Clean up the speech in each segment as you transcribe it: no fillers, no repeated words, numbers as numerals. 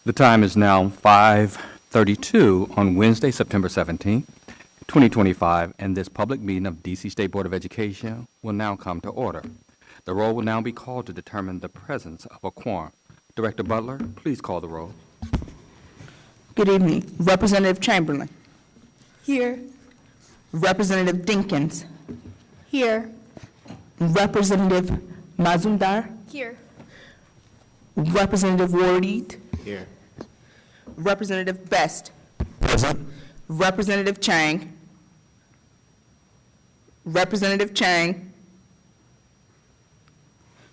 The time is now 5:32 on Wednesday, September 17th, 2025, and this public meeting of DC State Board of Education will now come to order. The roll will now be called to determine the presence of a quorum. Director Butler, please call the roll. Good evening. Representative Chamberlain. Here. Representative Dinkins. Here. Representative Mazumdar. Here. Representative Wardeed. Here. Representative Best. Present. Representative Chang. Representative Chang.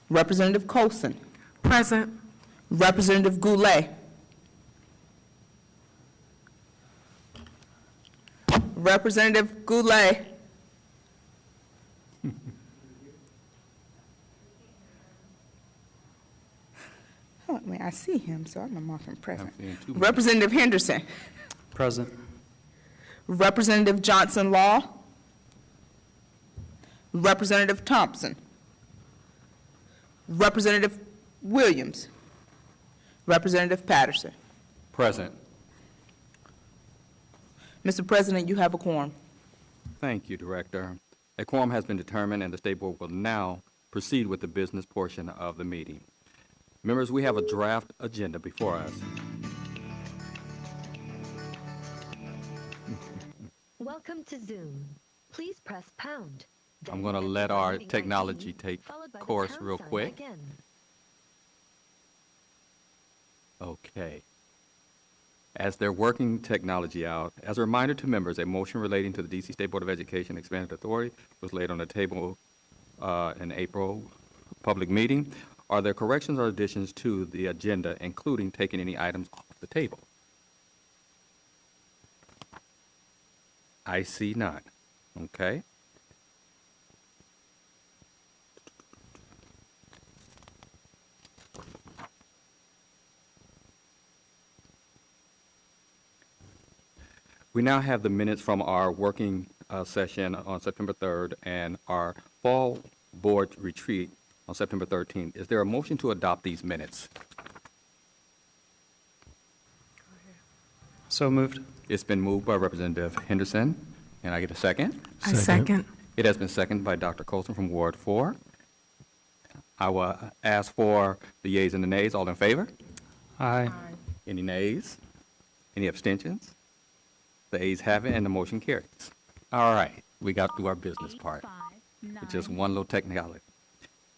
Representative Colson. Present. Representative Goulet. Representative Goulet. Oh, I mean, I see him, so I'm gonna mark him present. I'm seeing two. Representative Henderson. Present. Representative Johnson Law. Representative Thompson. Representative Williams. Representative Patterson. Present. Mr. President, you have a quorum. Thank you, Director. A quorum has been determined, and the State Board will now proceed with the business portion of the meeting. Members, we have a draft agenda before us. Welcome to Zoom. Please press pound. I'm going to let our technology take course real quick. Again. Okay. As they're working technology out, as a reminder to members, a motion relating to the DC State Board of Education Expanded Authority was laid on the table in April public meeting. Are there corrections or additions to the agenda, including taking any items off the table? I see none. Okay. We now have the minutes from our working session on September 3rd and our fall board retreat on September 13th. Is there a motion to adopt these minutes? So moved. It's been moved by Representative Henderson. Can I get a second? I second. It has been seconded by Dr. Colson from Ward 4. I will ask for the yeas and the nays. All in favor? Aye. Any nays? Any abstentions? The ayes have it, and the motion carries. All right, we got through our business part. With just one little technicality.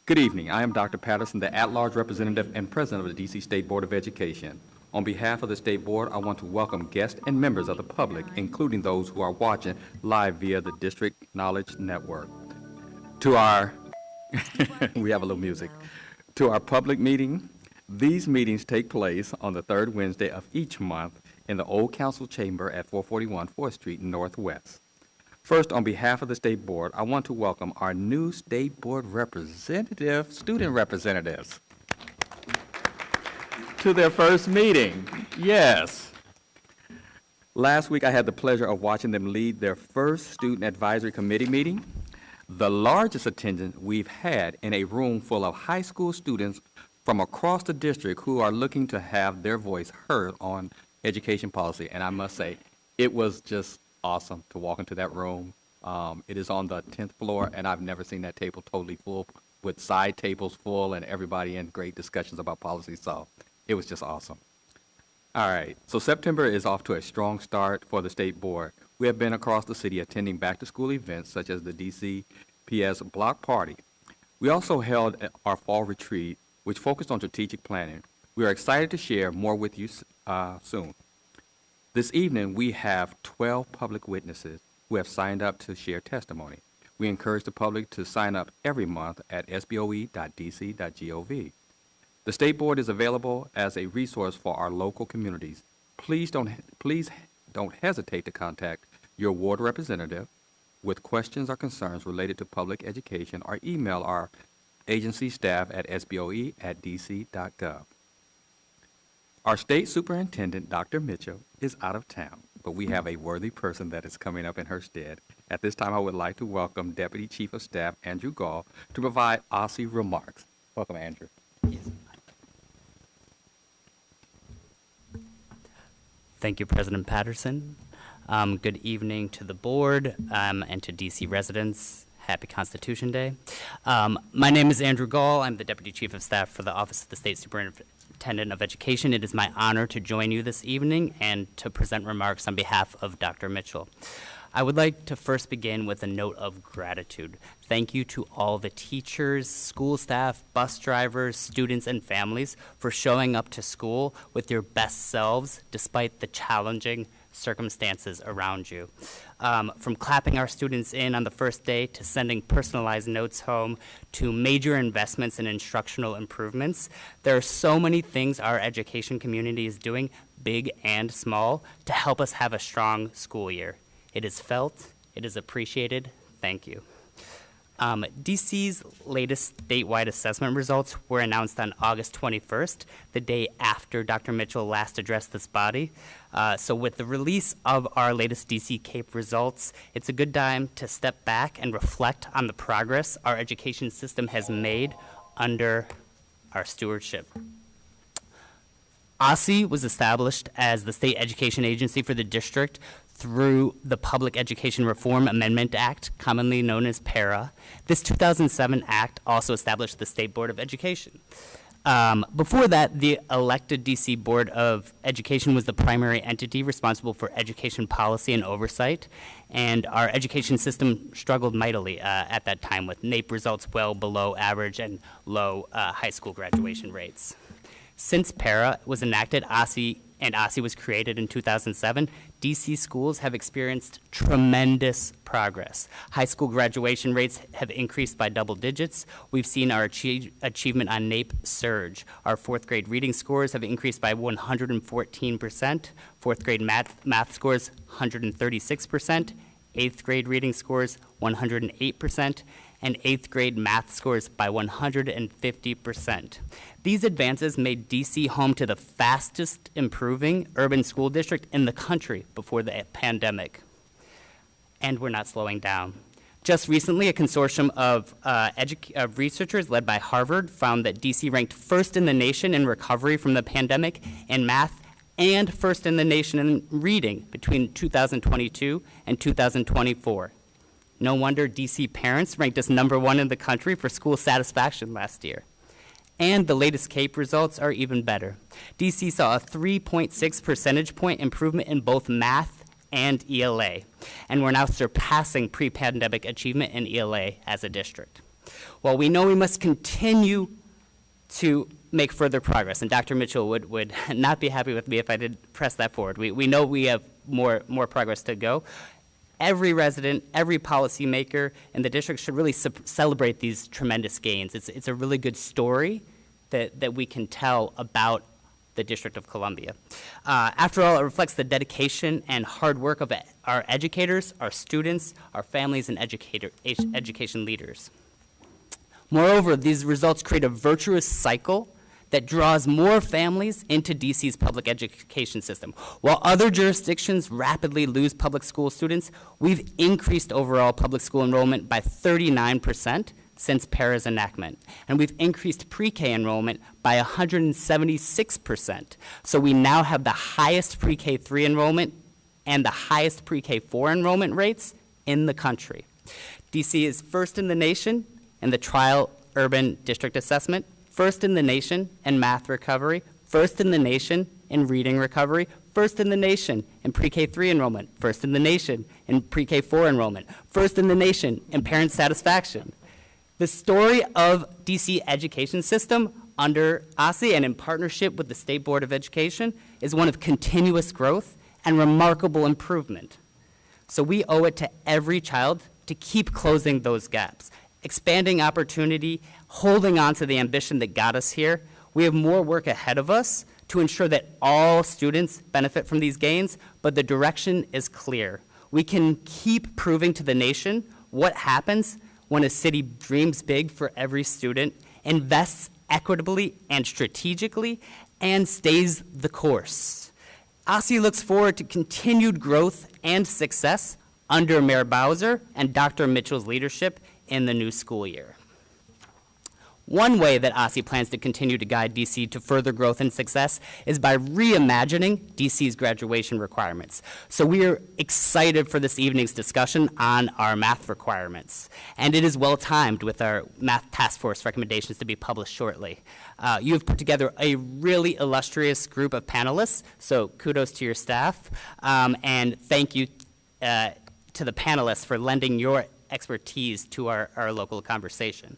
Good evening. I am Dr. Patterson, the at-large representative and president of the DC State Board of Education. On behalf of the State Board, I want to welcome guests and members of the public, including those who are watching live via the District Knowledge Network. To our, we have a little music. To our public meeting, these meetings take place on the third Wednesday of each month in the Old Council Chamber at 441 4th Street Northwest. First, on behalf of the State Board, I want to welcome our new State Board student representatives to their first meeting. Yes. Last week, I had the pleasure of watching them lead their first Student Advisory Committee meeting, the largest attendance we've had in a room full of high school students from across the district who are looking to have their voice heard on education policy. And I must say, it was just awesome to walk into that room. It is on the 10th floor, and I've never seen that table totally full with side tables full and everybody in great discussions about policy. So it was just awesome. All right, so September is off to a strong start for the State Board. We have been across the city attending back-to-school events such as the DCPS Block Party. We also held our fall retreat, which focused on strategic planning. We are excited to share more with you soon. This evening, we have 12 public witnesses who have signed up to share testimony. We encourage the public to sign up every month at sboe.dc.gov. The State Board is available as a resource for our local communities. Please don't hesitate to contact your ward representative with questions or concerns related to public education, or email our agency staff at sboe@dc.gov. Our state superintendent, Dr. Mitchell, is out of town, but we have a worthy person that is coming up in her stead. At this time, I would like to welcome Deputy Chief of Staff Andrew Gall to provide OSSI remarks. Welcome, Andrew. Thank you, President Patterson. Good evening to the board and to DC residents. Happy Constitution Day. My name is Andrew Gall. I'm the Deputy Chief of Staff for the Office of the State Superintendent of Education. It is my honor to join you this evening and to present remarks on behalf of Dr. Mitchell. I would like to first begin with a note of gratitude. Thank you to all the teachers, school staff, bus drivers, students, and families for showing up to school with your best selves despite the challenging circumstances around you. From clapping our students in on the first day to sending personalized notes home to major investments in instructional improvements, there are so many things our education community is doing, big and small, to help us have a strong school year. It is felt, it is appreciated. Thank you. DC's latest statewide assessment results were announced on August 21st, the day after Dr. Mitchell last addressed this body. So with the release of our latest DC CAPE results, it's a good time to step back and reflect on the progress our education system has made under our stewardship. OSSE was established as the state education agency for the district through the Public Education Reform Amendment Act, commonly known as PARA. This 2007 act also established the State Board of Education. Before that, the elected DC Board of Education was the primary entity responsible for education policy and oversight, and our education system struggled mightily at that time with NAEP results well below average and low high school graduation rates. Since PARA was enacted, OSSE was created in 2007, DC schools have experienced tremendous progress. High school graduation rates have increased by double digits. We've seen our achievement on NAEP surge. Our fourth grade reading scores have increased by 114%, fourth grade math scores 136%, eighth grade reading scores 108%, and eighth grade math scores by 150%. These advances made DC home to the fastest improving urban school district in the country before the pandemic. And we're not slowing down. Just recently, a consortium of researchers led by Harvard found that DC ranked first in the nation in recovery from the pandemic in math and first in the nation in reading between 2022 and 2024. No wonder DC parents ranked us #1 in the country for school satisfaction last year. And the latest CAPE results are even better. DC saw a 3.6 percentage point improvement in both math and ELA, and we're now surpassing pre-pandemic achievement in ELA as a district. While we know we must continue to make further progress, and Dr. Mitchell would not be happy with me if I did press that forward. We know we have more progress to go. Every resident, every policymaker in the district should really celebrate these tremendous gains. It's a really good story that we can tell about the District of Columbia. After all, it reflects the dedication and hard work of our educators, our students, our families, and education leaders. Moreover, these results create a virtuous cycle that draws more families into DC's public education system. While other jurisdictions rapidly lose public school students, we've increased overall public school enrollment by 39% since PARA's enactment. And we've increased pre-K enrollment by 176%. So we now have the highest pre-K3 enrollment and the highest pre-K4 enrollment rates in the country. DC is first in the nation in the Trial Urban District Assessment, first in the nation in math recovery, first in the nation in reading recovery, first in the nation in pre-K3 enrollment, first in the nation in pre-K4 enrollment, first in the nation in parent satisfaction. The story of DC education system under OSSE and in partnership with the State Board of Education is one of continuous growth and remarkable improvement. So we owe it to every child to keep closing those gaps, expanding opportunity, holding on to the ambition that got us here. We have more work ahead of us to ensure that all students benefit from these gains, but the direction is clear. We can keep proving to the nation what happens when a city dreams big for every student, invests equitably and strategically, and stays the course. OSSE looks forward to continued growth and success under Mayor Bowser and Dr. Mitchell's leadership in the new school year. One way that OSSI plans to continue to guide DC to further growth and success is by reimagining DC's graduation requirements. So we are excited for this evening's discussion on our math requirements. And it is well timed with our math task force recommendations to be published shortly. You have put together a really illustrious group of panelists, so kudos to your staff. And thank you to the panelists for lending your expertise to our local conversation.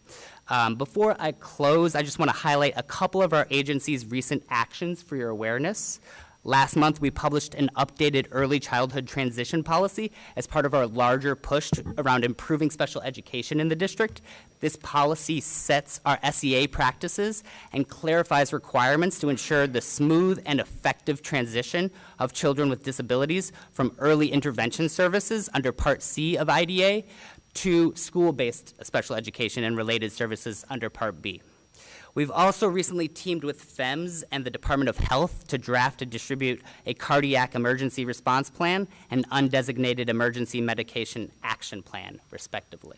Before I close, I just want to highlight a couple of our agency's recent actions for your awareness. Last month, we published an updated early childhood transition policy as part of our larger push around improving special education in the district. This policy sets our SEA practices and clarifies requirements to ensure the smooth and effective transition of children with disabilities from early intervention services under Part C of IDA to school-based special education and related services under Part B. We've also recently teamed with FEMS and the Department of Health to draft and distribute a cardiac emergency response plan and undesignated emergency medication action plan, respectively.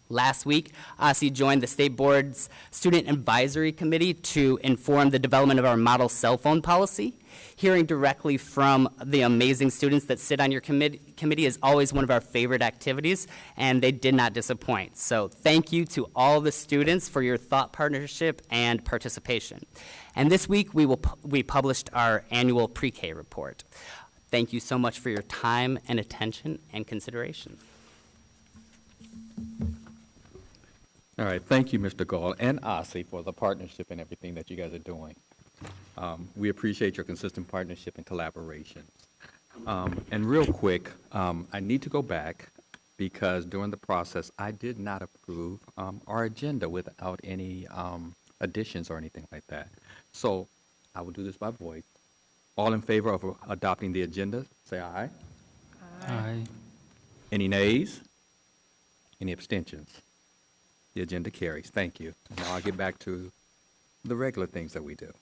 Last week, OSSI joined the State Board's Student Advisory Committee to inform the development of our model cell phone policy. Hearing directly from the amazing students that sit on your committee is always one of our favorite activities, and they did not disappoint. So thank you to all the students for your thought partnership and participation. And this week, we published our annual pre-K report. Thank you so much for your time and attention and consideration. All right, thank you, Mr. Gall and OSSI for the partnership and everything that you guys are doing. We appreciate your consistent partnership and collaboration. And real quick, I need to go back because during the process, I did not approve our agenda without any additions or anything like that. So I will do this by voice. All in favor of adopting the agenda, say aye. Aye. Any nays? Any abstentions? The agenda carries. Thank you. Now I'll get back to the regular things that we do.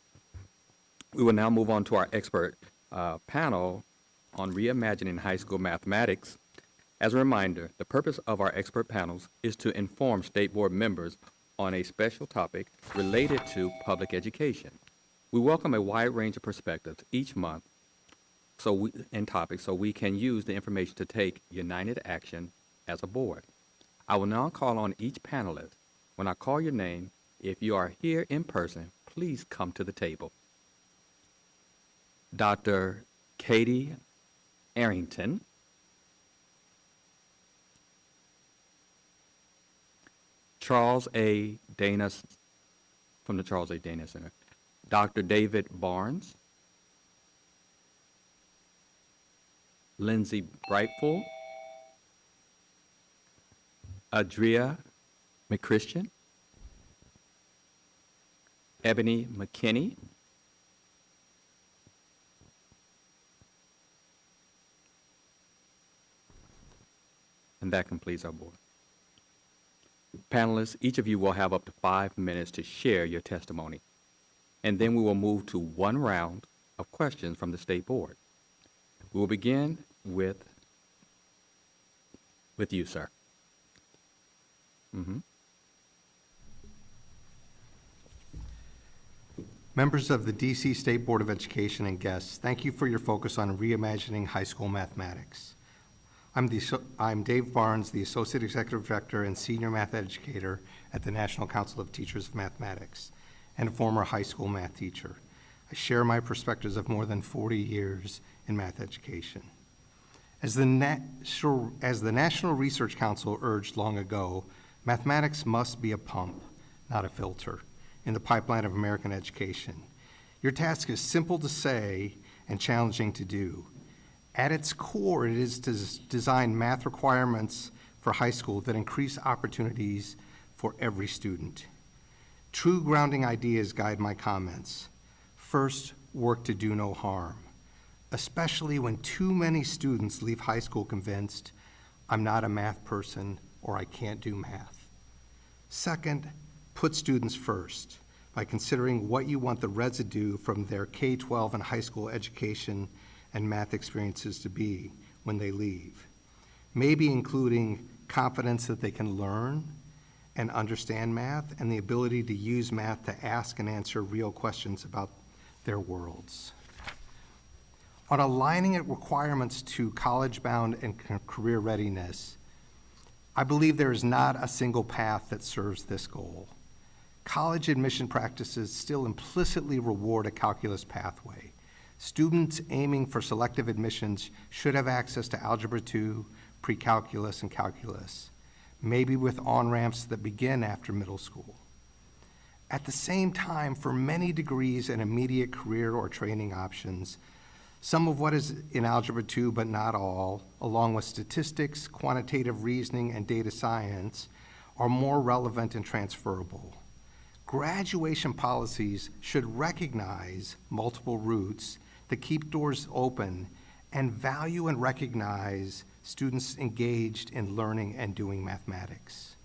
We will now move on to our expert panel on reimagining high school mathematics. As a reminder, the purpose of our expert panels is to inform State Board members on a special topic related to public education. We welcome a wide range of perspectives each month and topics so we can use the information to take united action as a board. I will now call on each panelist. When I call your name, if you are here in person, please come to the table. Dr. Katie Arrington, Charles A. Dana from the Charles A. Dana Center, Dr. David Barnes, Lindsay Brightful, Adria McChristian, Ebony McKinney, and that completes our board. Panelists, each of you will have up to 5 minutes to share your testimony, and then we will move to one round of questions from the State Board. We will begin with you, sir. Members of the DC State Board of Education and guests, thank you for your focus on reimagining high school mathematics. I'm Dave Barnes, the Associate Executive Director and Senior Math Educator at the National Council of Teachers of Mathematics and a former high school math teacher. I share my perspectives of more than 40 years in math education. As the National Research Council urged long ago, mathematics must be a pump, not a filter, in the pipeline of American education. Your task is simple to say and challenging to do. At its core, it is to design math requirements for high school that increase opportunities for every student. True grounding ideas guide my comments. First, work to do no harm, especially when too many students leave high school convinced, I'm not a math person or I can't do math. Second, put students first by considering what you want the residue from their K-12 and high school education and math experiences to be when they leave. Maybe including confidence that they can learn and understand math, and the ability to use math to ask and answer real questions about their worlds. On aligning requirements to college-bound and career readiness, I believe there is not a single path that serves this goal. College admission practices still implicitly reward a calculus pathway. Students aiming for selective admissions should have access to Algebra 2, pre-calculus, and calculus, maybe with on-ramps that begin after middle school. At the same time, for many degrees and immediate career or training options, some of what is in Algebra 2, but not all, along with statistics, quantitative reasoning, and data science, are more relevant and transferable. Graduation policies should recognize multiple routes that keep doors open and value and recognize students engaged in learning and doing mathematics.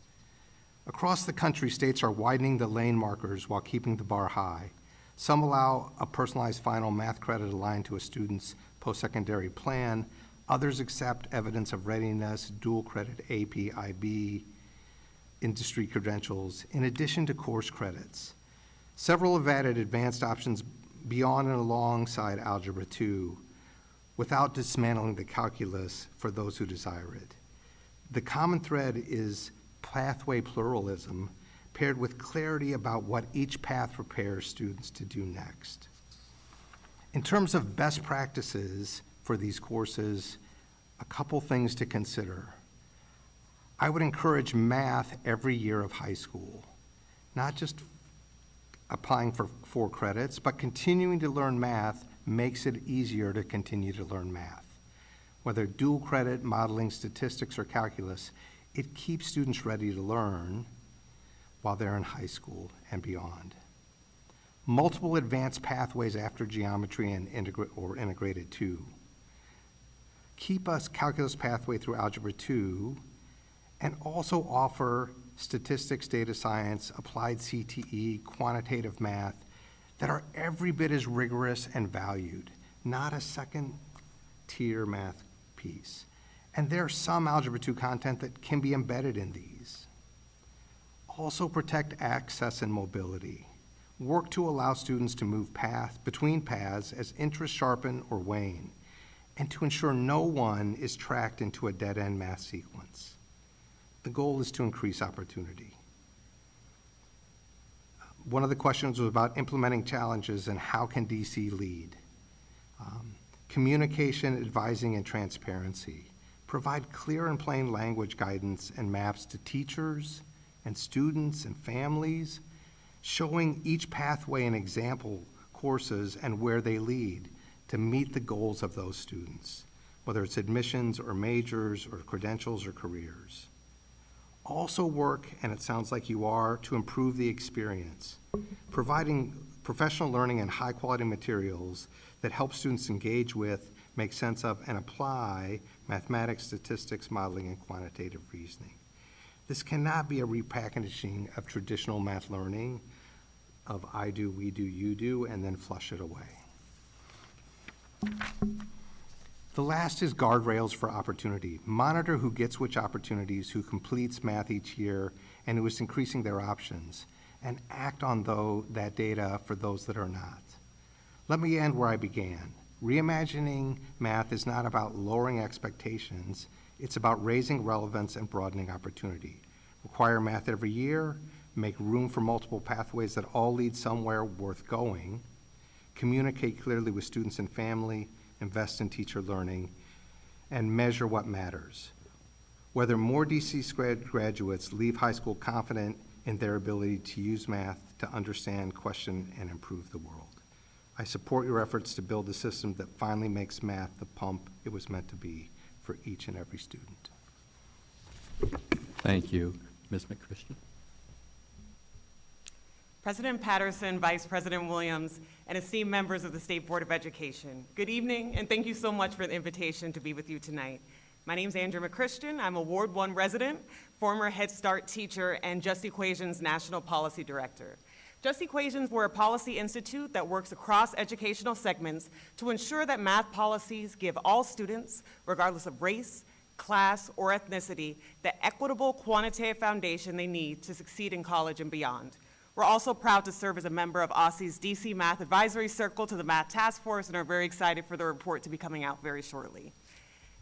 Across the country, states are widening the lane markers while keeping the bar high. Some allow a personalized final math credit aligned to a student's post-secondary plan. Others accept evidence of readiness, dual credit AP, IB, industry credentials, in addition to course credits. Several have added advanced options beyond and alongside Algebra 2 without dismantling the calculus for those who desire it. The common thread is pathway pluralism paired with clarity about what each path prepares students to do next. In terms of best practices for these courses, a couple things to consider. I would encourage math every year of high school, not just applying for 4 credits, but continuing to learn math makes it easier to continue to learn math. Whether dual credit, modeling, statistics, or calculus, it keeps students ready to learn while they're in high school and beyond. Multiple advanced pathways after geometry and integrated 2. Keep us calculus pathway through Algebra 2 and also offer statistics, data science, applied CTE, quantitative math that are every bit as rigorous and valued, not a second-tier math piece. And there's some Algebra 2 content that can be embedded in these. Also protect access and mobility. Work to allow students to move between paths as interests sharpen or wane, and to ensure no one is tracked into a dead-end math sequence. The goal is to increase opportunity. One of the questions was about implementing challenges and how can DC lead. Communication, advising, and transparency. Provide clear and plain language guidance and maps to teachers and students and families, showing each pathway and example courses and where they lead to meet the goals of those students, whether it's admissions or majors or credentials or careers. Also work, and it sounds like you are, to improve the experience, providing professional learning and high-quality materials that help students engage with, make sense of, and apply mathematics, statistics, modeling, and quantitative reasoning. This cannot be a repackaging of traditional math learning of I do, we do, you do, and then flush it away. The last is guardrails for opportunity. Monitor who gets which opportunities, who completes math each year, and who is increasing their options, and act on that data for those that are not. Let me end where I began. Reimagining math is not about lowering expectations, it's about raising relevance and broadening opportunity. Require math every year, make room for multiple pathways that all lead somewhere worth going, communicate clearly with students and family, invest in teacher learning, and measure what matters. Whether more DC graduates leave high school confident in their ability to use math to understand, question, and improve the world. I support your efforts to build a system that finally makes math the pump it was meant to be for each and every student. Thank you. Ms. McChristian? President Patterson, Vice President Williams, and esteemed members of the State Board of Education, good evening, and thank you so much for the invitation to be with you tonight. My name is Andrew McChristian. I'm a Ward 1 resident, former Head Start teacher, and Just Equations National Policy Director. Just Equations, we're a policy institute that works across educational segments to ensure that math policies give all students, regardless of race, class, or ethnicity the equitable quantitative foundation they need to succeed in college and beyond. We're also proud to serve as a member of OSSE's DC Math Advisory Circle to the Math Task Force and are very excited for the report to be coming out very shortly.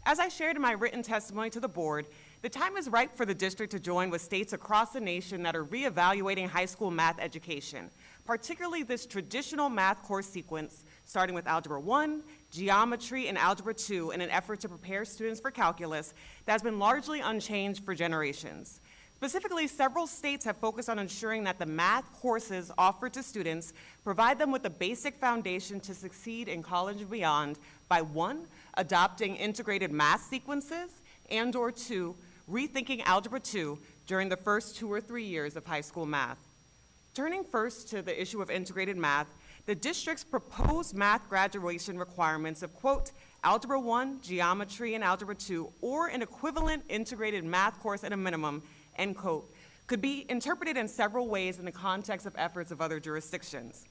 As I shared in my written testimony to the board, the time is ripe for the district to join with states across the nation that are reevaluating high school math education, particularly this traditional math course sequence, starting with Algebra 1, Geometry, and Algebra 2 in an effort to prepare students for calculus that has been largely unchanged for generations. Specifically, several states have focused on ensuring that the math courses offered to students provide them with the basic foundation to succeed in college and beyond by 1, adopting integrated math sequences, and/or 2, rethinking Algebra 2 during the first 2 or 3 years of high school math. Turning first to the issue of integrated math, the district's proposed math graduation requirements of, quote, Algebra 1, Geometry, and Algebra 2, or an equivalent integrated math course at a minimum, end quote, could be interpreted in several ways in the context of efforts of other jurisdictions.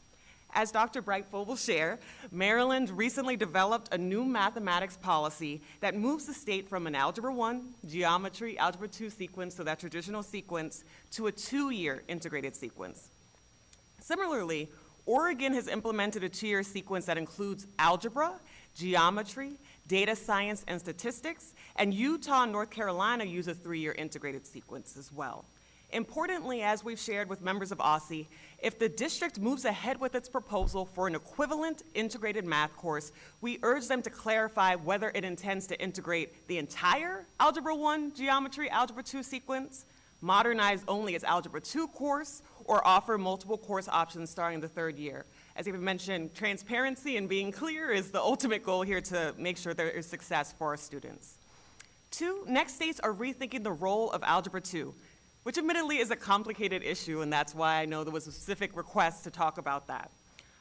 As Dr. Brightful will share, Maryland recently developed a new mathematics policy that moves the state from an Algebra 1, Geometry, Algebra 2 sequence, so that traditional sequence, to a 2-year integrated sequence. Similarly, Oregon has implemented a 2-year sequence that includes algebra, geometry, data science, and statistics, and Utah and North Carolina use a 3-year integrated sequence as well. Importantly, as we've shared with members of OSSE, if the district moves ahead with its proposal for an equivalent integrated math course, we urge them to clarify whether it intends to integrate the entire Algebra 1, Geometry, Algebra 2 sequence, modernize only its Algebra 2 course, or offer multiple course options starting the 3rd year. As even mentioned, transparency and being clear is the ultimate goal here to make sure there is success for our students. 2, next states are rethinking the role of Algebra 2, which admittedly is a complicated issue, and that's why I know there was a specific request to talk about that.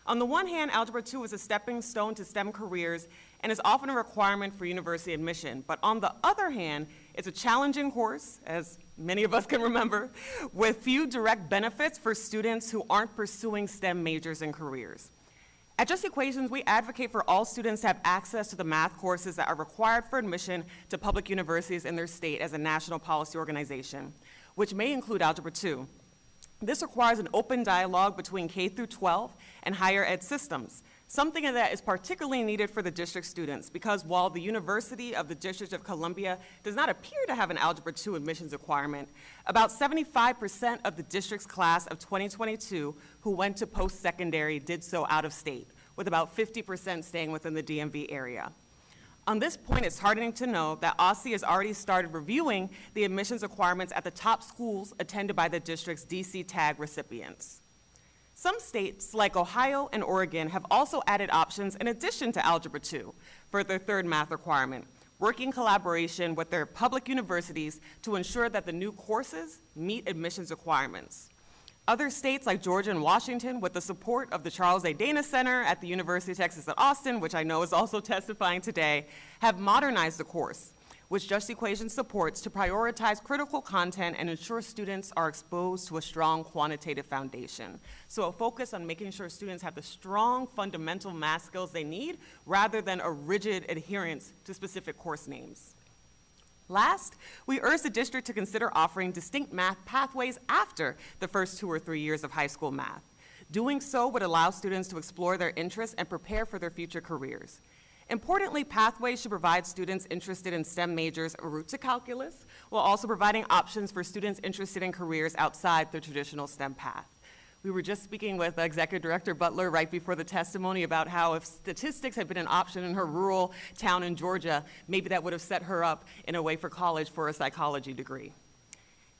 On the one hand, Algebra 2 is a stepping stone to STEM careers and is often a requirement for university admission. But on the other hand, it's a challenging course, as many of us can remember, with few direct benefits for students who aren't pursuing STEM majors and careers. At Just Equations, we advocate for all students to have access to the math courses that are required for admission to public universities in their state as a national policy organization, which may include Algebra 2. This requires an open dialogue between K through 12 and higher ed systems, something that is particularly needed for the district students because while the University of the District of Columbia does not appear to have an Algebra 2 admissions requirement, about 75% of the district's class of 2022 who went to post-secondary did so out of state, with about 50% staying within the DMV area. On this point, it's heartening to know that OSSE has already started reviewing the admissions requirements at the top schools attended by the district's DC tag recipients. Some states, like Ohio and Oregon, have also added options in addition to Algebra 2 for their 3rd math requirement, working in collaboration with their public universities to ensure that the new courses meet admissions requirements. Other states like Georgia and Washington, with the support of the Charles A. Dana Center at the University of Texas at Austin, which I know is also testifying today, have modernized the course, which Just Equations supports to prioritize critical content and ensure students are exposed to a strong quantitative foundation. So a focus on making sure students have the strong fundamental math skills they need rather than a rigid adherence to specific course names. Last, we urge the district to consider offering distinct math pathways after the first 2 or 3 years of high school math. Doing so would allow students to explore their interests and prepare for their future careers. Importantly, pathways should provide students interested in STEM majors a route to calculus, while also providing options for students interested in careers outside the traditional STEM path. We were just speaking with Executive Director Butler right before the testimony about how if statistics had been an option in her rural town in Georgia, maybe that would have set her up in a way for college for a psychology degree.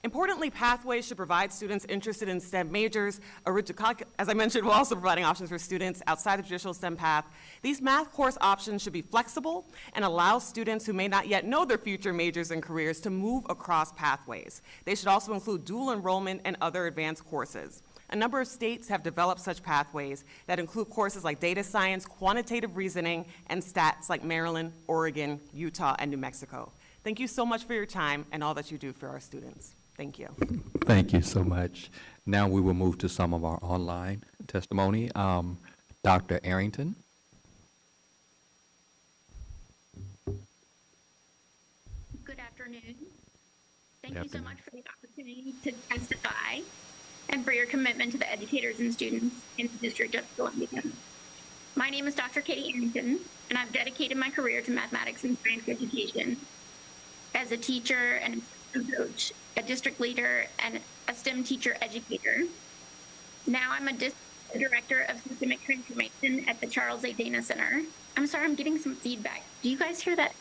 Importantly, pathways should provide students interested in STEM majors a route to calculus. As I mentioned, we're also providing options for students outside the traditional STEM path. These math course options should be flexible and allow students who may not yet know their future majors and careers to move across pathways. They should also include dual enrollment and other advanced courses. A number of states have developed such pathways that include courses like data science, quantitative reasoning, and stats like Maryland, Oregon, Utah, and New Mexico. Thank you so much for your time and all that you do for our students. Thank you. Thank you so much. Now we will move to some of our online testimony. Dr. Arrington. Good afternoon. Thank Good you so afternoon. much for the opportunity to testify and for your commitment to the educators and students in the District of Columbia. My name is Dr. Katie Arrington, and I've dedicated my career to mathematics and science education as a teacher and a coach, a district leader, and a STEM teacher educator. Now I'm a director of systemic transformation at the Charles A. Dana Center. I'm sorry, I'm getting some feedback. Do you guys hear that?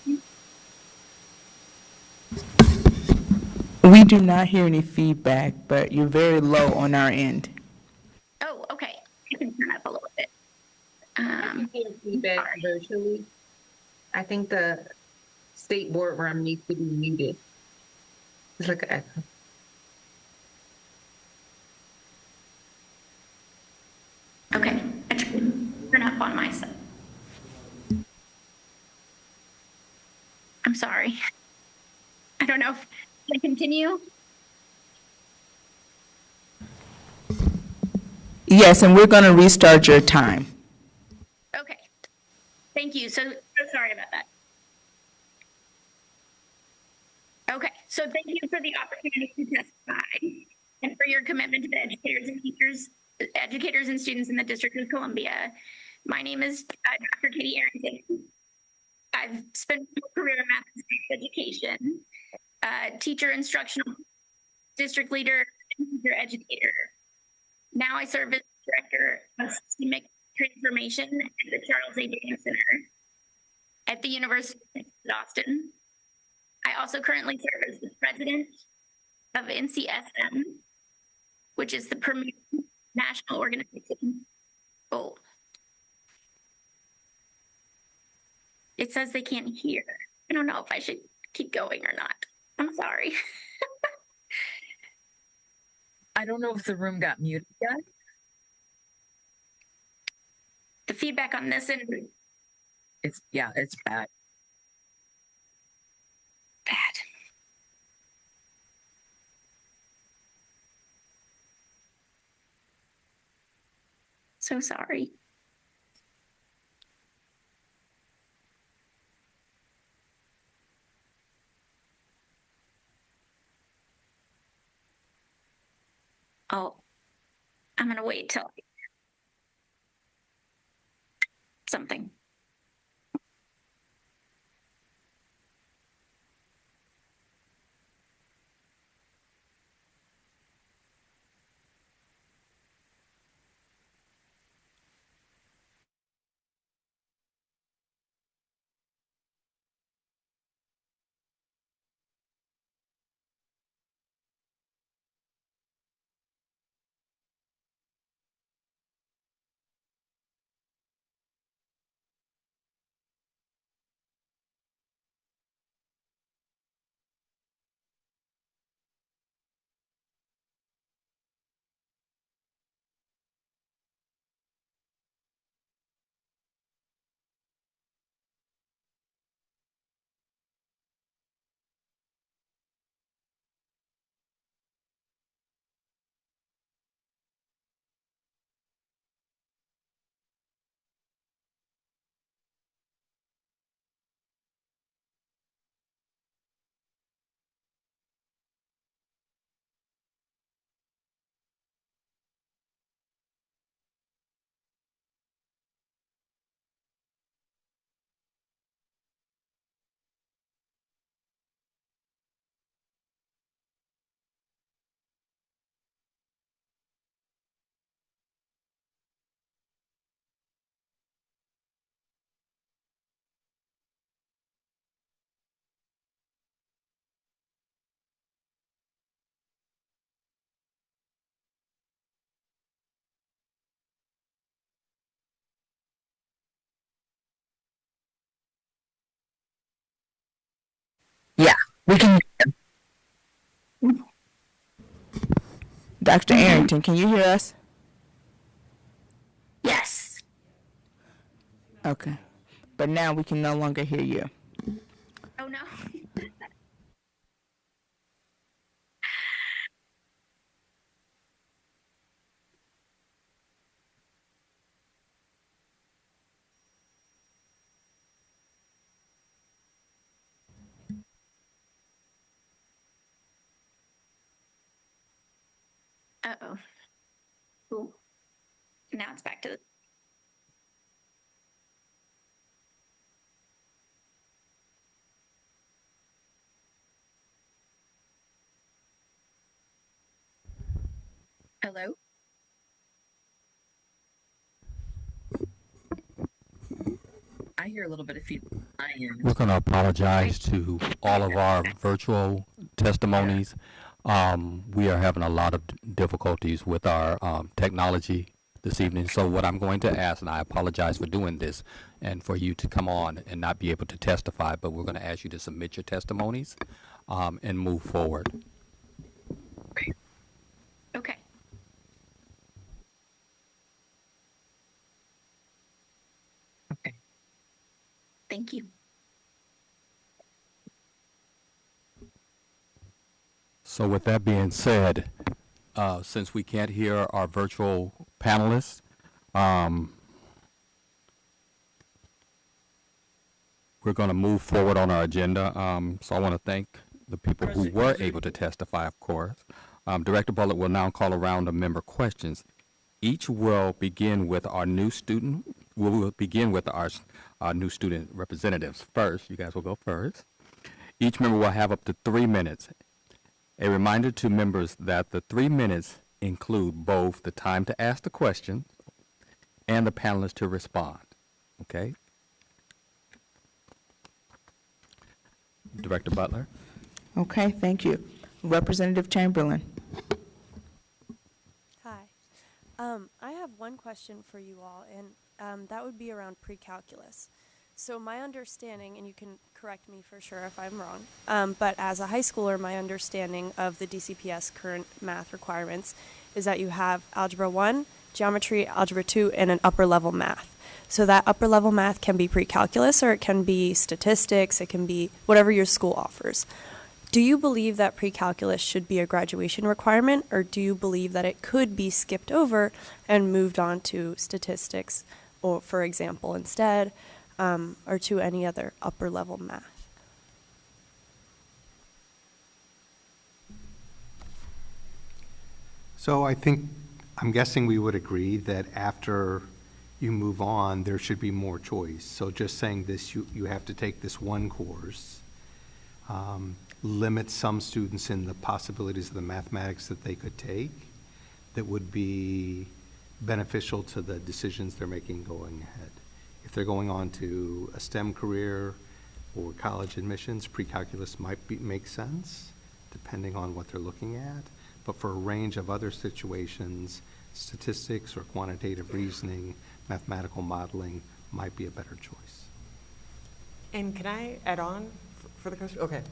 We do not hear any feedback, but you're very low on our end. Oh, okay. I can turn up a little bit. I can hear feedback sorry. virtually. I think the state boardroom needs to be muted. It's like an echo. Okay, I turn up on my side. I'm sorry. I don't know if I continue. Yes, and we're going to restart your time. Okay, thank you. So sorry about that. Okay, so thank you for the opportunity to testify and for your commitment to the educators and teachers, educators and students in the District of Columbia. My name is Dr. Katie Arrington. I've spent my career in math and science education, teacher, instructional district leader, and teacher educator. Now I serve as director of systemic transformation at the Charles A. Dana Center at the University of Austin. I also currently serve as the president of NCSM, which is the premier national organization. Oh, it says they can't hear. I don't know if I should keep going or not. I'm sorry. I don't know if the room got muted yet. The feedback on this end, It's bad. bad. So sorry. Oh, I'm gonna wait till something. Yeah, we can. Dr. Arrington, can you hear us? Yes. Okay. But now we can no longer hear you. Oh no. Uh-oh. Ooh. Now it's back to the. Hello? I hear a little bit of feedback on my end. We're going to apologize to all of our virtual testimonies. We are having a lot of difficulties with our technology this evening. So what I'm going to ask, and I apologize for doing this, and for you to come on and not be able to testify, but we're going to ask you to submit your testimonies and move forward. Okay. Okay. Thank you. So with that being said, since we can't hear our virtual panelists, we're going to move forward on our agenda. So I want to thank the people who were able to testify, of course. Director Bullock will now call a round of member questions. Each will begin with our new student. We will begin with our new student representatives first. You guys will go first. Each member will have up to 3 minutes. A reminder to members that the 3 minutes include both the time to ask the question and the panelists to respond. Okay? Director Butler. Okay, thank you. Representative Chamberlain. Hi. I have one question for you all, and that would be around pre-calculus. So my understanding, and you can correct me for sure if I'm wrong, but as a high schooler, my understanding of the DCPS current math requirements is that you have Algebra 1, Geometry, Algebra 2, and an upper level math. So that upper level math can be pre-calculus, or it can be statistics, it can be whatever your school offers. Do you believe that pre-calculus should be a graduation requirement, or do you believe that it could be skipped over and moved on to statistics, or for example, instead, or to any other upper level math? So I'm guessing we would agree that after you move on, there should be more choice. So just saying this, you have to take this one course, limits some students in the possibilities of the mathematics that they could take that would be beneficial to the decisions they're making going ahead. If they're going on to a STEM career or college admissions, pre-calculus might make sense, depending on what they're looking at. But for a range of other situations, statistics or quantitative reasoning, mathematical modeling might be a better choice. And can I add on for the question? Okay.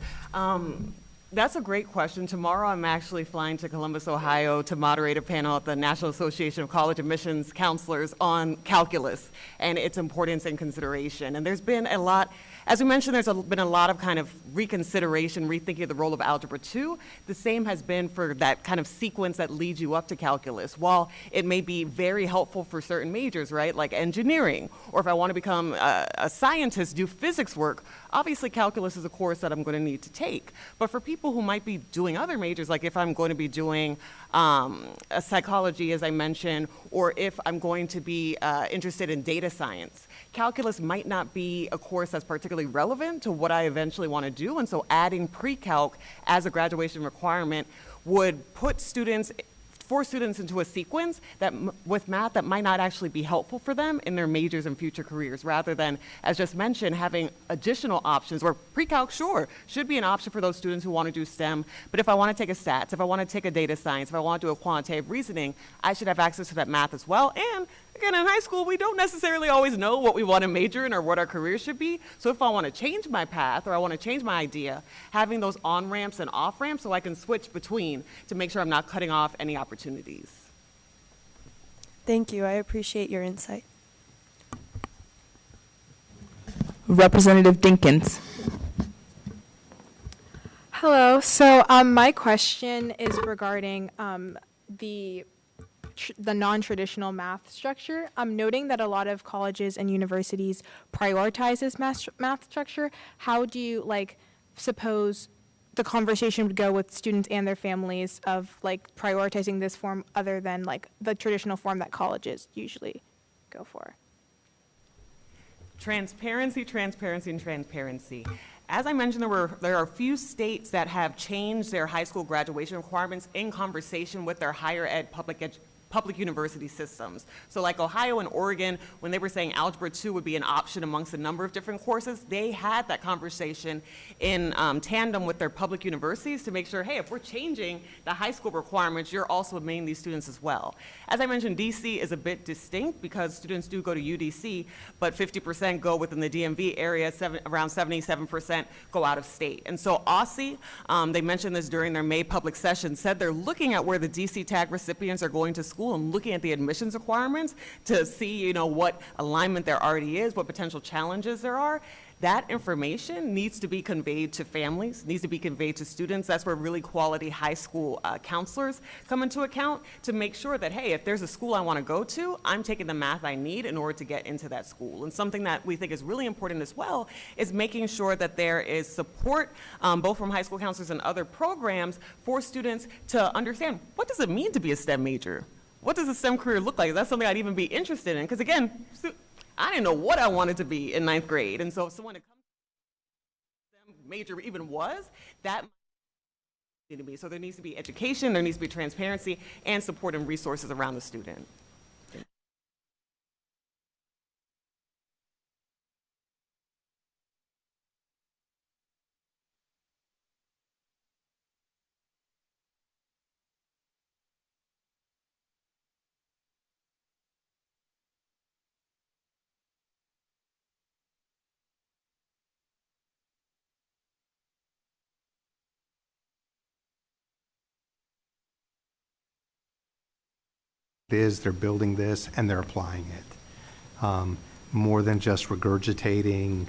That's a great question. Tomorrow I'm actually flying to Columbus, Ohio to moderate a panel at the National Association of College Admissions Counselors on calculus and its importance and consideration. And there's been a lot, as we mentioned, there's been a lot of kind of reconsideration, rethinking of the role of Algebra 2. The same has been for that kind of sequence that leads you up to calculus. While it may be very helpful for certain majors, right, like engineering, or if I want to become a scientist, do physics work, obviously calculus is a course that I'm going to need to take. But for people who might be doing other majors, like if I'm going to be doing a psychology, as I mentioned, or if I'm going to be interested in data science, calculus might not be a course that's particularly relevant to what I eventually want to do. And so adding pre-calc as a graduation requirement would put force students into a sequence that with math that might not actually be helpful for them in their majors and future careers, rather than, as just mentioned, having additional options where pre-calc, sure, should be an option for those students who want to do STEM. But if I want to take a stats, if I want to take a data science, if I want to do a quantitative reasoning, I should have access to that math as well. And again, in high school, we don't necessarily always know what we want to major in or what our career should be. So if I want to change my path or I want to change my idea, having those on-ramps and off-ramps so I can switch between to make sure I'm not cutting off any opportunities. Thank you. I appreciate your insight. Representative Dinkins. Hello. So my question is regarding the non-traditional math structure. I'm noting that a lot of colleges and universities prioritize this math structure. How do you suppose the conversation would go with students and their families of like prioritizing this form other than like the traditional form that colleges usually go for. Transparency, transparency, and transparency. As I mentioned, there are a few states that have changed their high school graduation requirements in conversation with their higher ed public university systems. So like Ohio and Oregon, when they were saying Algebra 2 would be an option amongst a number of different courses, they had that conversation in tandem with their public universities to make sure, hey, if we're changing the high school requirements, you're also admitting these students as well. As I mentioned, DC is a bit distinct because students do go to UDC, but 50% go within the DMV area, around 77% go out of state. And so OSSE, they mentioned this during their May public session, said they're looking at where the DC tag recipients are going to school and looking at the admissions requirements to see, what alignment there already is, what potential challenges there are. That information needs to be conveyed to families, needs to be conveyed to students. That's where really quality high school counselors come into account to make sure that, hey, if there's a school I want to go to, I'm taking the math I need in order to get into that school. And something that we think is really important as well is making sure that there is support, both from high school counselors and other programs, for students to understand, what does it mean to be a STEM major? What does a STEM career look like? That's something I'd even be interested in. Because again, I didn't know what I wanted to be in 9th grade. And so if someone that comes to STEM major even was, that needs to be. So there needs to be education, there needs to be transparency, and support and resources around the student. They're building this and they're applying it. More than just regurgitating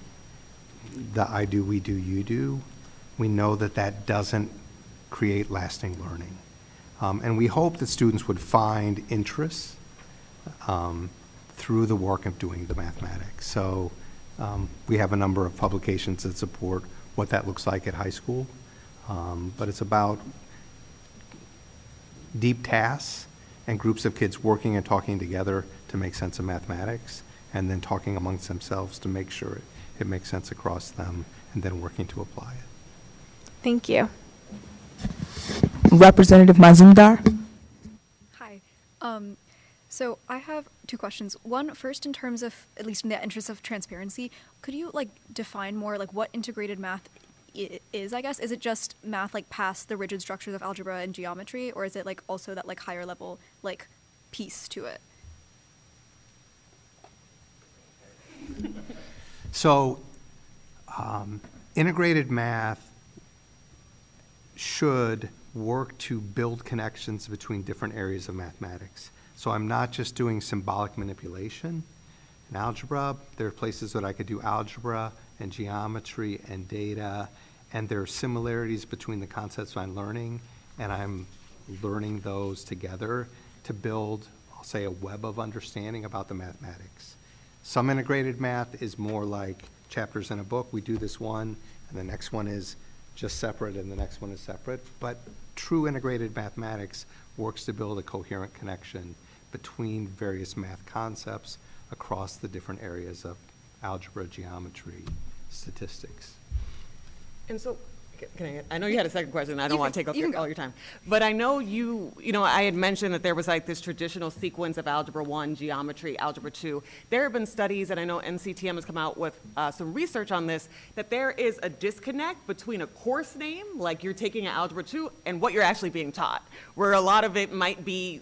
the I do, we do, you do. We know that that doesn't create lasting learning. And we hope that students would find interest through the work of doing the mathematics. So we have a number of publications that support what that looks like at high school. But it's about deep tasks and groups of kids working and talking together to make sense of mathematics, and then talking amongst themselves to make sure it makes sense across them, and then working to apply it. Thank you. Representative Mazumdar. Hi. So I have two questions. One, first, in terms of, at least in the interest of transparency, could you define more what integrated math is, I guess? Is it just math past the rigid structures of algebra and geometry, or is it also that higher level piece to it? So integrated math should work to build connections between different areas of mathematics. So I'm not just doing symbolic manipulation. In algebra, there are places that I could do algebra and geometry and data, and there are similarities between the concepts I'm learning, and I'm learning those together to build, I'll say, a web of understanding about the mathematics. Some integrated math is more like chapters in a book. We do this one, and the next one is just separate, and the next one is separate. But true integrated mathematics works to build a coherent connection between various math concepts across the different areas of algebra, geometry, statistics. And so, I know you had a second question. I don't want to take up all your time. But I know I had mentioned that there was this traditional sequence of Algebra 1, Geometry, Algebra 2. There have been studies, and I know NCTM has come out with some research on this, that there is a disconnect between a course name, like you're taking an Algebra 2, and what you're actually being taught, where a lot of it might be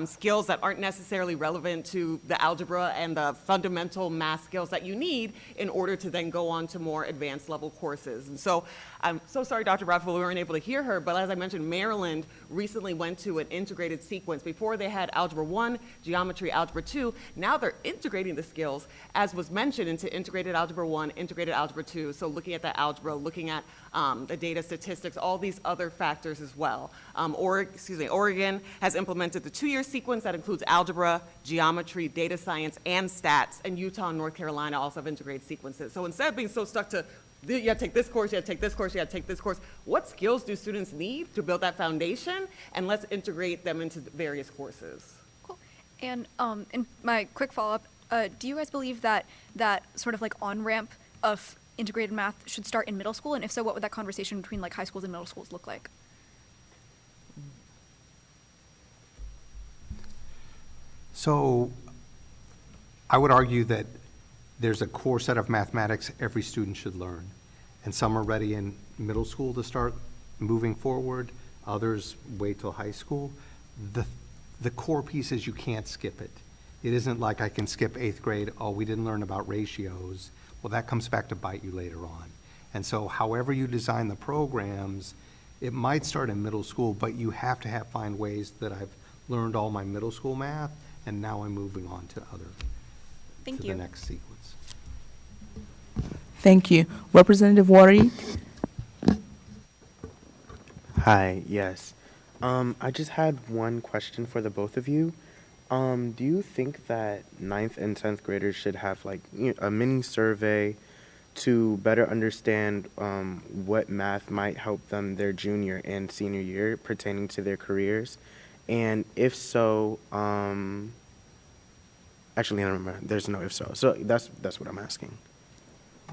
skills that aren't necessarily relevant to the algebra and the fundamental math skills that you need in order to then go on to more advanced level courses. And so I'm so sorry, Dr. Bradford, we weren't able to hear her, but as I mentioned, Maryland recently went to an integrated sequence. Before they had Algebra 1, Geometry, Algebra 2. Now they're integrating the skills, as was mentioned, into integrated Algebra 1, integrated Algebra 2. So looking at the algebra, looking at the data statistics, all these other factors as well. Oregon has implemented the 2-year sequence that includes algebra, geometry, data science, and stats, and Utah and North Carolina also have integrated sequences. So instead of being so stuck to You have to take this course, you have to take this course, you have to take this course. What skills do students need to build that foundation? And let's integrate them into the various courses. Cool. And my quick follow-up, do you guys believe that that sort of like on-ramp of integrated math should start in middle school? And if so, what would that conversation between like high schools and middle schools look like? So I would argue that there's a core set of mathematics every student should learn. And some are ready in middle school to start moving forward, others wait till high school. The core piece is you can't skip it. It isn't like I can skip 8th grade, oh, we didn't learn about ratios. Well, that comes back to bite you later on. And so however you design the programs, it might start in middle school, but you have to find ways that I've learned all my middle school math, and now I'm moving on to Thank the you. next sequence. Thank you. Representative Watery? Hi, yes. I just had one question for the both of you. Do you think that 9th and 10th graders should have like a mini survey to better understand what math might help them their junior and senior year pertaining to their careers? And if so, actually, I don't remember. There's no if so. So that's what I'm asking.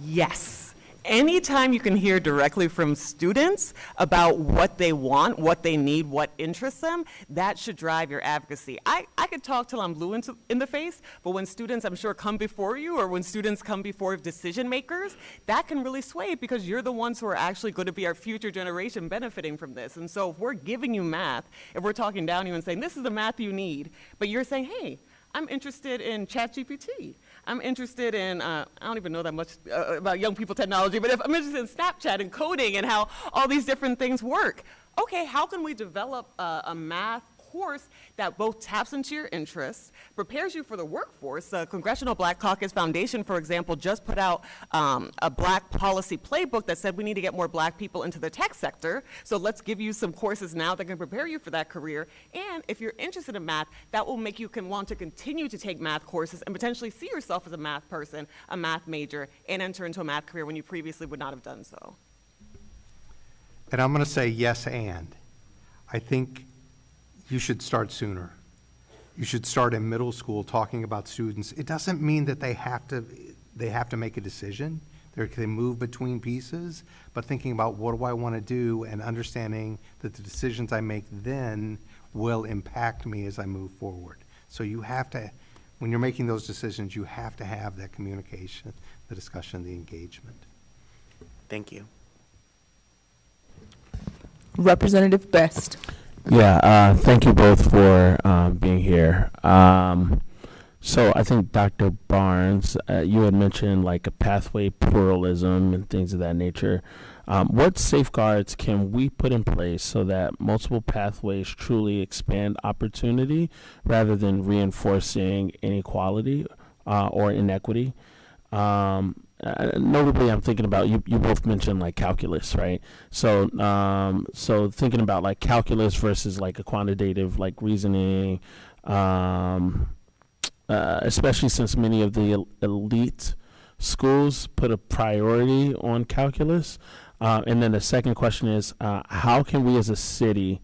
Yes. Anytime you can hear directly from students about what they want, what they need, what interests them, that should drive your advocacy. I could talk till I'm blue in the face, but when students, I'm sure, come before you, or when students come before decision makers, that can really sway because you're the ones who are actually going to be our future generation benefiting from this. And so if we're giving you math, if we're talking down to you and saying, this is the math you need, but you're saying, hey, I'm interested in ChatGPT. I'm interested in, I don't even know that much about young people technology, but if I'm interested in Snapchat and coding and how all these different things work. Okay, how can we develop a math course that both taps into your interests, prepares you for the workforce? The Congressional Black Caucus Foundation, for example, just put out a Black policy playbook that said we need to get more Black people into the tech sector. So let's give you some courses now that can prepare you for that career. And if you're interested in math, that will make you want to continue to take math courses and potentially see yourself as a math person, a math major, and enter into a math career when you previously would not have done so. And I'm going to say yes, and I think you should start sooner. You should start in middle school talking about students. It doesn't mean that they have to make a decision. They move between pieces, but thinking about what do I want to do and understanding that the decisions I make then will impact me as I move forward. So you have to, when you're making those decisions, you have to have that communication, the discussion, the engagement. Thank you. Representative Best? Yeah, thank you both for being here. So I think Dr. Barnes, you had mentioned like a pathway pluralism and things of that nature. What safeguards can we put in place so that multiple pathways truly expand opportunity rather than reinforcing inequality or inequity? Notably, I'm thinking about you both mentioned like calculus, right? So so thinking about like calculus versus like a quantitative like reasoning, especially since many of the elite schools put a priority on calculus. And then the second question is, how can we as a city,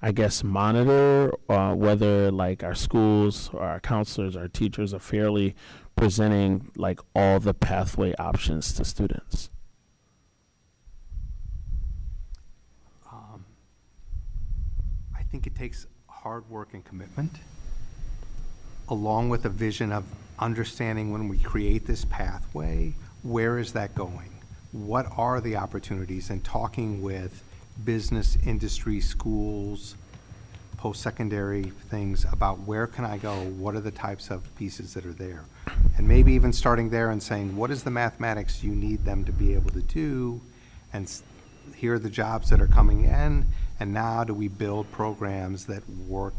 I guess, monitor whether like our schools or our counselors, our teachers are fairly presenting like all the pathway options to students? I think it takes hard work and commitment, along with a vision of understanding when we create this pathway, where is that going? What are the opportunities? And talking with business, industry, schools, post-secondary things about where can I go? What are the types of pieces that are there? And maybe even starting there and saying, what is the mathematics you need them to be able to do? And here are the jobs that are coming in, and now do we build programs that work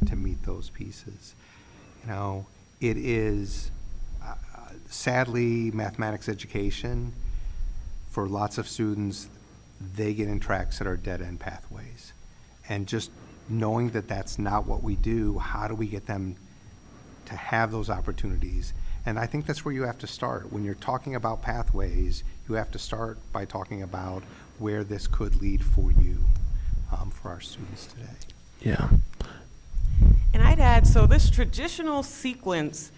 to meet those pieces? You know, it is, sadly, mathematics education, for lots of students, they get in tracks that are dead-end pathways. And just knowing that that's not what we do, how do we get them to have those opportunities. And I think that's where you have to start. When you're talking about pathways, you have to start by talking about where this could lead for you, for our students today. Yeah. And I'd add, so this traditional sequence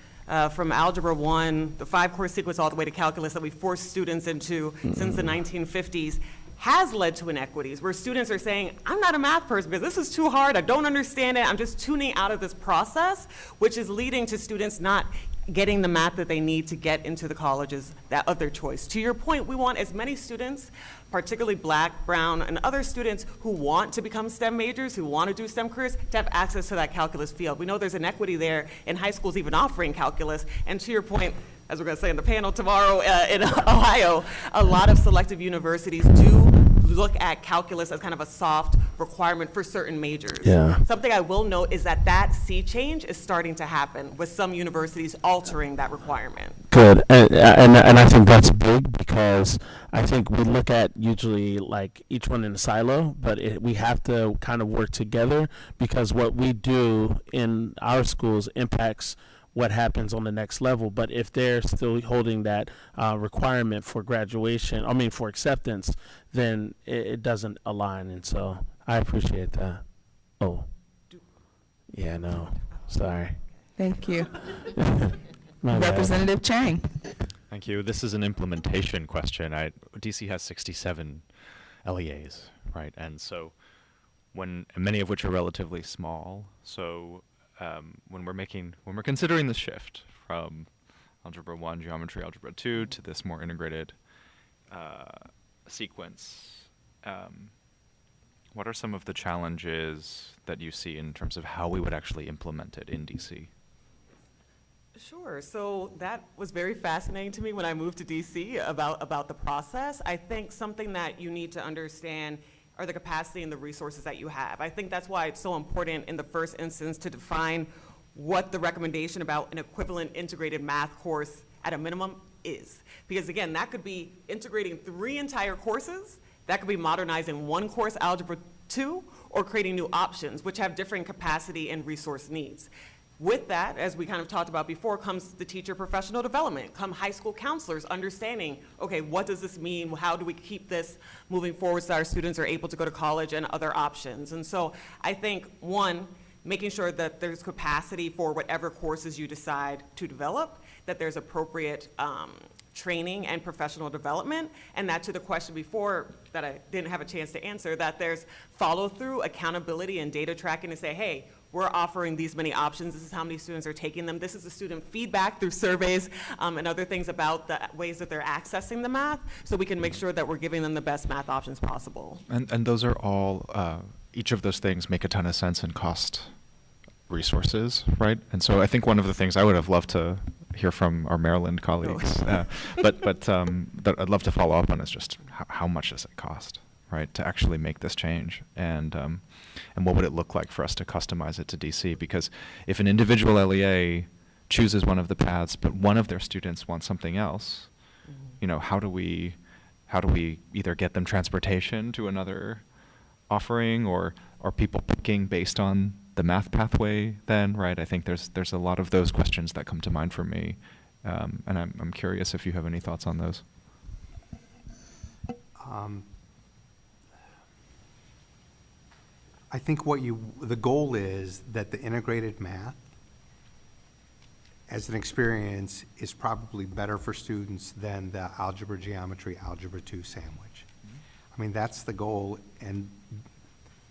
from Algebra 1, the 5-course sequence all the way to calculus that we force students into since the 1950s, has led to inequities where students are saying, I'm not a math person because this is too hard, I don't understand it, I'm just tuning out of this process, which is leading to students not getting the math that they need to get into the colleges of their choice. To your point, we want as many students, particularly Black, Brown, and other students who want to become STEM majors, who want to do STEM careers, to have access to that calculus field. We know there's inequity there in high schools even offering calculus, and to your point, as we're going to say in the panel tomorrow in Ohio, a lot of selective universities do look at calculus as kind of a soft requirement for certain majors. Yeah. Something I will note is that that sea change is starting to happen with some universities altering that requirement. Good, and I think that's big because I think we look at usually like each one in a silo, but we have to kind of work together because what we do in our schools impacts what happens on the next level. But if they're still holding that requirement for graduation, I mean for acceptance, then it doesn't align. And so I appreciate that. Oh, yeah, no, sorry. Thank you. My bad. Representative Chang. Thank you. This is an implementation question. DC has 67 LEAs, right? And so many of which are relatively small. So when we're considering the shift from Algebra 1, Geometry, Algebra 2 to this more integrated sequence, what are some of the challenges that you see in terms of how we would actually implement it in DC? Sure. So that was very fascinating to me when I moved to DC about the process. I think something that you need to understand are the capacity and the resources that you have. I think that's why it's so important in the first instance to define what the recommendation about an equivalent integrated math course at a minimum is. Because again, that could be integrating 3 entire courses, that could be modernizing 1 course, Algebra 2, or creating new options, which have different capacity and resource needs. With that, as we kind of talked about before, comes the teacher professional development, come high school counselors understanding, okay, what does this mean? How do we keep this moving forward so our students are able to go to college and other options? And so I think, one, making sure that there's capacity for whatever courses you decide to develop, that there's appropriate training and professional development, and that to the question before that I didn't have a chance to answer, that there's follow-through, accountability, and data tracking to say, hey, we're offering these many options, this is how many students are taking them, this is the student feedback through surveys and other things about the ways that they're accessing the math, so we can make sure that we're giving them the best math options possible. And those are all, each of those things make a ton of sense and cost resources, right? And so I think one of the things I would have loved to hear from our Maryland colleagues, but that I'd love to follow up on is just how much does it cost, right, to actually make this change, and what would it look like for us to customize it to DC? Because if an individual LEA chooses one of the paths, but one of their students wants something else, you know, how do we either get them transportation to another offering, or are people picking based on the math pathway then, right? I think there's a lot of those questions that come to mind for me, and I'm curious if you have any thoughts on those. I think the goal is that the integrated math as an experience is probably better for students than the algebra, geometry, algebra 2 sandwich. I mean, that's the goal, and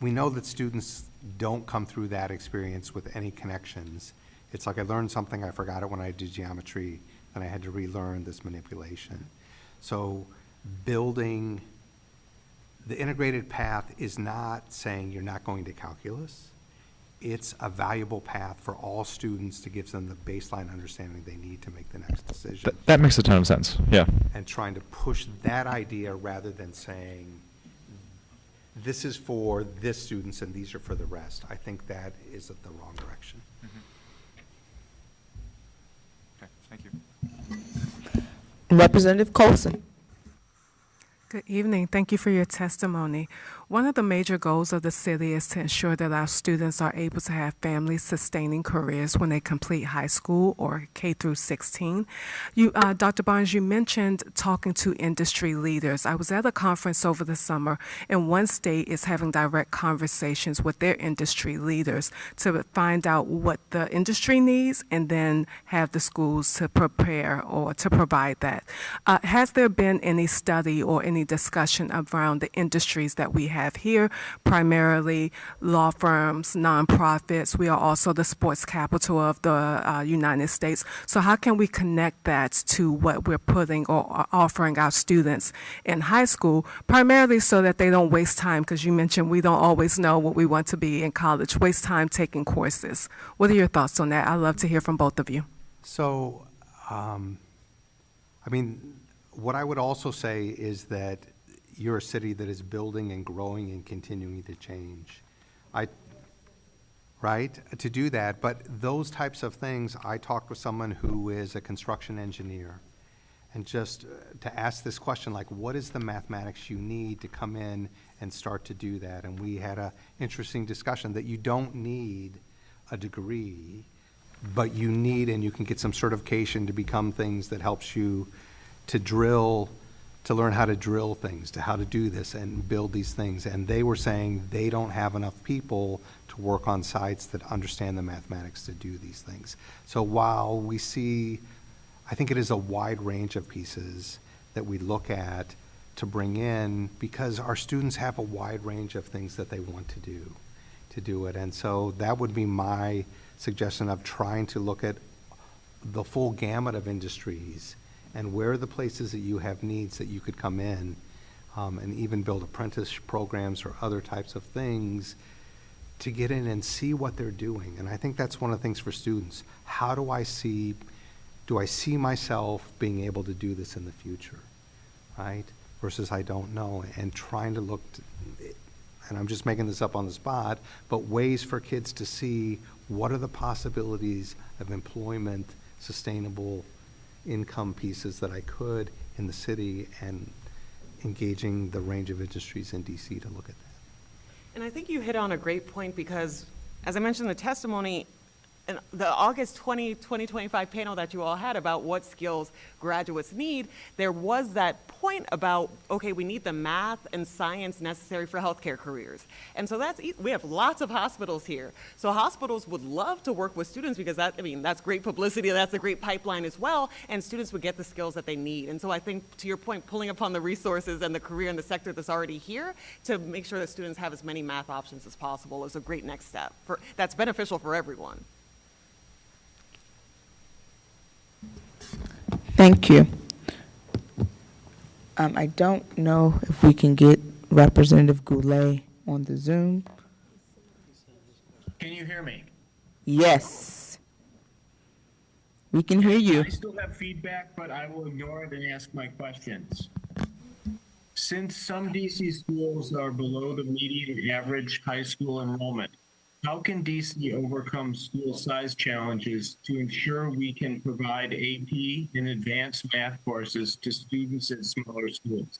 we know that students don't come through that experience with any connections. It's like I learned something, I forgot it when I did geometry, and I had to relearn this manipulation. So building the integrated path is not saying you're not going to calculus. It's a valuable path for all students to give them the baseline understanding they need to make the next decision. That makes a ton of sense, yeah. And trying to push that idea rather than saying, this is for this students and these are for the rest. I think that is the wrong direction. Okay, thank you. Representative Colson. Good evening. Thank you for your testimony. One of the major goals of the city is to ensure that our students are able to have family-sustaining careers when they complete high school or K through 16. Dr. Barnes, you mentioned talking to industry leaders. I was at a conference over the summer, and one state is having direct conversations with their industry leaders to find out what the industry needs and then have the schools to prepare or to provide that. Has there been any study or any discussion around the industries that we have here, primarily law firms, nonprofits? We are also the sports capital of the United States. So how can we connect that to what we're putting or offering our students in high school, primarily so that they don't waste time? Because you mentioned we don't always know what we want to be in college, waste time taking courses. What are your thoughts on that? I'd love to hear from both of you. So, what I would also say is that you're a city that is building and growing and continuing to change. Right? To do that, but those types of things, I talked with someone who is a construction engineer, and just to ask this question, like, what is the mathematics you need to come in and start to do that? And we had an interesting discussion that you don't need a degree, but you need, and you can get some certification to become things that helps you to drill, to learn how to drill things, to how to do this and build these things. And they were saying they don't have enough people to work on sites that understand the mathematics to do these things. So while we see, I think it is a wide range of pieces that we look at to bring in, because our students have a wide range of things that they want to do it. And so that would be my suggestion of trying to look at the full gamut of industries and where are the places that you have needs that you could come in and even build apprentice programs or other types of things to get in and see what they're doing. And I think that's one of the things for students. How do I see myself being able to do this in the future, right? Versus I don't know, and trying to look, and I'm just making this up on the spot, but ways for kids to see what are the possibilities of employment, sustainable income pieces that I could in the city, and engaging the range of industries in DC to look at that. And I think you hit on a great point, because as I mentioned in the testimony, in the August 2025 panel that you all had about what skills graduates need, there was that point about, okay, we need the math and science necessary for healthcare careers. And so we have lots of hospitals here. So hospitals would love to work with students, because that's great publicity, that's a great pipeline as well, and students would get the skills that they need. And so I think, to your point, pulling upon the resources and the career and the sector that's already here to make sure that students have as many math options as possible is a great next step that's beneficial for everyone. Thank you. I don't know if we can get Representative Goulet on the Zoom. Can you hear me? Yes. We can hear you. I still have feedback, but I will ignore it and ask my questions. Since some DC schools are below the median average high school enrollment, how can DC overcome school size challenges to ensure we can provide AP and advanced math courses to students at smaller schools?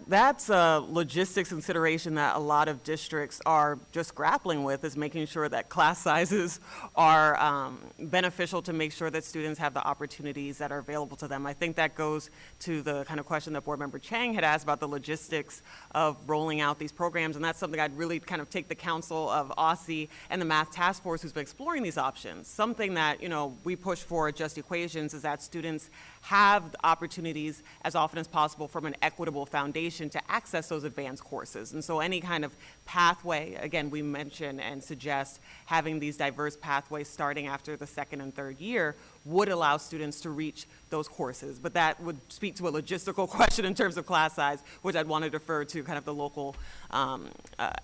That's a logistics consideration that a lot of districts are just grappling with, is making sure that class sizes are beneficial to make sure that students have the opportunities that are available to them. I think that goes to the kind of question that Board Member Chang had asked about the logistics of rolling out these programs, and that's something I'd really kind of take the counsel of OSSE and the Math Task Force, who's been exploring these options. Something that, we push for at Just Equations is that students have the opportunities as often as possible from an equitable foundation to access those advanced courses. And so any kind of pathway, again, we mention and suggest having these diverse pathways starting after the second and third year would allow students to reach those courses. But that would speak to a logistical question in terms of class size, which I'd want to defer to kind of the local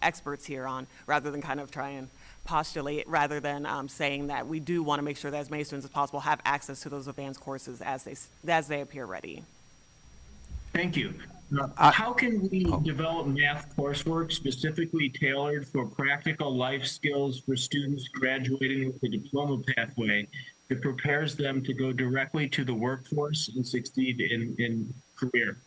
experts here on, rather than kind of try and postulate, rather than saying that we do want to make sure that as many students as possible have access to those advanced courses as they appear ready. Thank you. How can we develop math coursework specifically tailored for practical life skills for students graduating with a diploma pathway that prepares them to go directly to the workforce and succeed in career?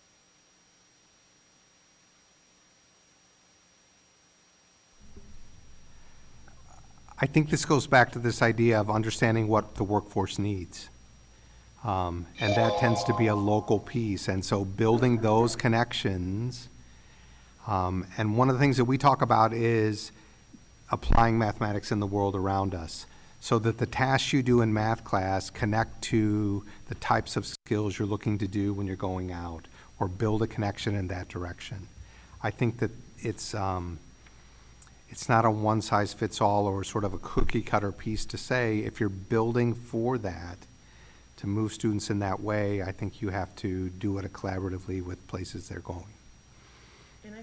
I think this goes back to this idea of understanding what the workforce needs. And that tends to be a local piece. And so building those connections, and one of the things that we talk about is applying mathematics in the world around us, so that the tasks you do in math class connect to the types of skills you're looking to do when you're going out, or build a connection in that direction. I think that it's not a one-size-fits-all or sort of a cookie-cutter piece to say. If you're building for that, to move students in that way, I think you have to do it collaboratively with places they're going. And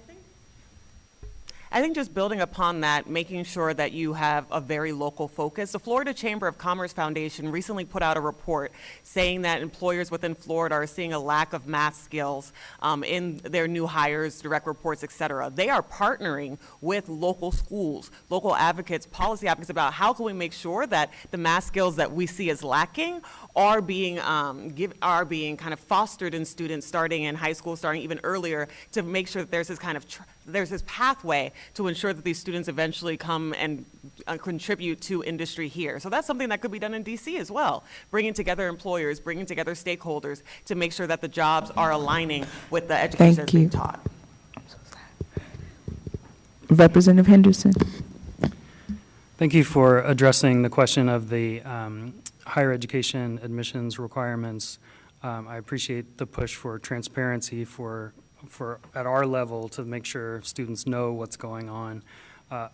I think just building upon that, making sure that you have a very local focus. The Florida Chamber of Commerce Foundation recently put out a report saying that employers within Florida are seeing a lack of math skills in their new hires, direct reports, et cetera. They are partnering with local schools, local advocates, policy advocates about how can we make sure that the math skills that we see as lacking are being kind of fostered in students starting in high school, starting even earlier, to make sure that there's this kind of there's this pathway to ensure that these students eventually come and contribute to industry here. So that's something that could be done in DC as well, bringing together employers, bringing together stakeholders to make sure that the jobs are aligning with the education that's being taught. Representative Henderson. Thank you for addressing the question of the higher education admissions requirements. I appreciate the push for transparency for at our level to make sure students know what's going on.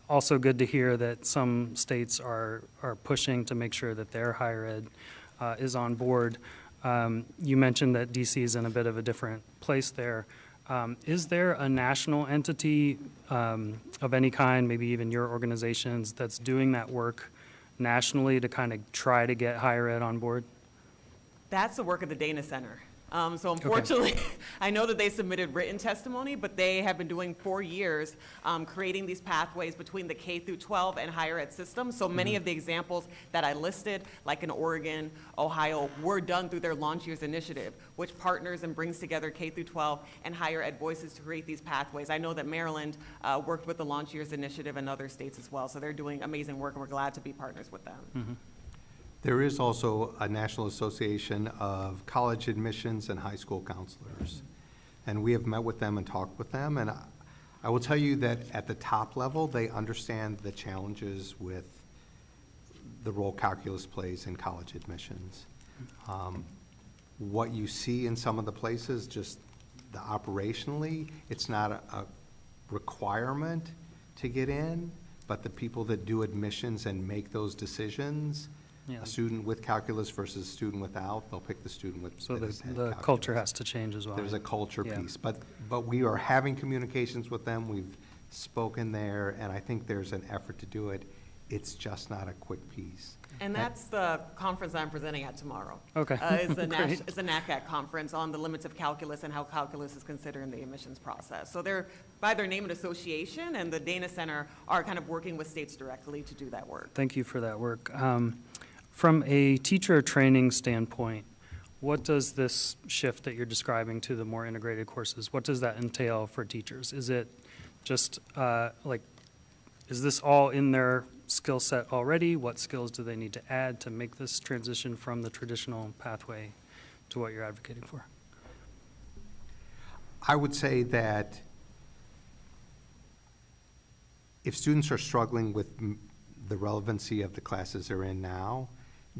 Also good to hear that some states are pushing to make sure that their higher ed is on board. You mentioned that DC is in a bit of a different place there. Is there a national entity of any kind, maybe even your organizations, that's doing that work nationally to kind of try to get higher ed on board? That's the work of the Dana Center. So unfortunately, okay. I know that they submitted written testimony, but they have been doing 4 years creating these pathways between the K through 12 and higher ed systems. So many of the examples that I listed, like in Oregon, Ohio, were done through their Launch Years initiative, which partners and brings together K through 12 and higher ed voices to create these pathways. I know that Maryland worked with the Launch Years initiative and other states as well. So they're doing amazing work, and we're glad to be partners with them. Mm-hmm. There is also a National Association of College Admissions and High School Counselors. And we have met with them and talked with them. And I will tell you that at the top level, they understand the challenges with the role calculus plays in college admissions. What you see in some of the places, just the operationally, it's not a requirement to get in, but the people that do admissions and make those decisions, a student with calculus versus a student without, they'll pick the student with. So the culture has to change as well. There's a culture piece, but we are having communications with them. We've spoken there, and I think there's an effort to do it. It's just not a quick piece. And that's the conference I'm presenting at tomorrow. Okay. It's the NACAC conference on the limits of calculus and how calculus is considered in the admissions process. So they're, by their name and association, and the Dana Center are kind of working with states directly to do that work. Thank you for that work. From a teacher training standpoint, what does this shift that you're describing to the more integrated courses, what does that entail for teachers? Is it just is this all in their skill set already? What skills do they need to add to make this transition from the traditional pathway to what you're advocating for? I would say that if students are struggling with the relevancy of the classes they're in now,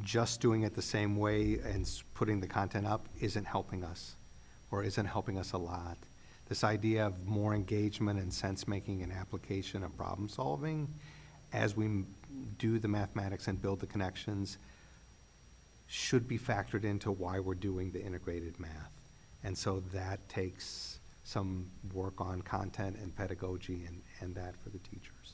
just doing it the same way and putting the content up isn't helping us, or isn't helping us a lot. This idea of more engagement and sense-making and application of problem-solving as we do the mathematics and build the connections should be factored into why we're doing the integrated math. And so that takes some work on content and pedagogy and that for the teachers.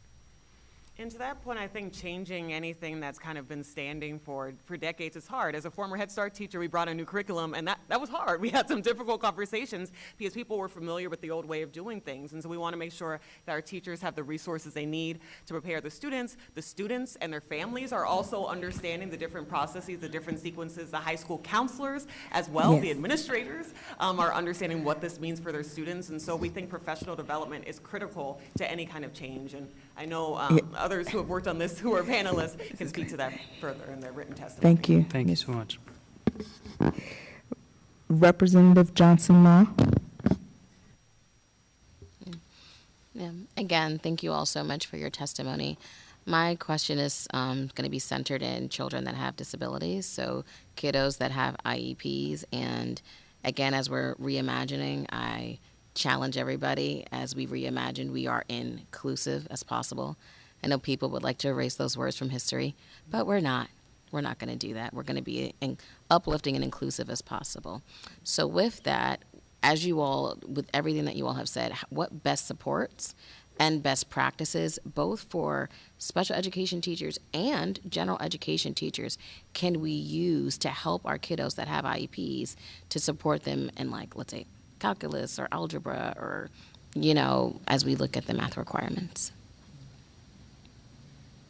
And to that point, I think changing anything that's kind of been standing for decades is hard. As a former Head Start teacher, we brought a new curriculum, and that was hard. We had some difficult conversations because people were familiar with the old way of doing things. And so we want to make sure that our teachers have the resources they need to prepare the students. The students and their families are also understanding the different processes, the different sequences. The high school counselors as well, the Yes. administrators are understanding what this means for their students. And so we think professional development is critical to any kind of change. And I know others who have worked on this, who are panelists, can speak to that further in their written testimony. Thank you. Thank you so much. Representative Johnson Ma. Again, thank you all so much for your testimony. My question is going to be centered in children that have disabilities, so kiddos that have IEPs. And again, as we're reimagining, I challenge everybody as we reimagine, we are inclusive as possible. I know people would like to erase those words from history, but we're not. We're not going to do that. We're going to be uplifting and inclusive as possible. So with that, as you all, with everything that you all have said, what best supports and best practices, both for special education teachers and general education teachers, can we use to help our kiddos that have IEPs to support them in, like, let's say, calculus or algebra, or, you know, as we look at the math requirements?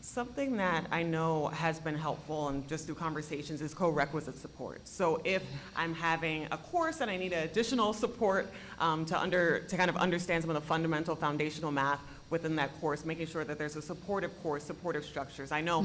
Something that I know has been helpful and just through conversations is co-requisite support. So if I'm having a course and I need additional support to kind of understand some of the fundamental foundational math within that course, making sure that there's a supportive course, supportive structures. I know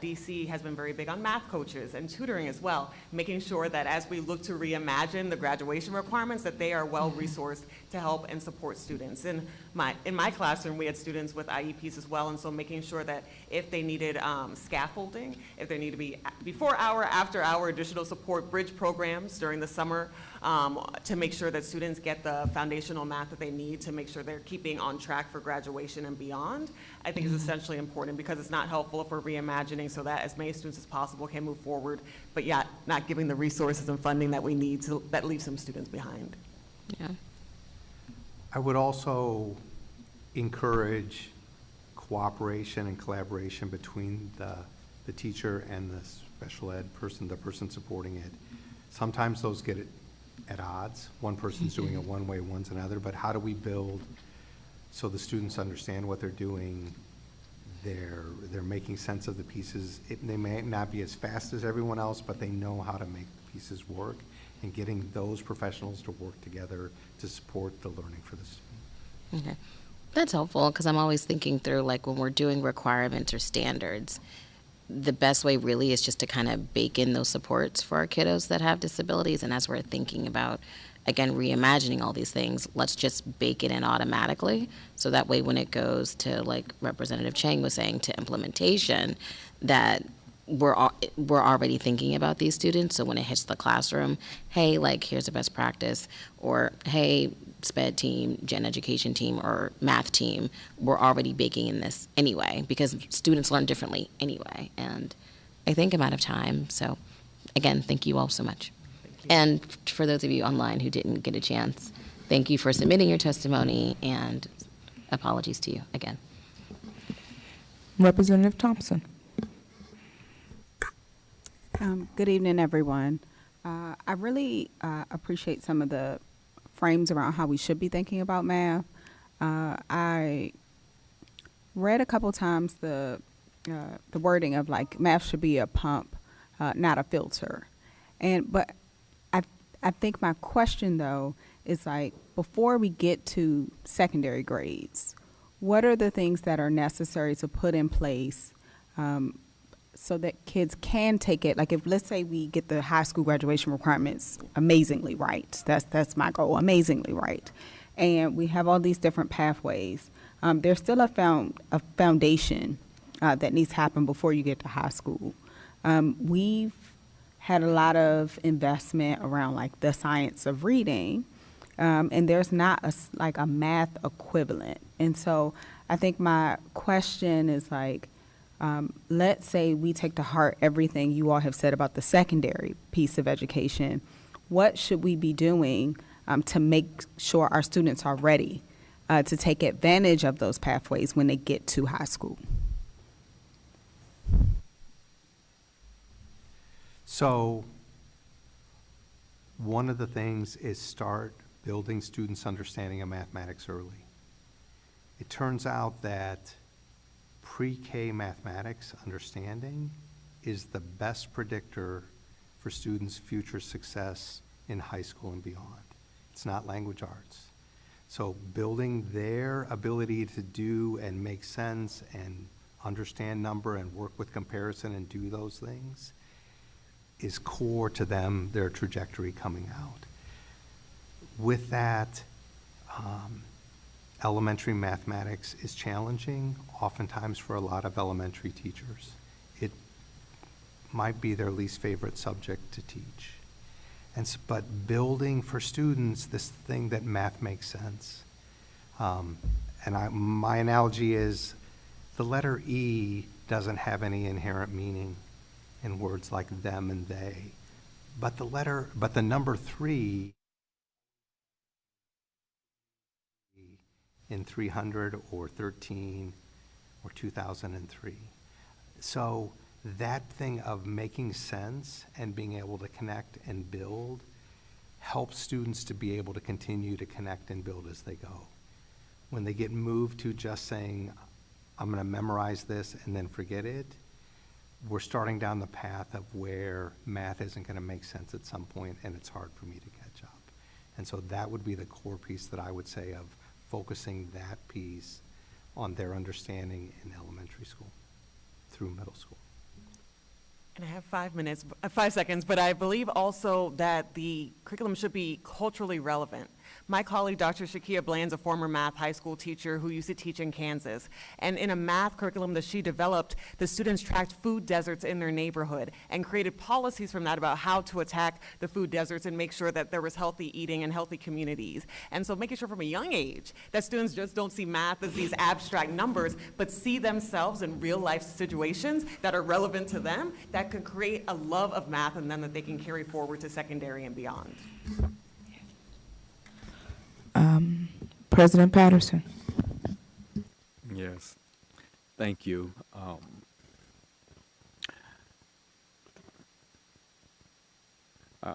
DC has been very big on math coaches and tutoring as well, making sure that as we look to reimagine the graduation requirements, that they are well-resourced to help and support students. In my classroom, we had students with IEPs as well, and so making sure that if they needed scaffolding, if there need to be before hour, after hour additional support, bridge programs during the summer, to make sure that students get the foundational math that they need to make sure they're keeping on track for graduation and beyond, I think is essentially important, because it's not helpful if we're reimagining so that as many students as possible can move forward, but yet not giving the resources and funding that we need that leaves some students behind. Yeah. I would also encourage cooperation and collaboration between the teacher and the special ed person, the person supporting it. Sometimes those get at odds. One person's doing it one way, one's another, but how do we build so the students understand what they're doing, they're making sense of the pieces. They may not be as fast as everyone else, but they know how to make the pieces work, and getting those professionals to work together to support the learning for the student. Okay. That's helpful, because I'm always thinking through, like, when we're doing requirements or standards, the best way really is just to kind of bake in those supports for our kiddos that have disabilities. And as we're thinking about, again, reimagining all these things, let's just bake it in automatically. So that way when it goes to, like Representative Chang was saying, to implementation, that we're already thinking about these students. So when it hits the classroom, hey, like, here's a best practice, or hey, SPED team, gen education team, or math team, we're already baking in this anyway, because students learn differently anyway. And I think I'm out of time. So again, thank you all so much. And for those of you online who didn't get a chance, thank you for submitting your testimony, and apologies to you again. Representative Thompson. Good evening, everyone. I really appreciate some of the frames around how we should be thinking about math. I read a couple times the wording of, like, math should be a pump, not a filter. But I think my question, though, is, like, before we get to secondary grades, what are the things that are necessary to put in place so that kids can take it? Like, if, let's say, we get the high school graduation requirements amazingly right. That's my goal, amazingly right. And we have all these different pathways. There's still a foundation that needs to happen before you get to high school. We've had a lot of investment around, like, the science of reading, and there's not a math equivalent. And so I think my question is, like, let's say we take to heart everything you all have said about the secondary piece of education. What should we be doing to make sure our students are ready to take advantage of those pathways when they get to high school? So one of the things is start building students' understanding of mathematics early. It turns out that pre-K mathematics understanding is the best predictor for students' future success in high school and beyond. It's not language arts. So building their ability to do and make sense and understand number and work with comparison and do those things is core to them, their trajectory coming out. With that, elementary mathematics is challenging, oftentimes for a lot of elementary teachers. It might be their least favorite subject to teach. But building for students this thing that math makes sense. My analogy is the letter E doesn't have any inherent meaning in words like them and they. But the number 3 in 300 or 13 or 2003. So that thing of making sense and being able to connect and build helps students to be able to continue to connect and build as they go. When they get moved to just saying, I'm going to memorize this and then forget it, we're starting down the path of where math isn't going to make sense at some point and it's hard for me to catch up. And so that would be the core piece that I would say of focusing that piece on their understanding in elementary school through middle school. And I have 5 seconds, but I believe also that the curriculum should be culturally relevant. My colleague, Dr. Shakia Bland's a former math high school teacher who used to teach in Kansas. And in a math curriculum that she developed, the students tracked food deserts in their neighborhood and created policies from that about how to attack the food deserts and make sure that there was healthy eating and healthy communities. And so making sure from a young age that students just don't see math as these abstract numbers, but see themselves in real life situations that are relevant to them, that could create a love of math and then that they can carry forward to secondary and beyond. President Patterson. Yes, thank you. Do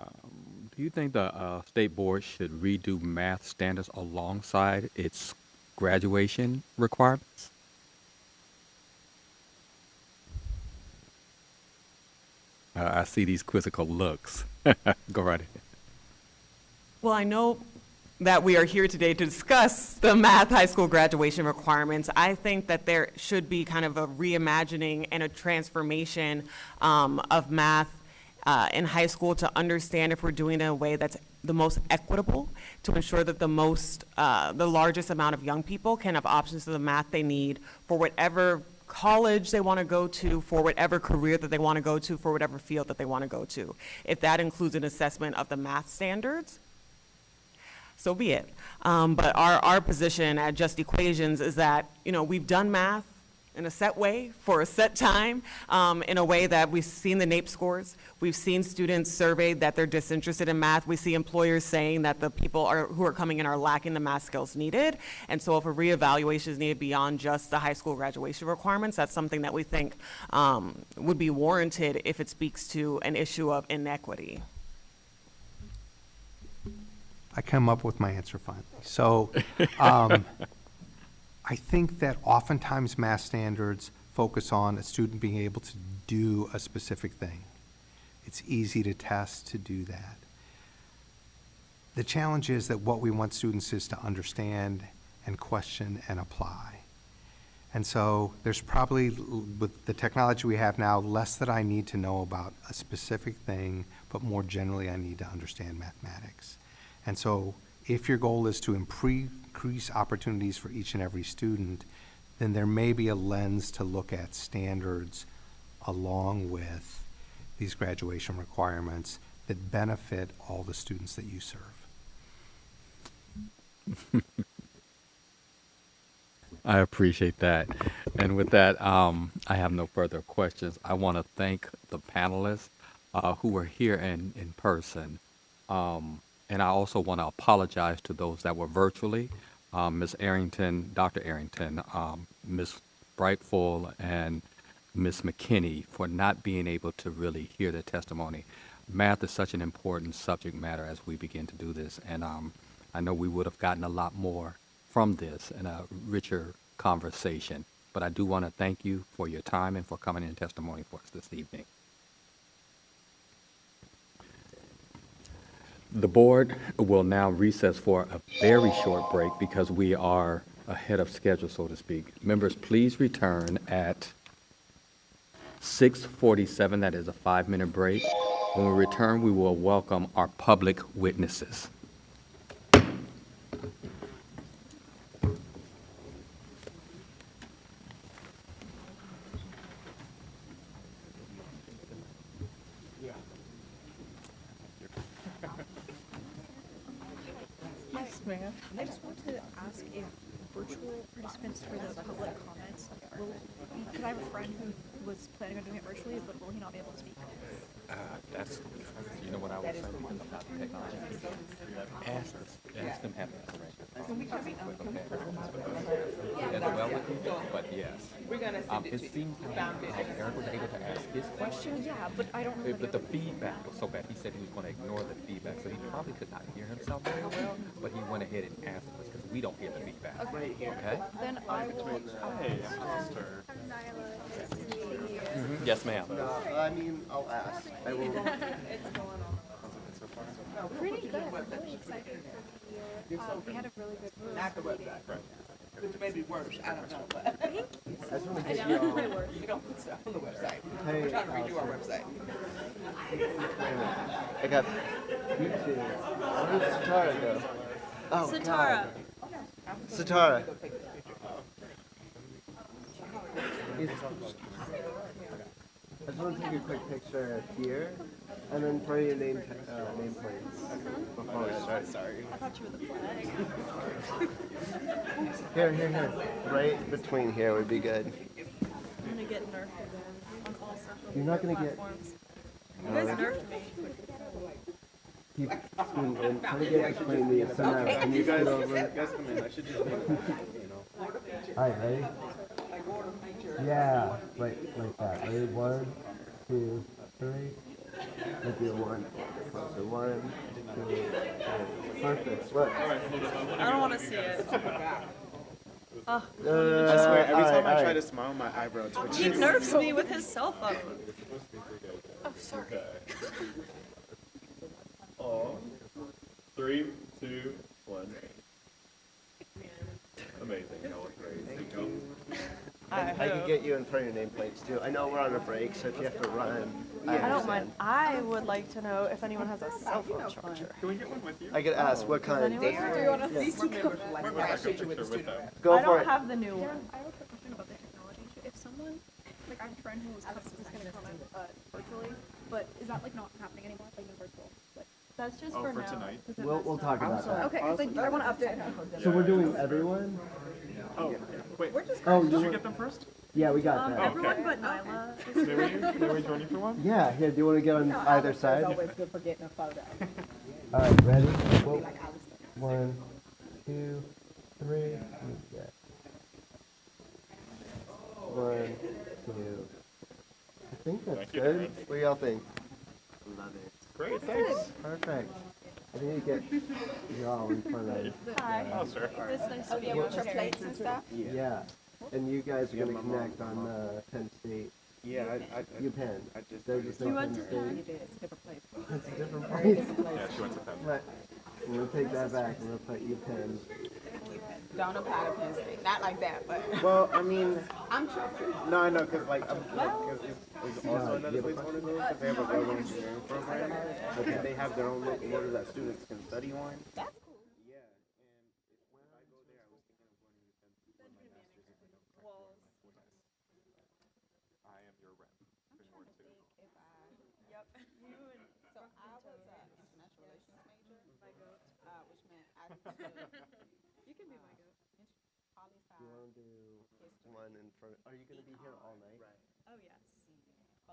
you think the state board should redo math standards alongside its graduation requirements? I see these quizzical looks. Go right ahead. Well, I know that we are here today to discuss the math high school graduation requirements. I think that there should be kind of a reimagining and a transformation of math in high school to understand if we're doing it in a way that's the most equitable, to ensure that the largest amount of young people can have options to the math they need for whatever college they want to go to, for whatever career that they want to go to, for whatever field that they want to go to. If that includes an assessment of the math standards, so be it. But our position at Just Equations is that, we've done math in a set way for a set time, in a way that we've seen the NAEP scores. We've seen students surveyed that they're disinterested in math. We see employers saying that the people who are coming in are lacking the math skills needed. And so if a reevaluation is needed beyond just the high school graduation requirements, that's something that we think would be warranted if it speaks to an issue of inequity. I come up with my answer finally. So I think that oftentimes math standards focus on a student being able to do a specific thing. It's easy to test to do that. The challenge is that what we want students is to understand and question and apply. And so there's probably, with the technology we have now, less that I need to know about a specific thing, but more generally I need to understand mathematics. And so if your goal is to increase opportunities for each and every student, then there may be a lens to look at standards along with these graduation requirements that benefit all the students that you serve. I appreciate that. And with that, I have no further questions. I want to thank the panelists who were here in person. And I also want to apologize to those that were virtually, Ms. Arrington, Dr. Arrington, Ms. Brightful, and Ms. McKinney for not being able to really hear the testimony. Math is such an important subject matter as we begin to do this, and I know we would have gotten a lot more from this and a richer conversation. But I do want to thank you for your time and for coming in testimony for us this evening. The board will now recess for a very short break because we are ahead of schedule, so to speak. Members, please return at 6:47. That is a 5-minute break. When we return, we will welcome our public witnesses. Yes, ma'am. I just want to ask if virtual participants for the public comments because I have a friend who was planning on doing it virtually, but will he not be able to speak? That's, you know what I was saying about the technology? Ask them have that arrangement. As well with you, but yes. It seems like Eric was able to ask his question. Yeah, but I don't know. But the feedback was so bad. He said he was going to ignore the feedback, so he probably could not hear himself very well, but he went ahead and asked us because we don't hear the feedback. Okay? Then I will. Yes, ma'am. I mean, I'll ask. I will. It's going on. Pretty good. I'm really excited for the year. We had a really good room. Not the website. Right. Which may be worse. I don't know. But Thank you. I just want to I get know you my work. You don't put stuff on the website. Hey, We're trying to redo our website. I got YouTube. Where did Satara go? Oh, Satara. God. Satara. I just want to take a quick picture here, and then throw your nameplates before we start. Sorry. I thought you were the flag. Here. Right between here would be good. I'm gonna get nerfed again on all social You're not gonna get. platforms. You guys nerfed me. Keep scooting in. Try to get between these. So now, can you guys over? Guys come in. I should just, All right, ready? Yeah, like that. Ready? 1, 2, 3. Let's do 1. Closer. 1, 2, 3. Perfect. Look. I don't want to see it. I swear, every time I try to smile, my eyebrow twitches. He nerfs me with his cell phone. Oh, sorry. Oh, 3, 2, 1. Amazing. That was great. Thank you. I can get you in front of your nameplates too. I know we're on a break, so if you have to run, I don't mind. I would like to know if anyone has a cell phone charger. Can we get one with you? I could ask what kind. Do you want to We're going to take a picture with them. Go I for don't it. have the new one. I have a quick question about the technology. If someone, like I have a friend who was going to comment virtually, but is that like not happening anymore? Like no virtual? Like, that's just for now. Tonight? We'll talk about that. Okay, because I want to update. So we're doing everyone? Oh, wait. Oh, Did you you get them first? Yeah, we got that. Everyone but Nyla. May we join you for one? Yeah, here, do you want to get on either side? Always good for getting a photo. All right, ready? Whoa. 1, 2, 3. Yeah. 1, 2. I think that's good. What do y'all think? Love it. Great, thanks. Perfect. I think you get y'all in front of. Hi. Oh, sir. It's nice to be able to plates and stuff. Yeah. And you guys are going to connect on Penn State. Yeah, UPenn. They're just You in went Penn to State. Penn? It's a different place. Yeah, she went to Penn. But we're going to take that back. We're going to put UPenn. Don't apply to Penn State. Not like that, but. Well, I mean, I'm joking. no, I know, because, like, it's also another place I want to go, because they have a global engineering program, and they have their own local order that students can study on. That's cool. Yeah, and when I go there, I was thinking of going to UPenn for my master's in I am your rep. Been more too. Yep. So I was an international relations major, which meant I. You can be my goat. Poli sci. You want to do one in front? Are you going to be here all night? Right. Oh yes.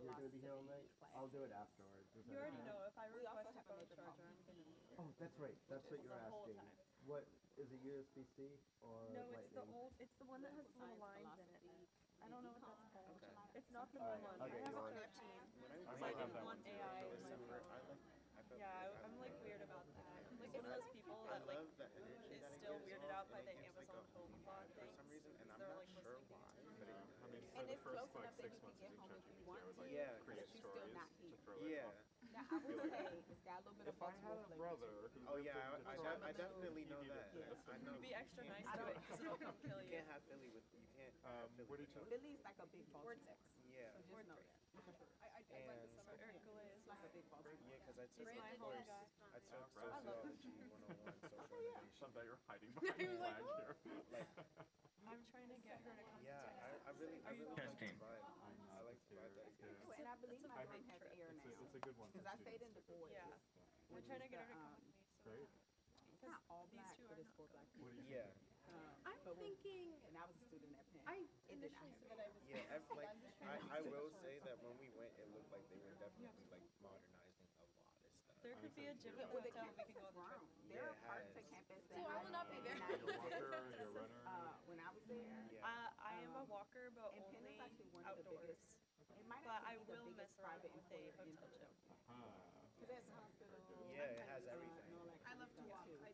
You're going to be here all night? I'll do it afterwards. You already know if I request a phone charger, I'm gonna. Oh, that's right. That's what you're asking. What is it, USB-C or No, it's the Lightning? old. It's the one that has little lines in it. I don't know what that's called. It's not the new one. I have a 13. So I didn't want AI in my phone. Yeah, I'm like weird about that. I'm like one of those people that like is still weirded out by the Amazon HomePod thing. For some reason, and I'm They're not like sure listening why, to but music. I mean, And for the it's first close enough like that you 6 can months get using home if you ChatGPT, want I was to. like yeah, creating But you still stories not to here. throw like yeah. off. Now I will Be like, say it's got a little bit of if I had multiple a flavors. brother who Oh lived yeah, in I Detroit, definitely he know needed that. this. I know. Be extra you nice can't- to it because it'll come kill You you. can't have Philly with you can't. Have Philly What did with you? Philly's like a big Word Baltimore. 6. Yeah. So just Word know 3. that. I went to And summer. Eric Goulet is Like a big Baltimore. yeah, because I took He's my of course homie. I took I love sociology 101 social innovation. Some that you're hiding behind the like, flag here. Like I'm trying to get her to come yeah, to Texas. I really Are you like the Testing. vibe. I like the vibe that it gives. Oh, and I believe That's a my big room has trip. air now. It's a good one. Because I stayed in the boys. Yeah. I'm which trying is to get her the, to come with me. So Great. It's not all these black, two but are it's for black people. What do you? Yeah. I'm But thinking. when I was a student at Penn, I it did not initially have said air. I was. Yeah, like I'm just trying to I get will her say to that come. when we went, it looked like they were definitely like modernizing a lot of stuff. There could be a gym Yeah, at well, the the hotel. We campus can go has on the trip. grown. There are Yeah, it parts has. of campus So that I will not be there. You're a walker, you're a runner. When I was there, Yeah. I am a walker, but and Penn only is actually one of the outdoors. biggest. It might But I actually be the will biggest mess around private with a employer in hotel gym. Ah. Because there's a hospital. Yeah, it has everything. I love to walk. I do not.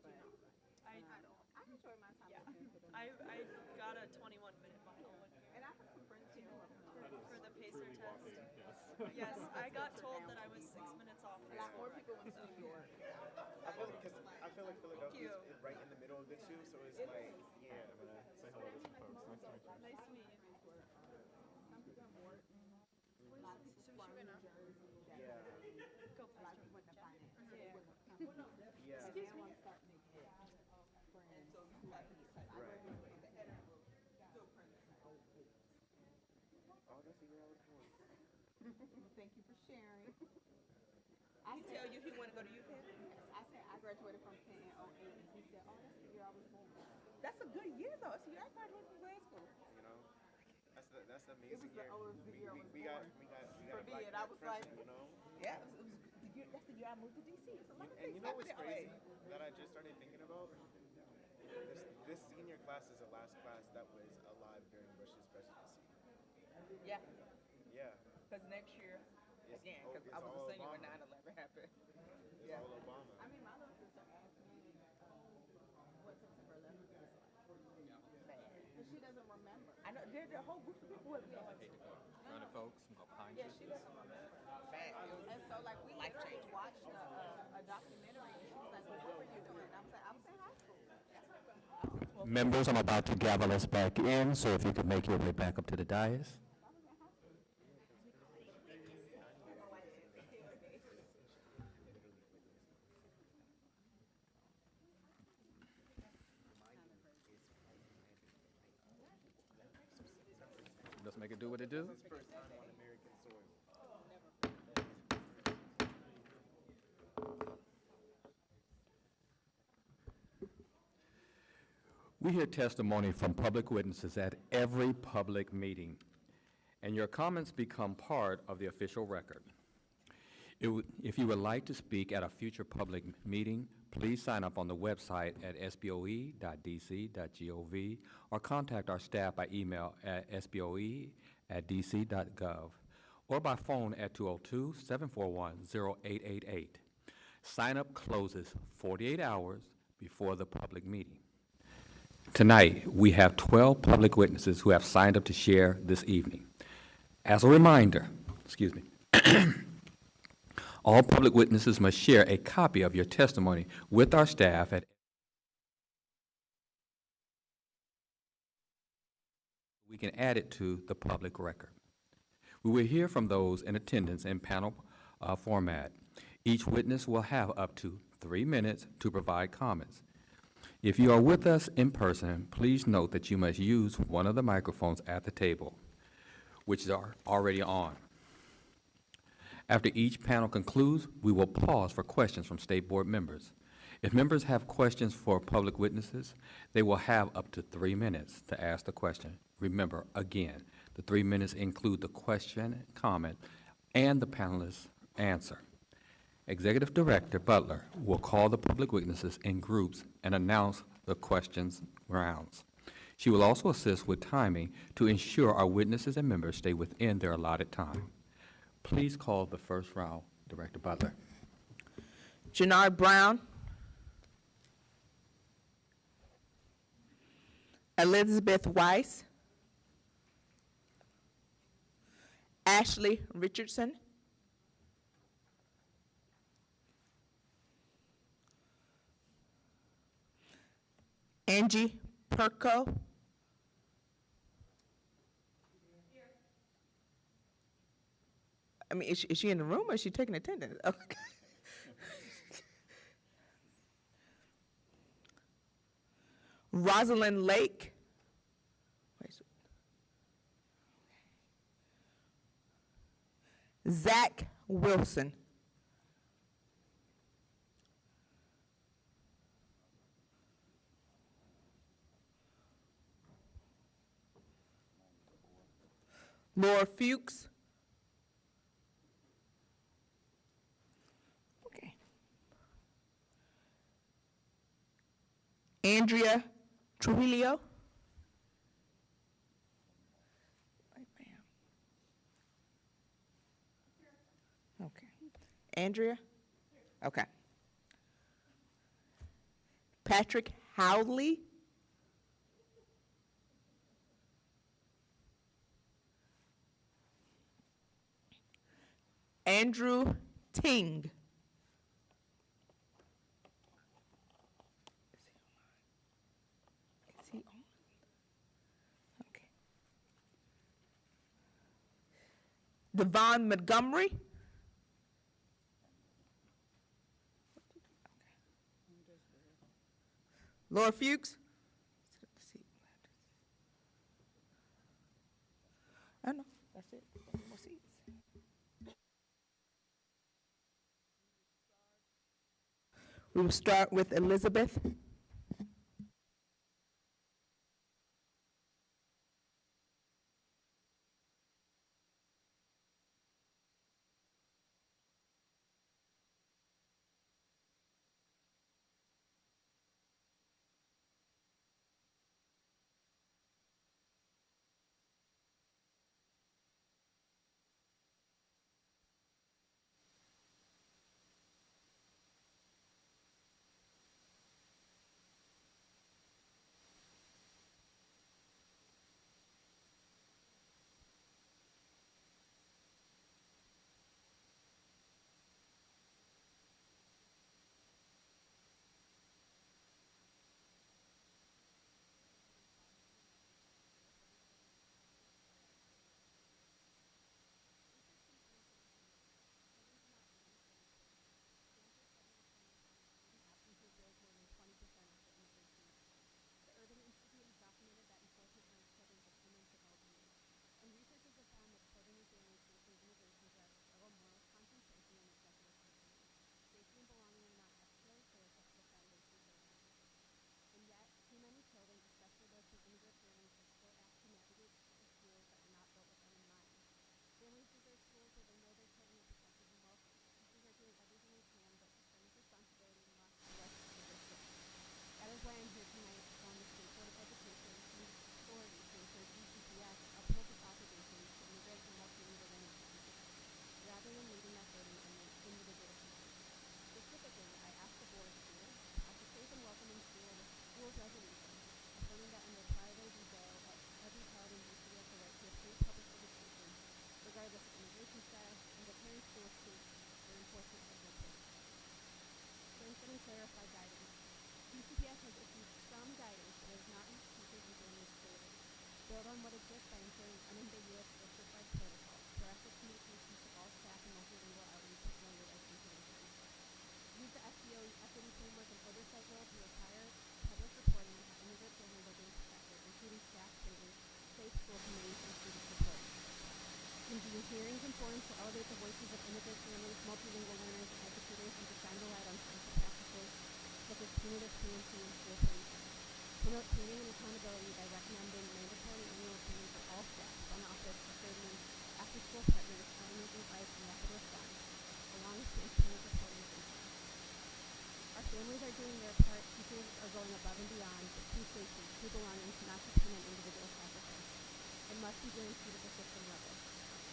I don't. I enjoy my time Yeah. at Penn for the I most part. got a 21-minute mile one year And I have some friends here who have for the pacer Truly test. walking, yes. Yes, I got told that I was 6 minutes off. A lot more people went to New York. I feel like Philadelphia you. is right in the middle of the two, so it's like yeah. I'm gonna say hello to some folks. Nice to meet you. Nice to meet you. Some people have worked. A lot of people from New Jersey. Yeah. Go A lot of people went to finance. So they wouldn't come here. Yeah. But now I'm starting to get friends who are here. I graduated from the Ed. Still friends with my old kids. Oh, that's the year I was born. Thank you for sharing. He tell you he want to go to UPenn? I said I graduated from Penn in 08, and he said, "Oh, that's the year I was born." That's a good year, though. It's the year I graduated from grade school. You know, that's the It was amazing the year. older the year I was We got born. a For me, black and I was like, president, you know. Yeah, it was the year. That's the year I moved to DC. So a lot of And things you know what's happened in crazy that I just started thinking about? This senior class is the last class that was alive during Bush's presidency. 08. Yeah, Yeah. because next year, It's again, all- because it's I was all a senior when Obama. 9/11 happened. It's all Obama. I mean, my little sister asked me what September 11th was like. Bad. But she doesn't remember. I know there's a whole group of people who have been like, Running folks, I'm gonna behind yeah, you. she doesn't remember. Bad. And so, like, we literally watched a documentary, and she was like, well, what were you doing? I was in high school. Members, I'm about to gavel us back in, so if you could make your way back up to the dais. Let's make it do what it do. His first time on American soil. We hear testimony from public witnesses at every public meeting, and your comments become part of the official record. If you would like to speak at a future public meeting, please sign up on the website at sboe.dc.gov or contact our staff by email at sboe@dc.gov or by phone at 202-741-0888. Sign-up closes 48 hours before the public meeting. Tonight, we have 12 public witnesses who have signed up to share this evening. As a reminder, all public witnesses must share a copy of your testimony with our staff at we can add it to the public record. We will hear from those in attendance in panel format. Each witness will have up to 3 minutes to provide comments. If you are with us in person, please note that you must use one of the microphones at the table, which are already on. After each panel concludes, we will pause for questions from State Board members. If members have questions for public witnesses, they will have up to 3 minutes to ask the question. Remember, again, the 3 minutes include the question, comment, and the panelist's answer. Executive Director Butler will call the public witnesses in groups and announce the questions rounds. She will also assist with timing to ensure our witnesses and members stay within their allotted time. Please call the first round, Director Butler. Jannard Brown. Elizabeth Weiss. Ashley Richardson. Angie Perko. I mean, is she in the room or is she taking attendance? Okay. Rosalind Lake. Zach Wilson. Laura Fuchs. Okay. Andrea Trujillo. Okay. Andrea? Okay. Patrick Howley. Andrew Ting. Is he on? Okay. Devon Montgomery. Laura Fuchs. I know, that's it. No more seats. We will start with Elizabeth. Families are doing their part. Teachers are going above and beyond, but true safety, true belonging cannot depend on be guaranteed at the system level.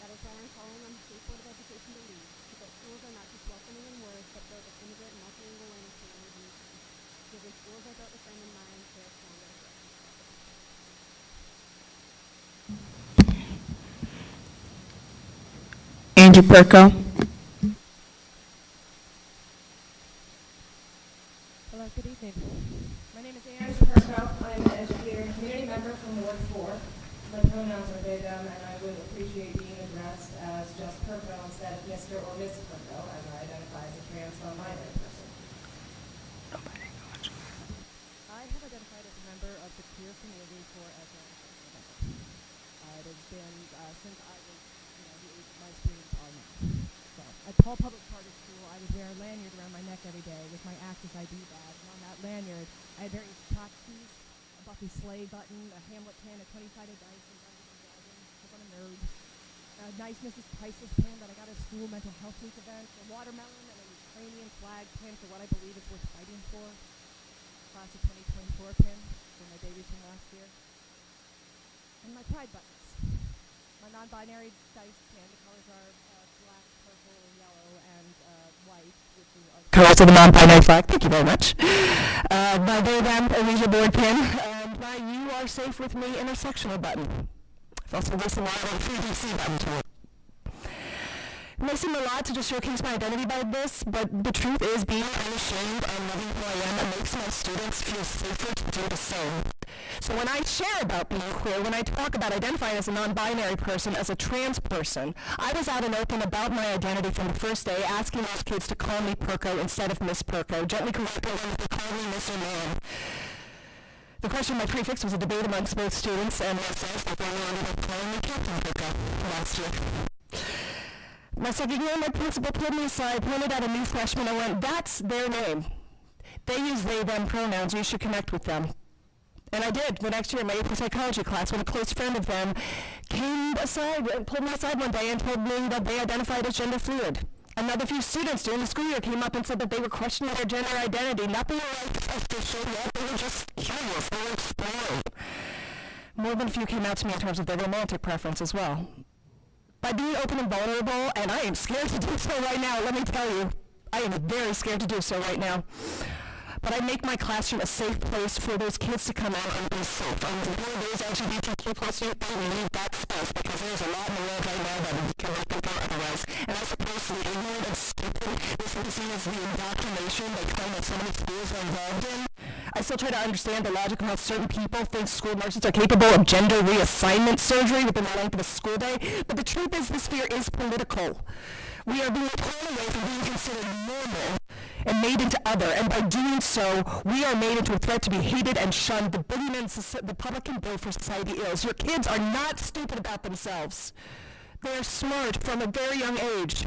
That is why I'm calling on the State Board of Education to lead, so that schools are not just welcoming in words, but built with immigrant and multilingual learning families in mind. Because when schools are built with them in mind, they are stronger to grow. Andrew Perko. Hello, good evening. My name is Andrew Perko. I'm an educator and community member from Ward 4. My pronouns are they, them, and I would appreciate being addressed as just Perko instead of Mr. or Miss Perko, as I identify as a trans non-binary person. I have identified as a member of the queer community for as long as I can remember. It has been since I was, the age my students are now. So, at Paul Public Charter School, I would wear a lanyard around my neck every day with my Access ID badge, and on that lanyard, I had various tchotchkes, a Buffy Slay button, a Hamlet pin, a 20-sided dice, and I'm a nerd. A nice Mrs. Priceless pin that I got at a school mental health week event, a watermelon, and a Ukrainian flag pin for what I believe is worth fighting for. Class of 2024 pin for my babies from last year. And my pride buttons. My non-binary dice pin, the colors are black, purple, yellow, and white, which are Colors of the non-binary flag. Thank you very much. My they, them, Alicia board pin, and my You Are Safe With Me intersectional button. I've also listed a lot of 3DC buttons to work. It may seem a lot to just showcase my identity by this, but the truth is being unashamed and loving who I am, it makes my students feel safer to do the same. So when I share about being queer, when I talk about identifying as a non-binary person, as a trans person, I was out and open about my identity from the first day, asking those kids to call me Perko instead of Miss Perko, gently correcting them to call me Miss or Ma'am. The question of my prefix was a debate amongst both students and myself before we ended up calling me Captain Perko last year. My second year, my principal pulled me aside, pointed out a new freshman, and went, "That's their name. They use they, them pronouns. You should connect with them." And I did. The next year in my April psychology class, when a close friend of them came aside and pulled me aside one day and told me that they identified as gender fluid. Another few students during the school year came up and said that they were questioning their gender identity. Nothing like official yet. They were just curious. They were exploring. More than a few came out to me in terms of their romantic preference as well. By being open and vulnerable, and I am scared to do so right now, let me tell you, I am very scared to do so right now. But I make my classroom a safe place for those kids to come out and be safe. And for those LGBTQ plus youth, they need that space because there's a lot in the world right now that can make them go otherwise. And as opposed to the ignorant and stupid, this is the indoctrination they claim that so many schools are involved in. I still try to understand the logic of how certain people think school nurses are capable of gender reassignment surgery within the length of a school day, but the truth is this fear is political. We are being torn away from being considered normal and made into other, and by doing so, we are made into a threat to be hated and shunned. The boogeyman the public can build for society is. Your kids are not stupid about themselves. They are smart from a very young age.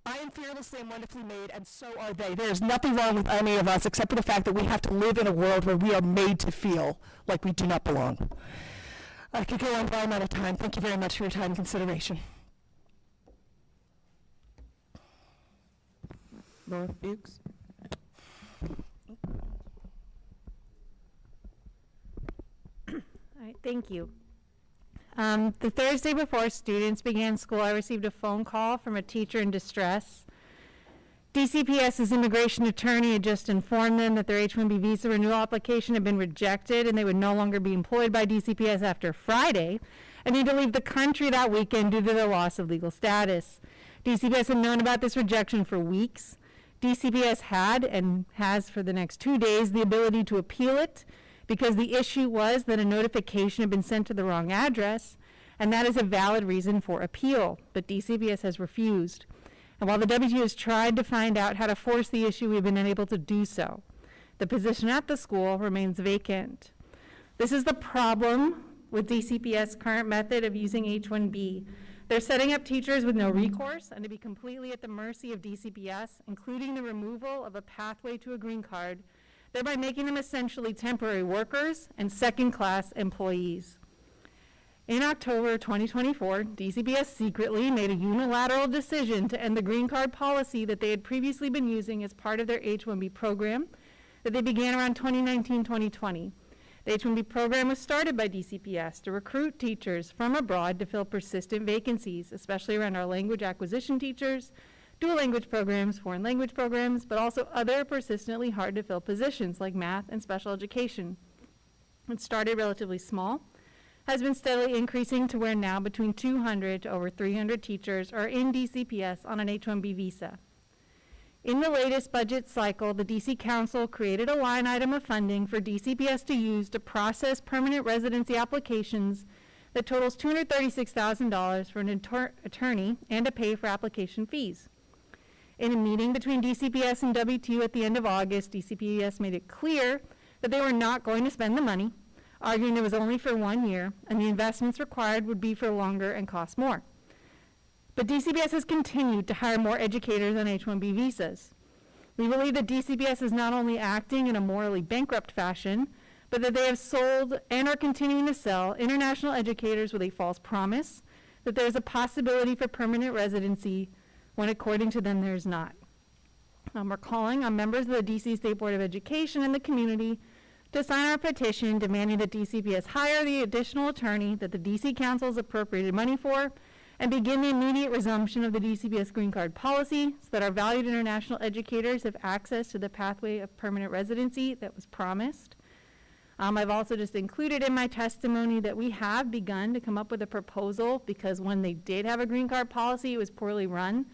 I am fearlessly and wonderfully made, and so are they. There is nothing wrong with any of us except for the fact that we have to live in a world where we are made to feel like we do not belong. I could go on, but I'm out of time. Thank you very much for your time and consideration. Laura Fuchs. All right, thank you. The Thursday before students began school, I received a phone call from a teacher in distress. DCPS's immigration attorney had just informed them that their H-1B visa renewal application had been rejected and they would no longer be employed by DCPS after Friday and need to leave the country that weekend due to their loss of legal status. DCPS had known about this rejection for weeks. DCPS had and has for the next 2 days the ability to appeal it because the issue was that a notification had been sent to the wrong address, and that is a valid reason for appeal, but DCPS has refused. And while the WTO has tried to find out how to force the issue, we've been unable to do so. The position at the school remains vacant. This is the problem with DCPS' current method of using H-1B. They're setting up teachers with no recourse and to be completely at the mercy of DCPS, including the removal of a pathway to a green card, thereby making them essentially temporary workers and second-class employees. In October 2024, DCPS secretly made a unilateral decision to end the green card policy that they had previously been using as part of their H-1B program that they began around 2019-2020. The H-1B program was started by DCPS to recruit teachers from abroad to fill persistent vacancies, especially around our language acquisition teachers, dual language programs, foreign language programs, but also other persistently hard to fill positions like math and special education. It started relatively small, has been steadily increasing to where now between 200 to over 300 teachers are in DCPS on an H-1B visa. In the latest budget cycle, the DC Council created a line item of funding for DCPS to use to process permanent residency applications that totals $236,000 for an attorney and to pay for application fees. In a meeting between DCPS and WTU at the end of August, DCPS made it clear that they were not going to spend the money, arguing it was only for 1 year, and the investments required would be for longer and cost more. But DCPS has continued to hire more educators on H-1B visas. We believe that DCPS is not only acting in a morally bankrupt fashion, but that they have sold and are continuing to sell international educators with a false promise that there is a possibility for permanent residency when according to them there is not. We're calling on members of the DC State Board of Education and the community to sign our petition demanding that DCPS hire the additional attorney that the DC Council has appropriated money for and begin the immediate resumption of the DCPS green card policy so that our valued international educators have access to the pathway of permanent residency that was promised. I've also just included in my testimony that we have begun to come up with a proposal because when they did have a green card policy, it was poorly run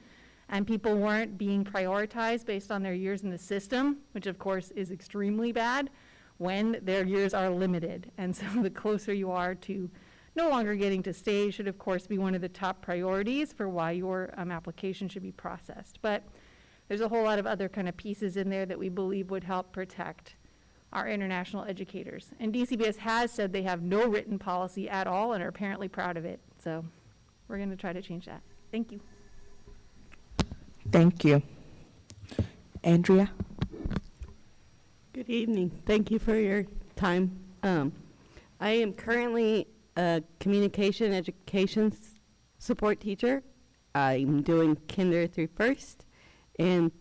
and people weren't being prioritized based on their years in the system, which of course is extremely bad when their years are limited. And so the closer you are to no longer getting to stay should of course be one of the top priorities for why your application should be processed. But there's a whole lot of other kind of pieces in there that we believe would help protect our international educators. And DCPS has said they have no written policy at all and are apparently proud of it. So we're going to try to change that. Thank you. Thank you. Andrea? Good evening. Thank you for your time. I am currently a communication education support teacher. I'm doing kinder through first, and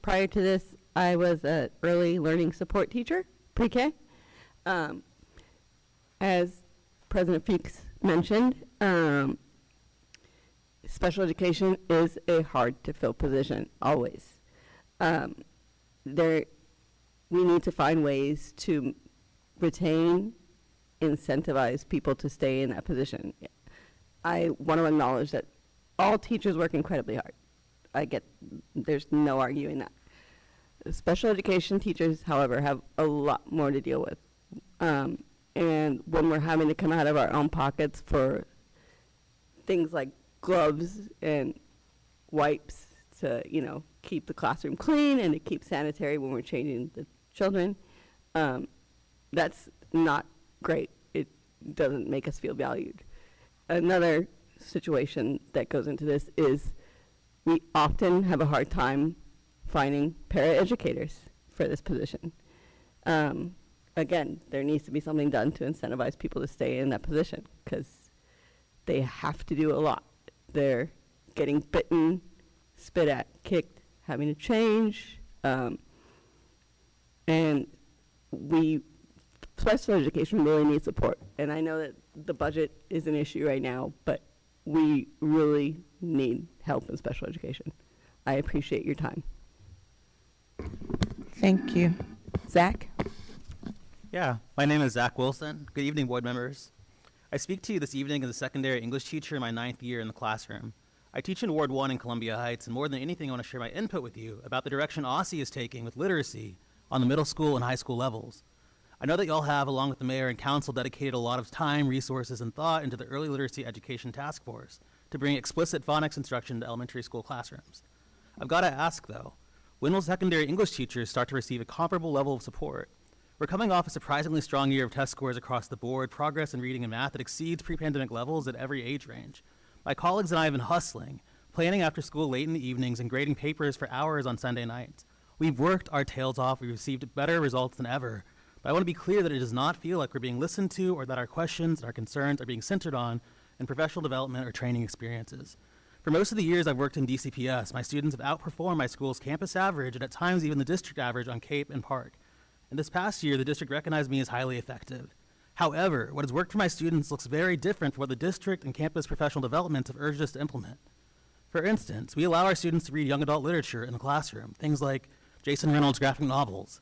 prior to this, I was an early learning support teacher, pre-K. As President Feeks mentioned, special education is a hard to fill position, always. We need to find ways to retain, incentivize people to stay in that position. I want to acknowledge that all teachers work incredibly hard. There's no arguing that. Special education teachers, however, have a lot more to deal with. And when we're having to come out of our own pockets for things like gloves and wipes to, keep the classroom clean and to keep sanitary when we're changing the children, that's not great. It doesn't make us feel valued. Another situation that goes into this is we often have a hard time finding paraeducators for this position. Again, there needs to be something done to incentivize people to stay in that position because they have to do a lot. They're getting bitten, spit at, kicked, having to change, and special education really needs support. And I know that the budget is an issue right now, but we really need help in special education. I appreciate your time. Thank you. Zach? Yeah, my name is Zach Wilson. Good evening, board members. I speak to you this evening as a secondary English teacher in my 9th year in the classroom. I teach in Ward 1 in Columbia Heights, and more than anything, I want to share my input with you about the direction OSSE is taking with literacy on the middle school and high school levels. I know that y'all have, along with the mayor and council, dedicated a lot of time, resources, and thought into the Early Literacy Education Task Force to bring explicit phonics instruction to elementary school classrooms. I've got to ask, though, when will secondary English teachers start to receive a comparable level of support? We're coming off a surprisingly strong year of test scores across the board, progress in reading and math that exceeds pre-pandemic levels at every age range. My colleagues and I have been hustling, planning after school late in the evenings and grading papers for hours on Sunday nights. We've worked our tails off, we've received better results than ever, but I want to be clear that it does not feel like we're being listened to or that our questions and our concerns are being centered on in professional development or training experiences. For most of the years I've worked in DCPS, my students have outperformed my school's campus average and at times even the district average on CAPE and PARC. and this past year, the district recognized me as highly effective. However, what has worked for my students looks very different from what the district and campus professional developments have urged us to implement. For instance, we allow our students to read young adult literature in the classroom, things like Jason Reynolds' graphic novels.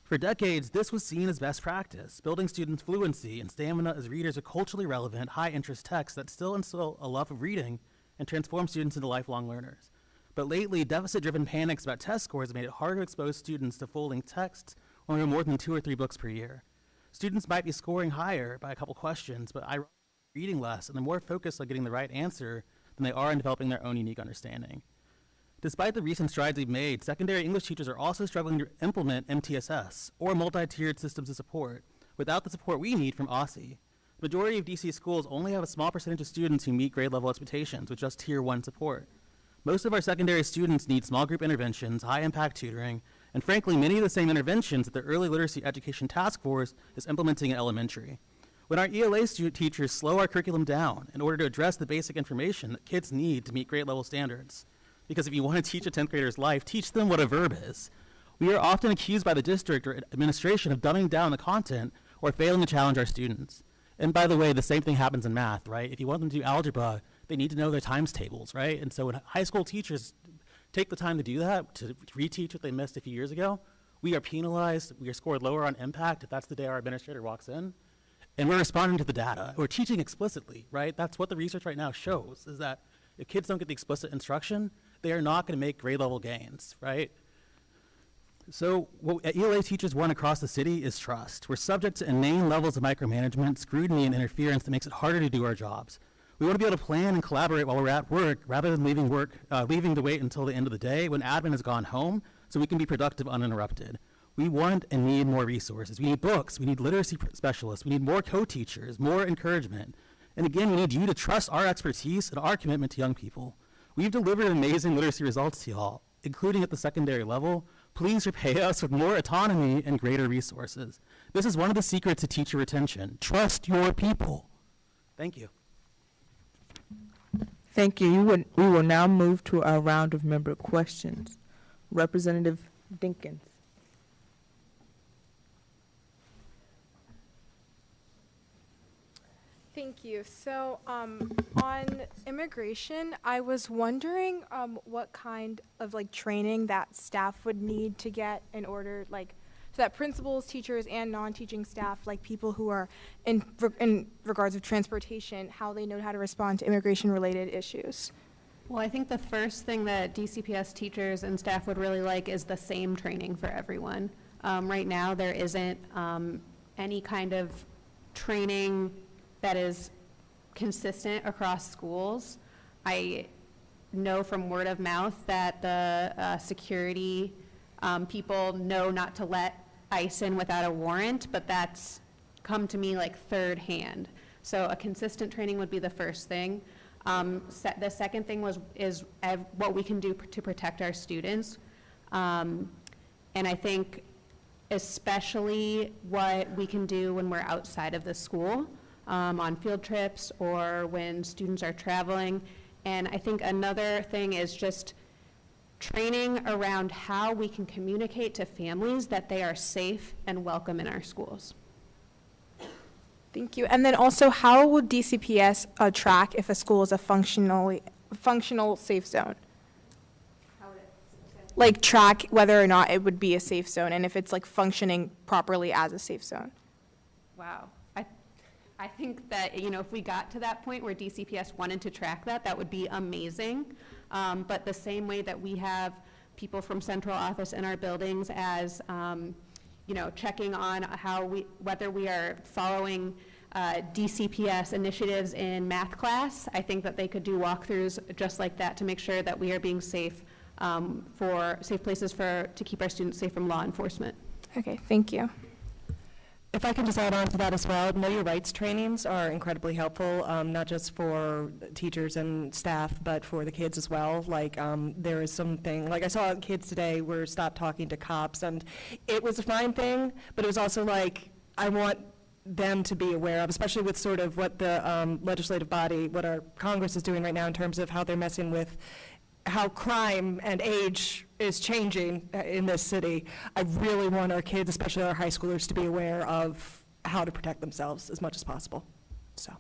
For decades, this was seen as best practice, building students' fluency and stamina as readers of culturally relevant, high-interest texts that still instill a love of reading and transform students into lifelong learners. But lately, deficit-driven panics about test scores have made it harder to expose students to full-length texts when we have more than 2 or 3 books per year. Students might be scoring higher by a couple questions, but ironically reading less, and they're more focused on getting the right answer than they are in developing their own unique understanding. Despite the recent strides we've made, secondary English teachers are also struggling to implement MTSS, or multi-tiered systems of support, without the support we need from OSSE. The majority of DC schools only have a small percentage of students who meet grade level expectations with just Tier 1 support. Most of our secondary students need small group interventions, high-impact tutoring, and frankly, many of the same interventions that the Early Literacy Education Task Force is implementing in elementary. When our ELA teachers slow our curriculum down in order to address the basic information that kids need to meet grade level standards, because if you want to teach a 10th grader's life, teach them what a verb is. We are often accused by the district or administration of dumbing down the content or failing to challenge our students. And by the way, the same thing happens in math, right? If you want them to do algebra, they need to know their times tables, right? And so when high school teachers take the time to do that, to reteach what they missed a few years ago, we are penalized, we are scored lower on impact if that's the day our administrator walks in. And we're responding to the data. We're teaching explicitly, right? That's what the research right now shows, is that if kids don't get the explicit instruction, they are not going to make grade level gains, right? So what ELA teachers want across the city is trust. We're subject to inane levels of micromanagement, scrutiny, and interference that makes it harder to do our jobs. We want to be able to plan and collaborate while we're at work rather than leaving to wait until the end of the day when admin has gone home so we can be productive uninterrupted. We want and need more resources. We need books. We need literacy specialists. We need more co-teachers, more encouragement. And again, we need you to trust our expertise and our commitment to young people. We've delivered amazing literacy results to y'all, including at the secondary level. Please repay us with more autonomy and greater resources. This is one of the secrets to teacher retention. Trust your people. Thank you. Thank you. We will now move to our round of member questions. Representative Dinkins. Thank you. So on immigration, I was wondering what kind of training that staff would need to get in order so that principals, teachers, and non-teaching staff, people who are in regards of transportation, how they know how to respond to immigration-related issues. Well, I think the first thing that DCPS teachers and staff would really like is the same training for everyone. Right now, there isn't any kind of training that is consistent across schools. I know from word of mouth that the security people know not to let ICE in without a warrant, but that's come to me third hand. So a consistent training would be the first thing. The second thing is what we can do to protect our students. And I think especially what we can do when we're outside of the school, on field trips or when students are traveling. And I think another thing is just training around how we can communicate to families that they are safe and welcome in our schools. Thank you. And then also, how would DCPS track if a school is a functional safe zone? How would it? Track whether or not it would be a safe zone and if it's functioning properly as a safe zone. Wow. I think that, if we got to that point where DCPS wanted to track that, that would be amazing. But the same way that we have people from central office in our buildings as, checking on whether we are following DCPS initiatives in math class, I think that they could do walkthroughs just like that to make sure that we are being safe for safe places to keep our students safe from law enforcement. Okay, thank you. If I can just add on to that as well, Know Your Rights trainings are incredibly helpful, not just for teachers and staff, but for the kids as well. There is something, I saw kids today were stopped talking to cops, and it was a fine thing, but it was also I want them to be aware of, especially with sort of what the legislative body, what our Congress is doing right now in terms of how they're messing with how crime and age is changing in this city, I really want our kids, especially our high schoolers, to be aware of how to protect themselves as much as possible. So.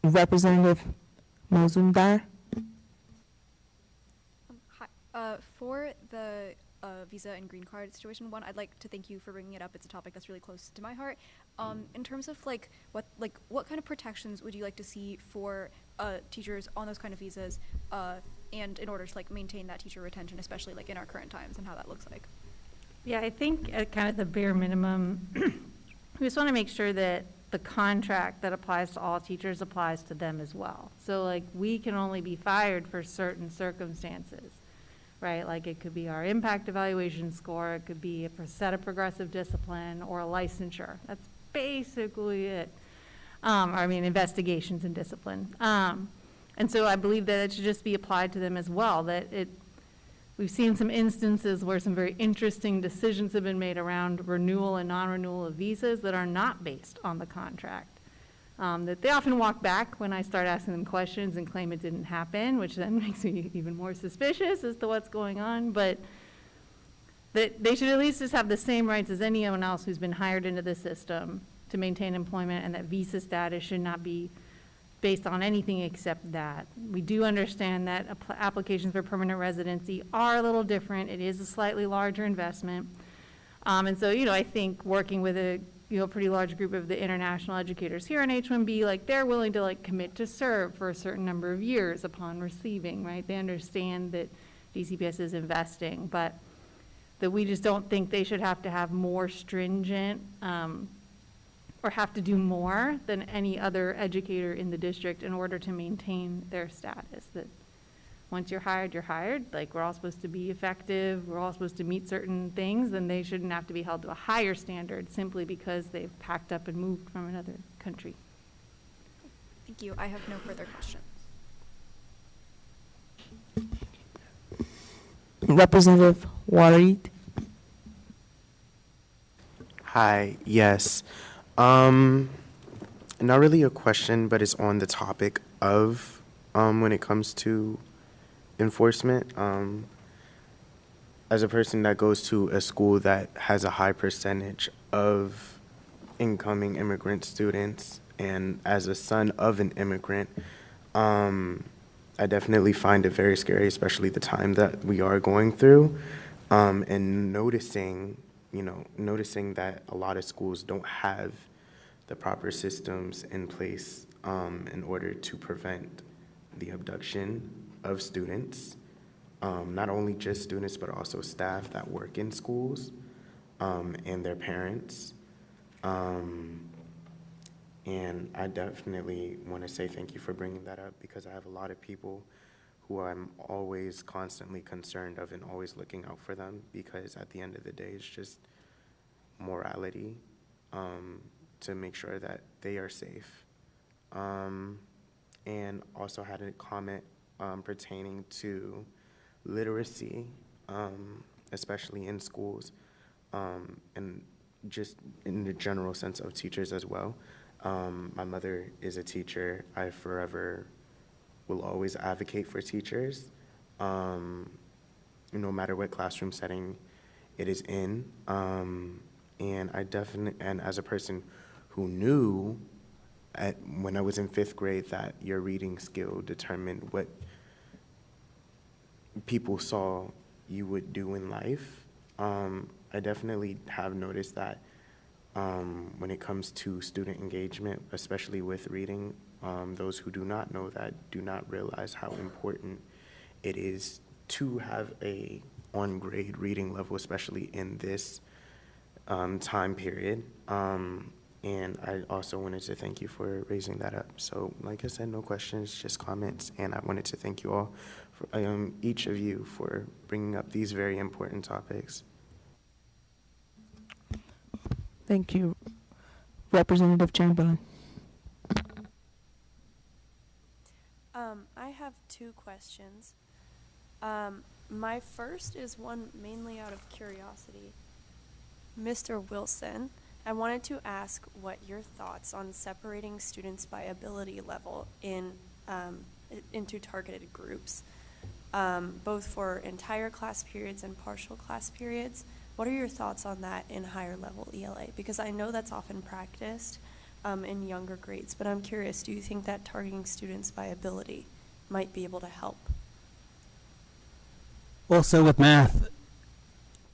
Representative Mozumdar. Hi. For the visa and green card situation, one, I'd like to thank you for bringing it up. It's a topic that's really close to my heart. In terms of what kind of protections would you like to see for teachers on those kind of visas, and in order to maintain that teacher retention, especially in our current times, and how that looks like? Yeah, I think at kind of the bare minimum, we just want to make sure that the contract that applies to all teachers applies to them as well. So we can only be fired for certain circumstances, right? It could be our impact evaluation score, it could be a set of progressive discipline, or a licensure. That's basically it. Investigations and discipline. And so I believe that it should just be applied to them as well, we've seen some instances where some very interesting decisions have been made around renewal and non-renewal of visas that are not based on the contract. That they often walk back when I start asking them questions and claim it didn't happen, which then makes me even more suspicious as to what's going on. But that they should at least just have the same rights as anyone else who's been hired into the system to maintain employment, and that visa status should not be based on anything except that. We do understand that applications for permanent residency are a little different. It is a slightly larger investment. And so, I think working with a pretty large group of the international educators here in H-1B, they're willing to commit to serve for a certain number of years upon receiving, right? They understand that DCPS is investing, but that we just don't think they should have to have more stringent or have to do more than any other educator in the district in order to maintain their status. That once you're hired, we're all supposed to be effective, we're all supposed to meet certain things, then they shouldn't have to be held to a higher standard simply because they've packed up and moved from another country. Thank you. I have no further questions. Representative Warid. Hi, yes. Not really a question, but it's on the topic of when it comes to enforcement. As a person that goes to a school that has a high percentage of incoming immigrant students, and as a son of an immigrant, I definitely find it very scary, especially the time that we are going through, and noticing that a lot of schools don't have the proper systems in place in order to prevent the abduction of students, not only just students, but also staff that work in schools and their parents. And I definitely want to say thank you for bringing that up, because I have a lot of people who I'm always constantly concerned of and always looking out for them, because at the end of the day, it's just morality to make sure that they are safe. And also had a comment pertaining to literacy, especially in schools, and just in the general sense of teachers as well. My mother is a teacher. I forever will always advocate for teachers, no matter what classroom setting it is in. And as a person who knew when I was in 5th grade that your reading skill determined what people saw you would do in life, I definitely have noticed that when it comes to student engagement, especially with reading, those who do not know that do not realize how important it is to have a on-grade reading level, especially in this time period. And I also wanted to thank you for raising that up. So like I said, no questions, just comments. And I wanted to thank you all, for, each of you, for bringing up these very important topics. Thank you. Representative Chamberlain. I have 2 questions. My first is one mainly out of curiosity. Mr. Wilson, I wanted to ask what your thoughts on separating students by ability level into targeted groups, both for entire class periods and partial class periods. What are your thoughts on that in higher level ELA? Because I know that's often practiced in younger grades, but I'm curious, do you think that targeting students by ability might be able to help? Well, so with math,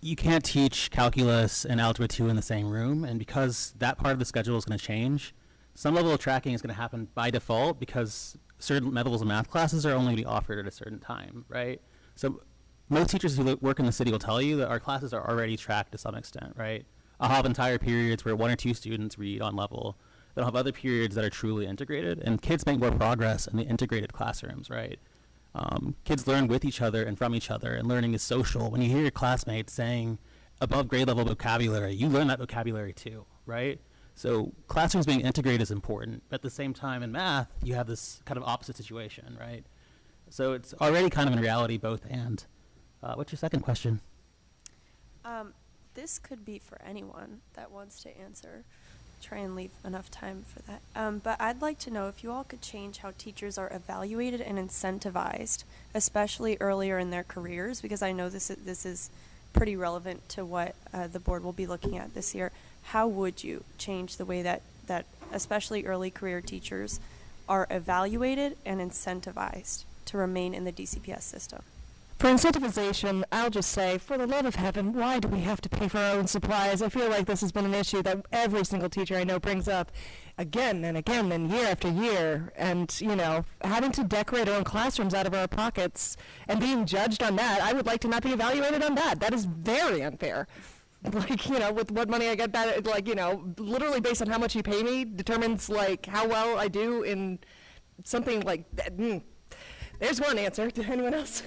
you can't teach calculus and algebra 2 in the same room, and because that part of the schedule is going to change, some level of tracking is going to happen by default because certain levels of math classes are only going to be offered at a certain time, right? So most teachers who work in the city will tell you that our classes are already tracked to some extent, right? I'll have entire periods where 1 or 2 students read on level. Then I'll have other periods that are truly integrated, and kids make more progress in the integrated classrooms, right? Kids learn with each other and from each other, and learning is social. When you hear your classmates saying above grade level vocabulary, you learn that vocabulary too, right? So classrooms being integrated is important. But at the same time in math, you have this kind of opposite situation, right? So it's already kind of in reality both and. What's your second question? This could be for anyone that wants to answer. Try and leave enough time for that. But I'd like to know if you all could change how teachers are evaluated and incentivized, especially earlier in their careers, because I know this is pretty relevant to what the board will be looking at this year. How would you change the way that especially early career teachers are evaluated and incentivized to remain in the DCPS system? For incentivization, I'll just say, for the love of heaven, why do we have to pay for our own supplies? I feel like this has been an issue that every single teacher I know brings up again and again and year after year. And, you know, having to decorate our own classrooms out of our pockets and being judged on that, I would like to not be evaluated on that. That is very unfair. Like, you know, with what money I get, that, like, you know, literally based on how much you pay me determines, like, how well I do in something like that. There's one answer. Anyone else?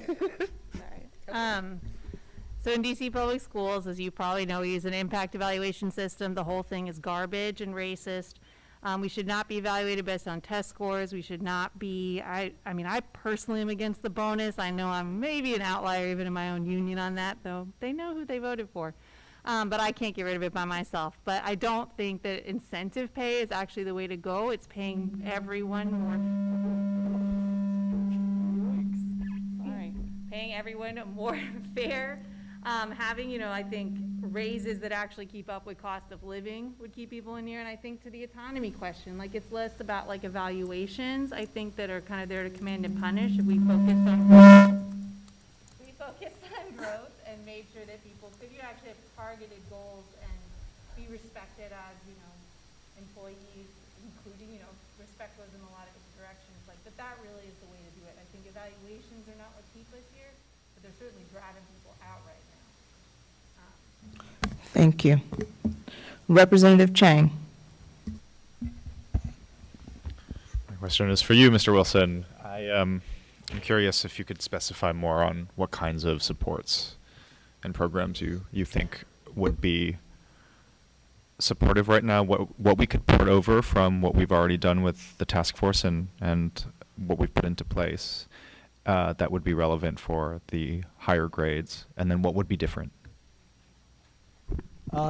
So in DC public schools, as you probably know, we use an impact evaluation system. The whole thing is garbage and racist. We should not be evaluated based on test scores. We should not be, I mean, I personally am against the bonus. I know I'm maybe an outlier even in my own union on that, though they know who they voted for. But I can't get rid of it by myself. But I don't think that incentive pay is actually the way to go. It's paying everyone more fair. Having, you know, I think raises that actually keep up with cost of living would keep people in here. And I think to the autonomy question, like, it's less about like evaluations, I think, that are kind of there to command and punish. If we focused on growth and made sure that people, if you actually have targeted goals and be respected as, you know, employees, including, you know, respect goes in a lot of different directions, like, but that really is the way to do it. I think evaluations are not what keep us here, but they're certainly driving people out right now. Thank you. Representative Chang. My question is for you, Mr. Wilson. I'm curious if you could specify more on what kinds of supports and programs you think would be supportive right now, what we could port over from what we've already done with the task force and what we've put into place that would be relevant for the higher grades, and then what would be different.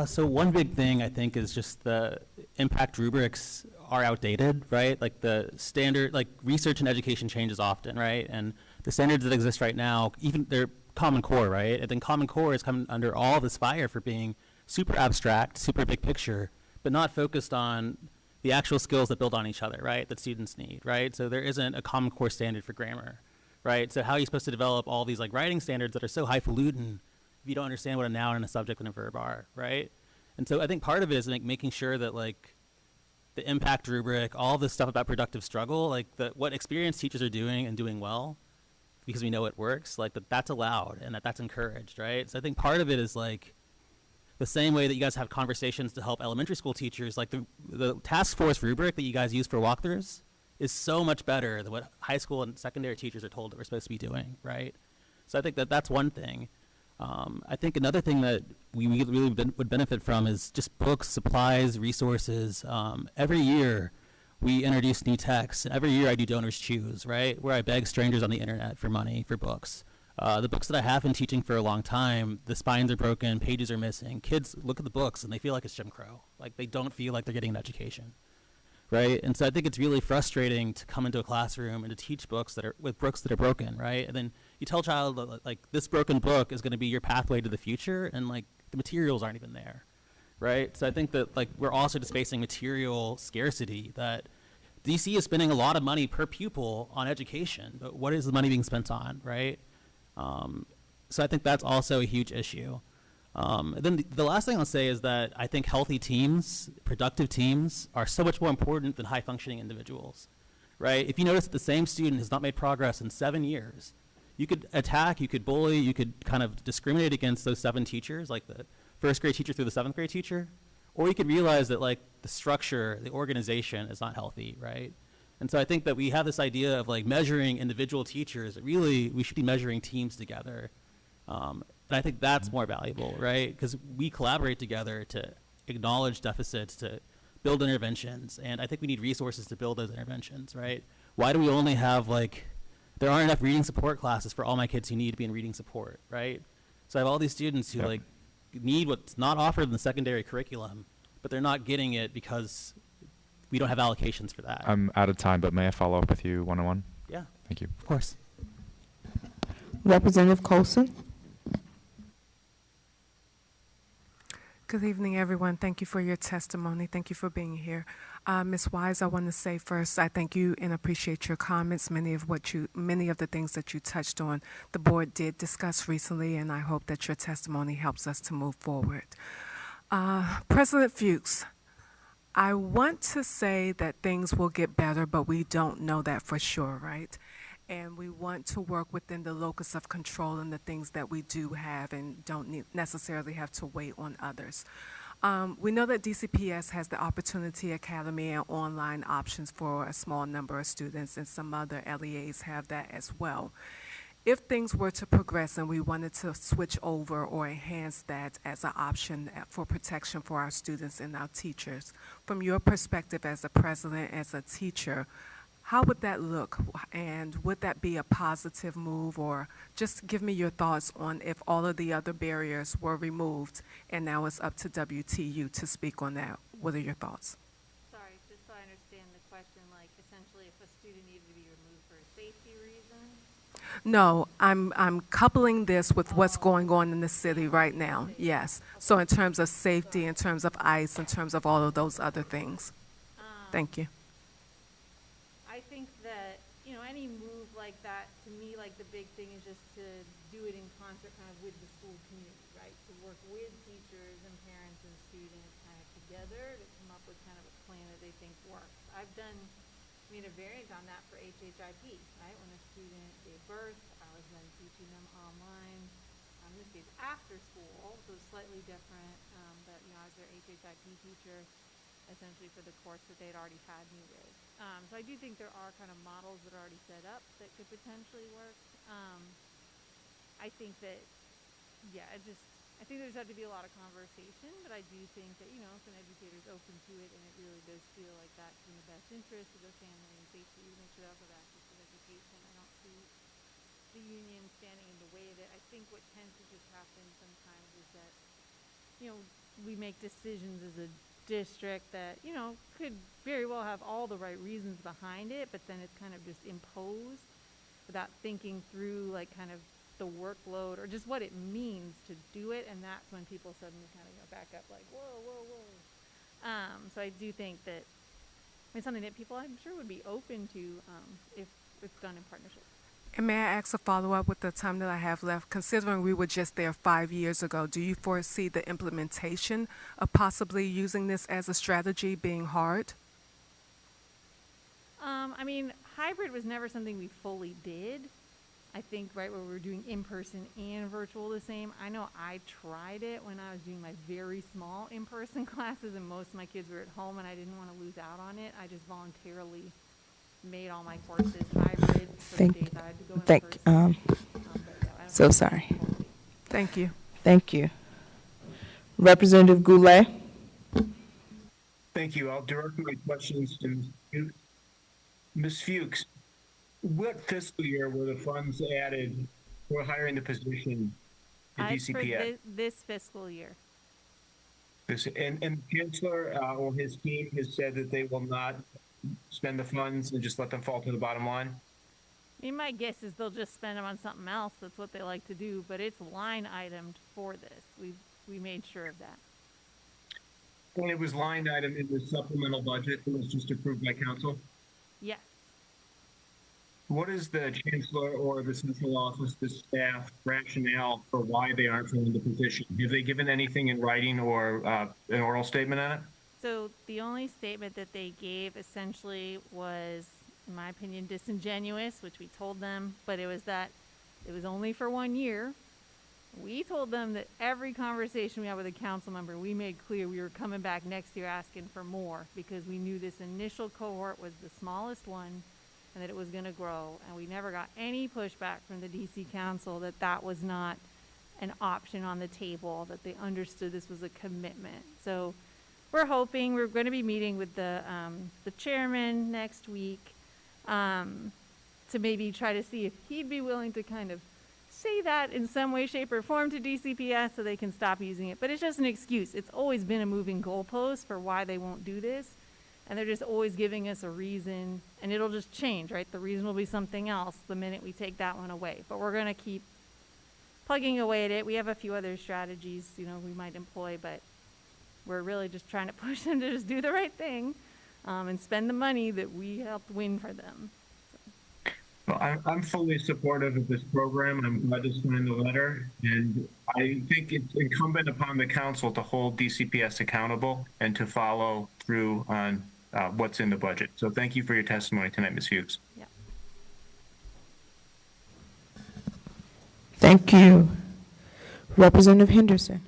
So one big thing I think is just the impact rubrics are outdated, right? Like the standard, like research and education changes often, right? And the standards that exist right now, even they're Common Core, right? And then Common Core is coming under all this fire for being super abstract, super big picture, but not focused on the actual skills that build on each other, right? That students need, right? So there isn't a Common Core standard for grammar, right? So how are you supposed to develop all these like writing standards that are so highfalutin if you don't understand what a noun and a subject and a verb are, right? And so I think part of it is like making sure that like the impact rubric, all this stuff about productive struggle, like what experienced teachers are doing and doing well, because we know it works, like that's allowed and that's encouraged, right? So I think part of it is like the same way that you guys have conversations to help elementary school teachers, like the task force rubric that you guys use for walkthroughs is so much better than what high school and secondary teachers are told that we're supposed to be doing, right? So I think that's one thing. I think another thing that we really would benefit from is just books, supplies, resources. Every year we introduce new texts. Every year I do Donors Choose, right? Where I beg strangers on the internet for money for books. The books that I have been teaching for a long time, the spines are broken, pages are missing. Kids look at the books and they feel like it's Jim Crow. Like they don't feel like they're getting an education, right? And so I think it's really frustrating to come into a classroom and to teach books that are broken, right? And then you tell a child like this broken book is going to be your pathway to the future, and like the materials aren't even there, right? So I think that like we're also just facing material scarcity, that DC is spending a lot of money per pupil on education, but what is the money being spent on, right? So I think that's also a huge issue. And then the last thing I'll say is that I think healthy teams, productive teams, are so much more important than high-functioning individuals, right? If you notice that the same student has not made progress in 7 years, you could attack, you could bully, you could kind of discriminate against those 7 teachers, like the first grade teacher through the 7th grade teacher, or you could realize that like the structure, the organization is not healthy, right? And so I think that we have this idea of like measuring individual teachers, that really we should be measuring teams together. And I think that's more valuable, right? Because we collaborate together to acknowledge deficits, to build interventions, and I think we need resources to build those interventions, right? Why do we only have there aren't enough reading support classes for all my kids who need to be in reading support, right? So I have all these students who need what's not offered in the secondary curriculum, but they're not getting it because we don't have allocations for that. I'm out of time, but may I follow up with you one-on-one? Yeah. Thank you. Of course. Representative Colson. Good evening, everyone. Thank you for your testimony. Thank you for being here. Ms. Wise, I want to say first, I thank you and appreciate your comments. Many of the things that you touched on, the board did discuss recently, and I hope that your testimony helps us to move forward. President Fuchs, I want to say that things will get better, but we don't know that for sure, right? And we want to work within the locus of control and the things that we do have and don't necessarily have to wait on others. We know that DCPS has the Opportunity Academy and online options for a small number of students, and some other LEAs have that as well. If things were to progress and we wanted to switch over or enhance that as an option for protection for our students and our teachers, from your perspective as a president, as a teacher, how would that look? And would that be a positive move? Or just give me your thoughts on if all of the other barriers were removed and now it's up to WTU to speak on that. What are your thoughts? Sorry, just so I understand the question, like essentially if a student needed to be removed for a safety reason? No, I'm coupling this with what's going on in the city right now, yes. So in terms of safety, in terms of ICE, in terms of all of those other things. Thank you. I think that, any move like that, to me, like the big thing is just to do it in concert kind of with the school community, right? To work with teachers and parents and students kind of together to come up with kind of a plan that they think works. I've done, a variant on that for HHIP, right? When a student gave birth, I was then teaching them online. In this case, after school, so it's slightly different, but, as their HHIP teacher, essentially for the course that they'd already had me with. So I do think there are kind of models that are already set up that could potentially work. I think that, I think there's had to be a lot of conversation, but I do think that, if an educator's open to it and it really does feel like that's in the best interest of the family and safety, make sure they also have access to education. I don't see the union standing in the way of it. I think what tends to just happen sometimes is that, we make decisions as a district that, could very well have all the right reasons behind it, but then it's kind of just imposed without thinking through like kind of the workload or just what it means to do it, and that's when people suddenly kind of go back up like, whoa. So I do think that it's something that people I'm sure would be open to if it's done in partnership. And may I ask a follow-up with the time that I have left? Considering we were just there 5 years ago, do you foresee the implementation of possibly using this as a strategy being hard? Hybrid was never something we fully did. I think, right, where we were doing in-person and virtual the same. I know I tried it when I was doing my very small in-person classes and most of my kids were at home and I didn't want to lose out on it. I just voluntarily made all my courses hybrid. So sorry. Thank you. Thank you. Representative Goulet. Thank you. I'll direct my questions to Ms. Fuchs. Ms. Fuchs, what fiscal year were the funds added for hiring the position in It's for DCPS? this fiscal year. And the chancellor or his team has said that they will not spend the funds and just let them fall to the bottom line? I mean, my guess is they'll just spend them on something else. That's what they like to do, but it's line itemed for this. We made sure of that. And it was line item in the supplemental budget that was just approved by council? Yes. What is the chancellor or the central office, the staff rationale for why they aren't filling the position? Have they given anything in writing or an oral statement on it? So the only statement that they gave essentially was, in my opinion, disingenuous, which we told them, but it was that it was only for 1 year. We told them that every conversation we had with a council member, we made clear we were coming back next year asking for more because we knew this initial cohort was the smallest one and that it was going to grow. And we never got any pushback from the DC Council that that was not an option on the table, that they understood this was a commitment. So we're hoping, we're going to be meeting with the chairman next week to maybe try to see if he'd be willing to kind of say that in some way, shape, or form to DCPS so they can stop using it. But it's just an excuse. It's always been a moving goalpost for why they won't do this. And they're just always giving us a reason, and it'll just change, right? The reason will be something else the minute we take that one away. But we're going to keep plugging away at it. We have a few other strategies, you know, we might employ, but we're really just trying to push them to just do the right thing and spend the money that we helped win for them. Well, I'm fully supportive of this program. I'm glad to sign the letter. And I think it's incumbent upon the council to hold DCPS accountable and to follow through on what's in the budget. So thank you for your testimony tonight, Ms. Hughes. Yeah. Thank you. Representative Henderson.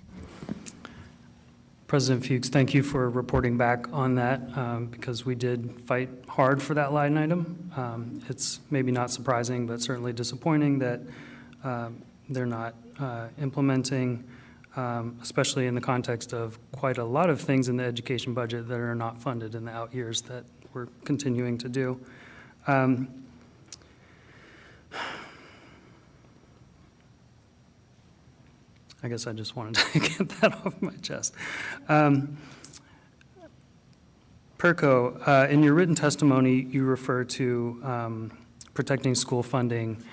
President Fuchs, thank you for reporting back on that because we did fight hard for that line item. It's maybe not surprising, but certainly disappointing that they're not implementing, especially in the context of quite a lot of things in the education budget that are not funded in the out years that we're continuing to do. I guess I just wanted to get that off my chest. Perko, in your written testimony, you refer to protecting school funding.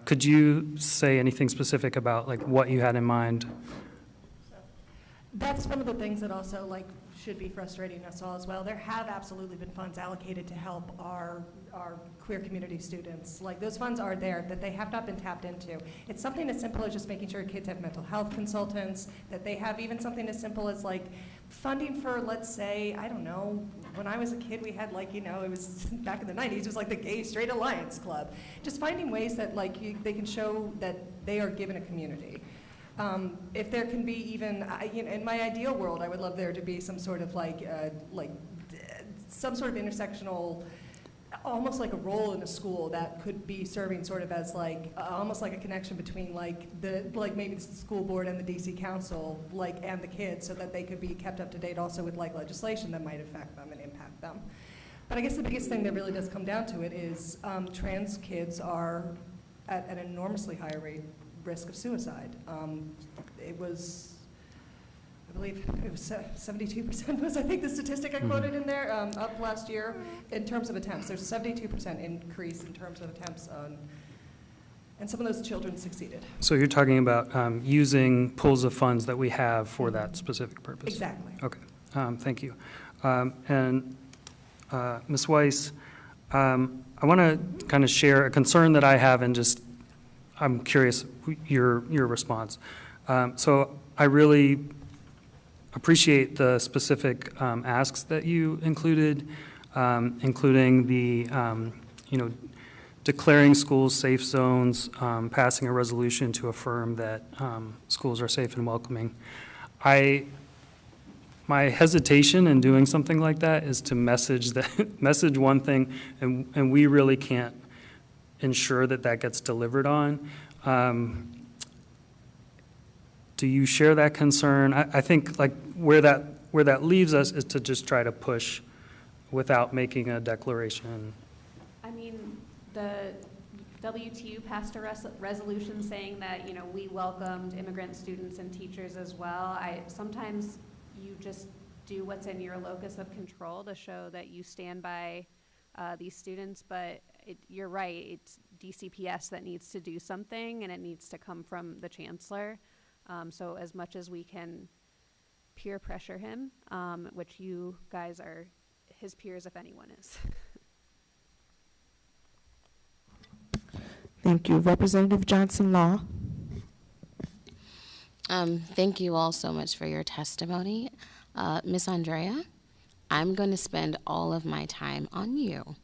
Could you say anything specific about like what you had in mind? That's one of the things that also like should be frustrating us all as well. There have absolutely been funds allocated to help our queer community students. Like those funds are there, that they have not been tapped into. It's something as simple as just making sure kids have mental health consultants, that they have even something as simple as like funding for, let's say, I don't know, when I was a kid we had like, you know, it was back in the 90s, it was like the Gay Straight Alliance Club. Just finding ways that like they can show that they are given a community. If there can be even, you know, in my ideal world, I would love there to be some sort of some sort of intersectional, almost like a role in a school that could be serving sort of as like, almost like a connection between like maybe the school board and the DC Council, and the kids, so that they could be kept up to date also with like legislation that might affect them and impact them. But I guess the biggest thing that really does come down to it is trans kids are at an enormously higher risk of suicide. It was, I believe it was 72% was I think the statistic I quoted in there, up last year in terms of attempts. There's a 72% increase in terms of attempts and some of those children succeeded. So you're talking about using pools of funds that we have for that specific purpose? Exactly. Okay, thank you. And Ms. Weiss, I want to kind of share a concern that I have and just I'm curious your response. So I really appreciate the specific asks that you included, including the declaring schools safe zones, passing a resolution to affirm that schools are safe and welcoming. My hesitation in doing something like that is to message one thing, and we really can't ensure that that gets delivered on. Do you share that concern? I think like where that leaves us is to just try to push without making a declaration. I mean, WTU passed a resolution saying that, you know, we welcomed immigrant students and teachers as well. Sometimes you just do what's in your locus of control to show that you stand by these students, but you're right, it's DCPS that needs to do something, and it needs to come from the chancellor. So as much as we can peer pressure him, which you guys are his peers if anyone is. Thank you. Representative Johnson Law. Thank you all so much for your testimony. Miss Andrea, I'm going to spend all of my time on you.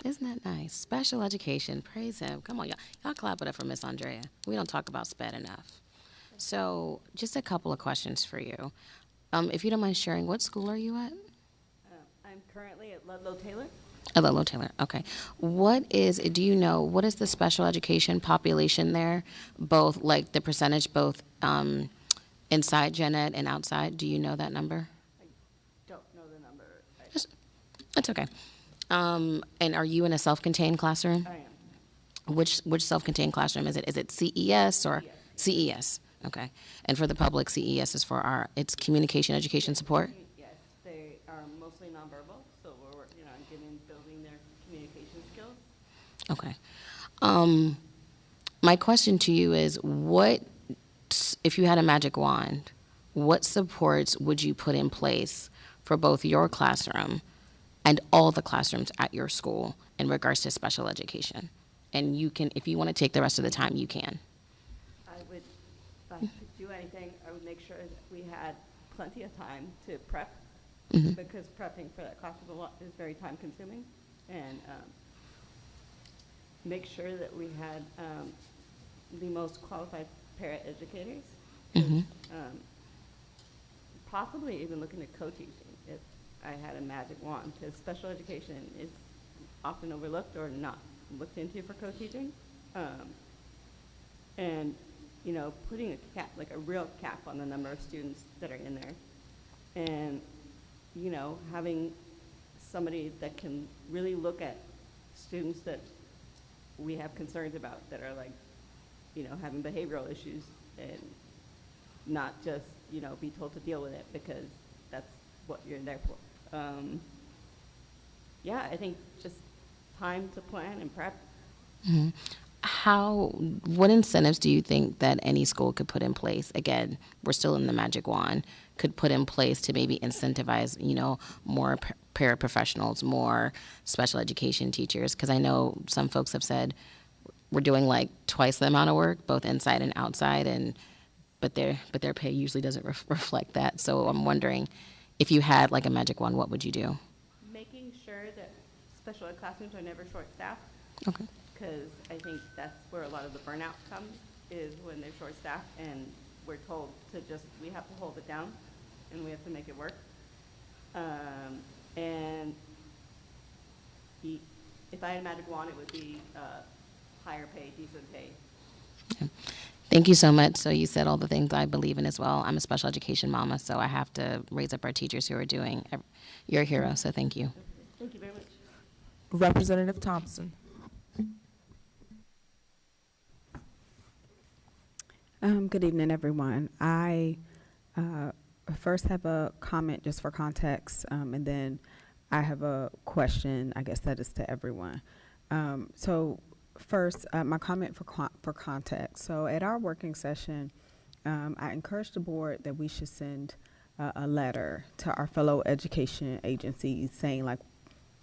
Isn't that nice? Special education, praise him. Come on, y'all. Y'all clap it up for Miss Andrea. We don't talk about SPED enough. So just a couple of questions for you. If you don't mind sharing, what school are you at? I'm currently at Ludlow Taylor. Ludlow Taylor, okay. Do you know, what is the special education population there? Both, like the percentage, both inside gen ed and outside? Do you know that number? I don't know the number. That's okay. And are you in a self-contained classroom? I am. Which self-contained classroom is it? Is it CES or CES? Okay. And for the public, CES is for it's communication education support? Yes, they are mostly nonverbal, so we're working on building their communication skills. Okay. My question to you is, if you had a magic wand, what supports would you put in place for both your classroom and all the classrooms at your school in regards to special education? And you can, if you want to take the rest of the time, you can. I would, if I could do anything, I would make sure that we had plenty of time to prep, because prepping for that class is very time consuming, and make sure that we had the most qualified para-educators, possibly even looking at co-teaching if I had a magic wand, because special education is often overlooked or not looked into for co-teaching. And, you know, putting a cap, like a real cap on the number of students that are in there. And, you know, having somebody that can really look at students that we have concerns about that are like, you know, having behavioral issues, and not just, you know, be told to deal with it because that's what you're there for. Yeah, I think just time to plan and prep. What incentives do you think that any school could put in place? Again, we're still in the magic wand, could put in place to maybe incentivize, you know, more paraprofessionals, more special education teachers? Because I know some folks have said we're doing like twice the amount of work, both inside and outside, but their pay usually doesn't reflect that. So I'm wondering, if you had like a magic wand, what would you do? Making sure that special ed classrooms are never short-staffed. Okay. Because I think that's where a lot of the burnout comes, is when they're short-staffed and we're told to just, we have to hold it down and we have to make it work. And if I had a magic wand, it would be higher pay, decent pay. Okay. Thank you so much. So you said all the things I believe in as well. I'm a special education mama, so I have to raise up our teachers who are doing, you're a hero, so thank you. Thank you very much. Representative Thompson. Good evening, everyone. I first have a comment just for context, and then I have a question, I guess that is to everyone. So first, my comment for context. So at our working session, I encouraged the board that we should send a letter to our fellow education agencies saying like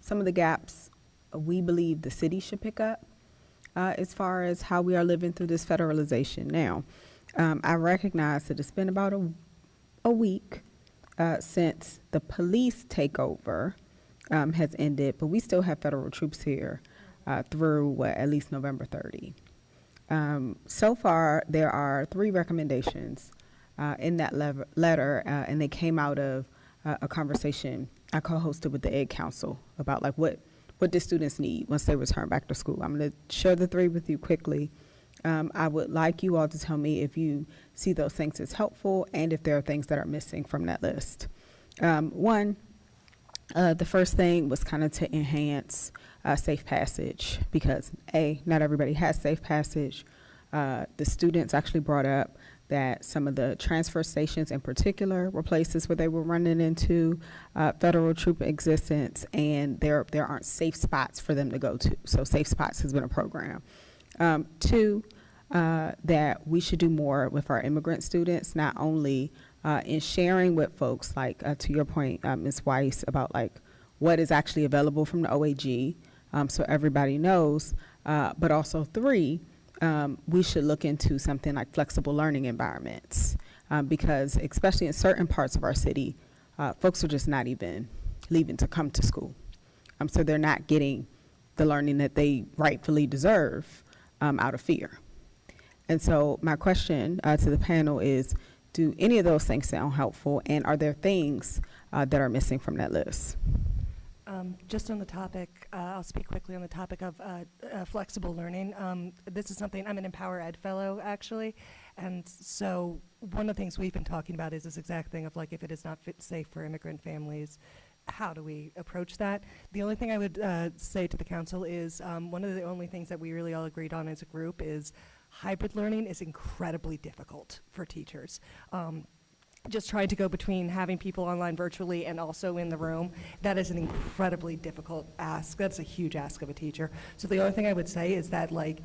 some of the gaps we believe the city should pick up as far as how we are living through this federalization. Now, I recognize that it's been about a week since the police takeover has ended, but we still have federal troops here through at least November 30. So far, there are 3 recommendations in that letter, and they came out of a conversation I co-hosted with the Ed Council about like what do students need once they return back to school. I'm going to share the 3 with you quickly. I would like you all to tell me if you see those things as helpful and if there are things that are missing from that list. One, The first thing was kind of to enhance safe passage because not everybody has safe passage. The students actually brought up that some of the transfer stations in particular were places where they were running into federal troop existence, and there aren't safe spots for them to go to. So Safe Spots has been a program. Two, that we should do more with our immigrant students, not only in sharing with folks, like to your point, Ms. Weiss, about like what is actually available from the OAG, so everybody knows, but also three, we should look into something like flexible learning environments because especially in certain parts of our city, folks are just not even leaving to come to school. So they're not getting the learning that they rightfully deserve out of fear. And so my question to the panel is, do any of those things sound helpful, and are there things that are missing from that list? Just on the topic, I'll speak quickly on the topic of flexible learning. This is something, I'm an Empower Ed fellow actually, and so one of the things we've been talking about is this exact thing of like if it is not safe for immigrant families, how do we approach that? The only thing I would say to the council is one of the only things that we really all agreed on as a group is hybrid learning is incredibly difficult for teachers. Just trying to go between having people online virtually and also in the room, that is an incredibly difficult ask. That's a huge ask of a teacher. So the only thing I would say is that like,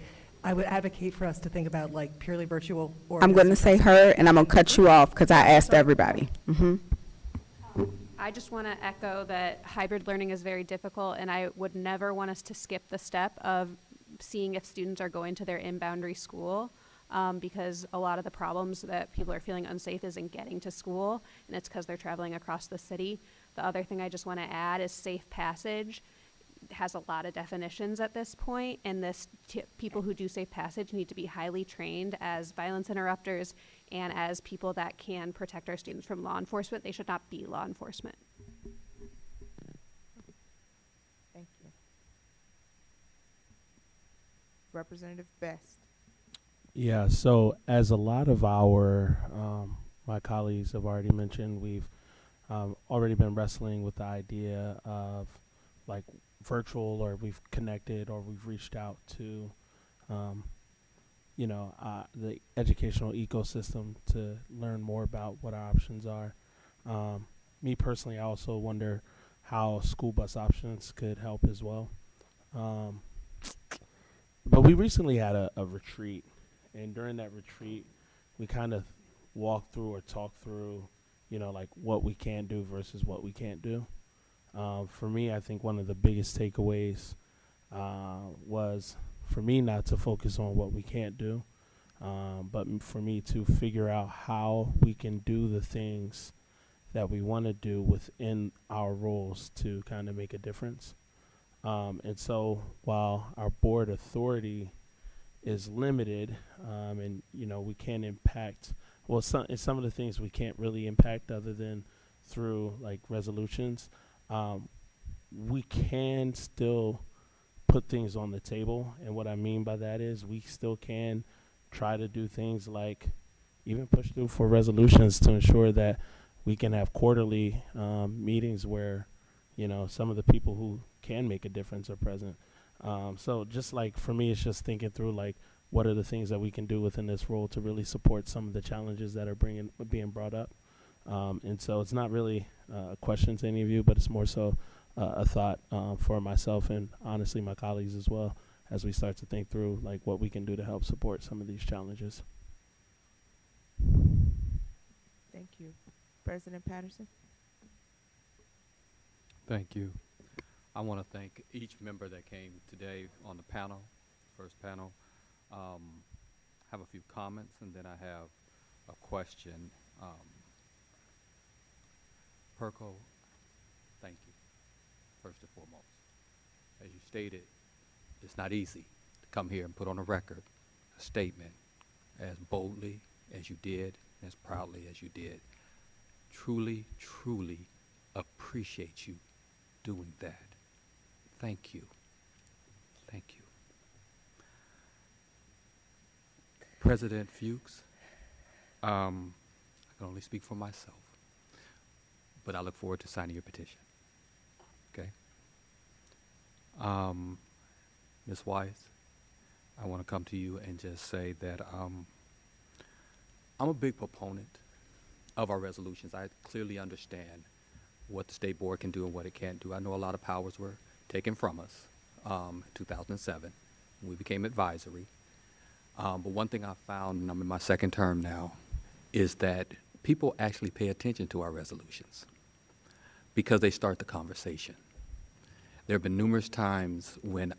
I would advocate for us to think about like purely virtual or— I'm going to say her, and I'm going to cut you off because I asked everybody. I just want to echo that hybrid learning is very difficult, and I would never want us to skip the step of seeing if students are going to their in-boundary school. Because a lot of the problems that people are feeling unsafe isn't getting to school, and it's because they're traveling across the city. The other thing I just want to add is safe passage has a lot of definitions at this point, and people who do safe passage need to be highly trained as violence interrupters and as people that can protect our students from law enforcement. They should not be law enforcement. Thank you. Representative Best. Yeah, so as a lot of our, my colleagues have already mentioned, we've already been wrestling with the idea of like virtual, or we've connected, or we've reached out to, the educational ecosystem to learn more about what our options are. Me personally, I also wonder how school bus options could help as well. But we recently had a retreat. And during that retreat, we kind of walked through or talked through, like what we can do versus what we can't do. For me, I think one of the biggest takeaways was for me not to focus on what we can't do, but for me to figure out how we can do the things that we want to do within our roles to kind of make a difference. And so while our board authority is limited, and we can't impact, well, some of the things we can't really impact other than through like resolutions, we can still put things on the table. And what I mean by that is we still can try to do things like even push through for resolutions to ensure that we can have quarterly meetings where some of the people who can make a difference are present. So just like for me, it's just thinking through like what are the things that we can do within this role to really support some of the challenges that are being brought up. And so it's not really a question to any of you, but it's more so a thought for myself and honestly my colleagues as well, as we start to think through like what we can do to help support some of these challenges. Thank you. President Patterson. Thank you. I want to thank each member that came today on the panel, first panel. Have a few comments, and then I have a question. Perko, thank you, first and foremost. As you stated, it's not easy to come here and put on a record a statement as boldly as you did, as proudly as you did. Truly, truly appreciate you doing that. Thank you. Thank you. President Fuchs, I can only speak for myself, but I look forward to signing your petition. okay? Ms. Wise, I want to come to you and just say that I'm a big proponent of our resolutions. I clearly understand what the state board can do and what it can't do. I know a lot of powers were taken from us in 2007 when we became advisory. But one thing I found, and I'm in my second term now, is that people actually pay attention to our resolutions because they start the conversation. There have been numerous times when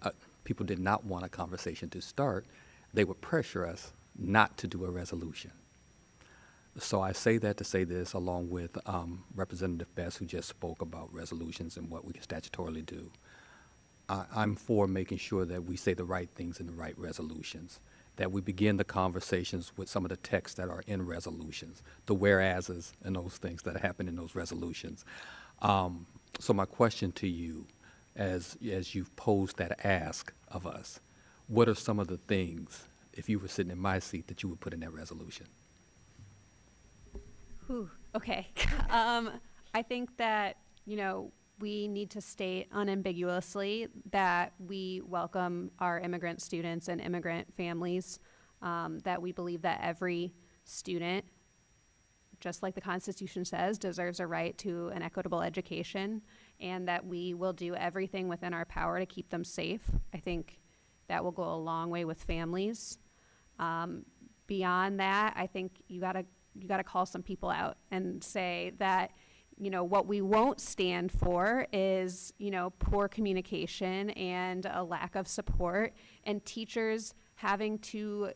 people did not want a conversation to start. They would pressure us not to do a resolution. So I say that to say this, along with Representative Best, who just spoke about resolutions and what we can statutorily do. I'm for making sure that we say the right things in the right resolutions, that we begin the conversations with some of the texts that are in resolutions, the whereases and those things that happen in those resolutions. So my question to you, as you've posed that ask of us, what are some of the things, if you were sitting in my seat, that you would put in that resolution? Whew, okay. I think that, we need to state unambiguously that we welcome our immigrant students and immigrant families, that we believe that every student, just like the Constitution says, deserves a right to an equitable education, and that we will do everything within our power to keep them safe. I think that will go a long way with families. Beyond that, I think you gotta call some people out and say that, what we won't stand for is, poor communication and a lack of support, and teachers having to,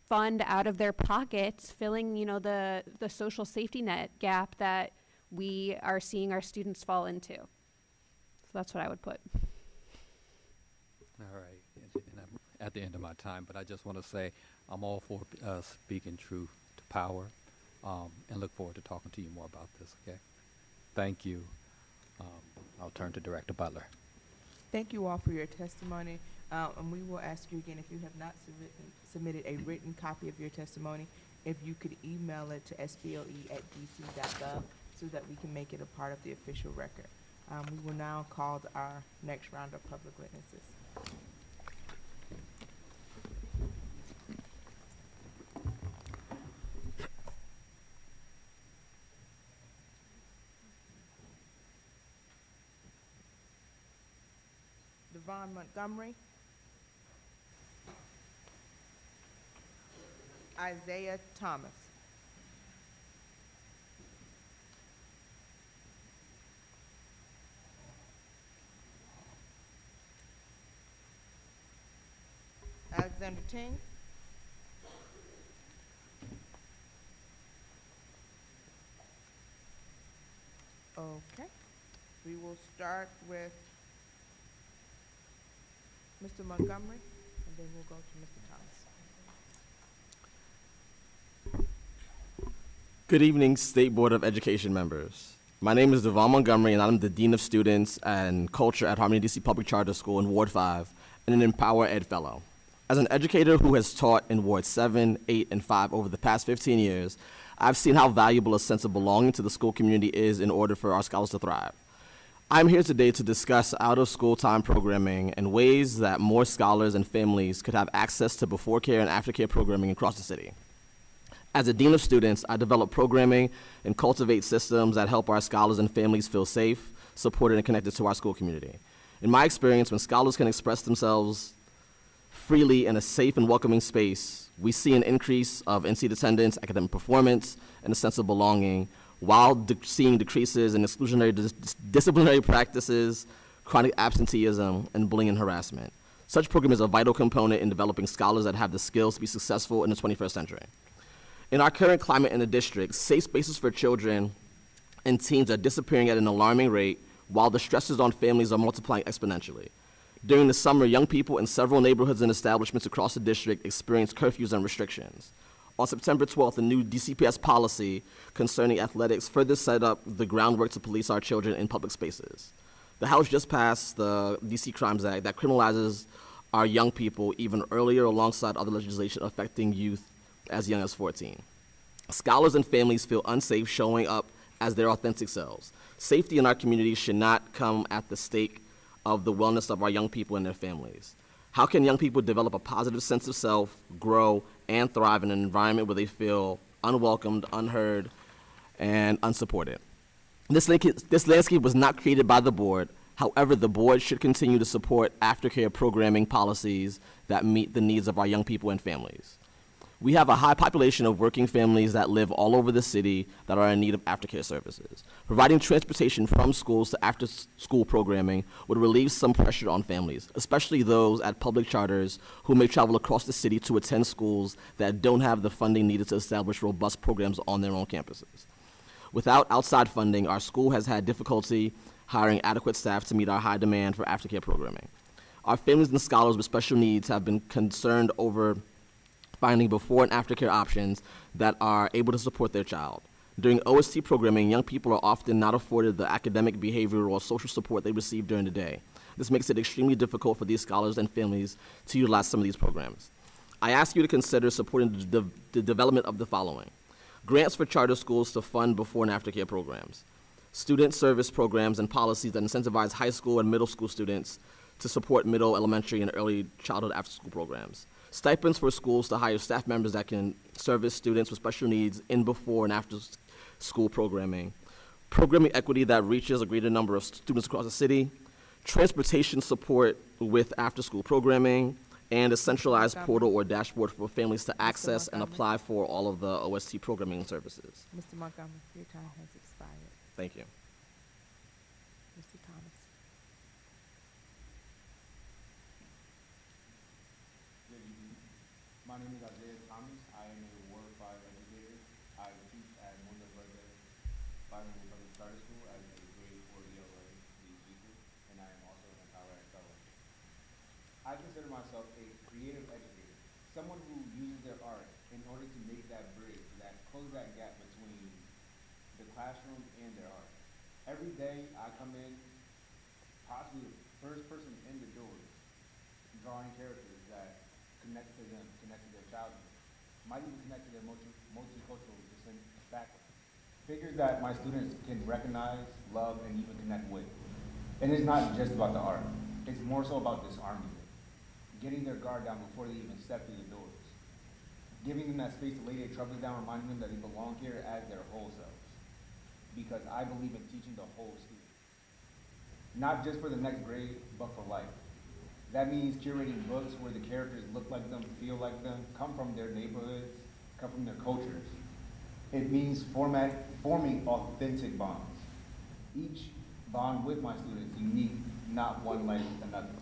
fund out of their pockets, filling, the social safety net gap that we are seeing our students fall into. So that's what I would put. All right, and I'm at the end of my time, but I just want to say I'm all for speaking truth to power, and look forward to talking to you more about this, okay? Thank you. I'll turn to Director Butler. Thank you all for your testimony, and we will ask you again, if you have not submitted a written copy of your testimony, if you could email it to SBOE@dc.gov so that we can make it a part of the official record. We will now call our next round of public witnesses. Devon Montgomery, Isaiah Thomas, Alexander Ting, okay, we will start with Mr. Montgomery, and then we'll go to Mr. Thomas. Good evening, State Board of Education members. My name is Devon Montgomery, and I'm the Dean of Students and Culture at Harmony DC Public Charter School in Ward 5, and an Empower Ed Fellow. As an educator who has taught in Ward 7, 8, and 5 over the past 15 years, I've seen how valuable a sense of belonging to the school community is in order for our scholars to thrive. I'm here today to discuss out-of-school time programming and ways that more scholars and families could have access to before care and after care programming across the city. As a Dean of Students, I develop programming and cultivate systems that help our scholars and families feel safe, supported, and connected to our school community. In my experience, when scholars can express themselves freely in a safe and welcoming space, we see an increase of in-seat attendance, academic performance, and a sense of belonging, while seeing decreases in exclusionary disciplinary practices, chronic absenteeism, and bullying and harassment. Such program is a vital component in developing scholars that have the skills to be successful in the 21st century. In our current climate in the district, safe spaces for children and teens are disappearing at an alarming rate, while the stresses on families are multiplying exponentially. During the summer, young people in several neighborhoods and establishments across the district experienced curfews and restrictions. On September 12th, a new DCPS policy concerning athletics further set up the groundwork to police our children in public spaces. The House just passed the DC Crimes Act that criminalizes our young people even earlier, alongside other legislation affecting youth as young as 14. Scholars and families feel unsafe showing up as their authentic selves. Safety in our community should not come at the stake of the wellness of our young people and their families. How can young people develop a positive sense of self, grow, and thrive in an environment where they feel unwelcomed, unheard, and unsupported? This landscape was not created by the board. However, the board should continue to support aftercare programming policies that meet the needs of our young people and families. We have a high population of working families that live all over the city that are in need of aftercare services. Providing transportation from schools to after-school programming would relieve some pressure on families, especially those at public charters who may travel across the city to attend schools that don't have the funding needed to establish robust programs on their own campuses. Without outside funding, our school has had difficulty hiring adequate staff to meet our high demand for aftercare programming. Our families and scholars with special needs have been concerned over finding before and aftercare options that are able to support their child. During OST programming, young people are often not afforded the academic, behavioral, or social support they receive during the day. This makes it extremely difficult for these scholars and families to utilize some of these programs. I ask you to consider supporting the development of the following: grants for charter schools to fund before and aftercare programs, student service programs and policies that incentivize high school and middle school students to support middle, elementary, and early childhood after-school programs, stipends for schools to hire staff members that can service students with special needs in before and after school programming, programming equity that reaches a greater number of students across the city, transportation support with after-school programming, and a centralized portal or dashboard for families to access and apply for all of the OST programming services. Mr. Montgomery, your time has expired. Thank you. Mr. Thomas. My name is Isaiah Thomas. I am a Ward 5 educator. I teach at Mundo Verde Bilingual Public Charter School as a grade 4 ELA teacher, and I am also an Empower Ed Fellow. I consider myself a creative educator, someone who uses their art in order to make that bridge, close that gap between the classroom and their art. Every day I come in, possibly the first person in the door, drawing characters that connect to them, connect to their childhood, might even connect to their multicultural descent background. Figures that my students can recognize, love, and even connect with. And it's not just about the art. It's more so about disarming them, getting their guard down before they even step through the doors, giving them that space to lay their troubles down, reminding them that they belong here as their whole selves. Because I believe in teaching the whole student. Not just for the next grade, but for life. That means curating books where the characters look like them, feel like them, come from their neighborhoods, come from their cultures. It means forming authentic bonds. Each bond with my students is unique, not one like another.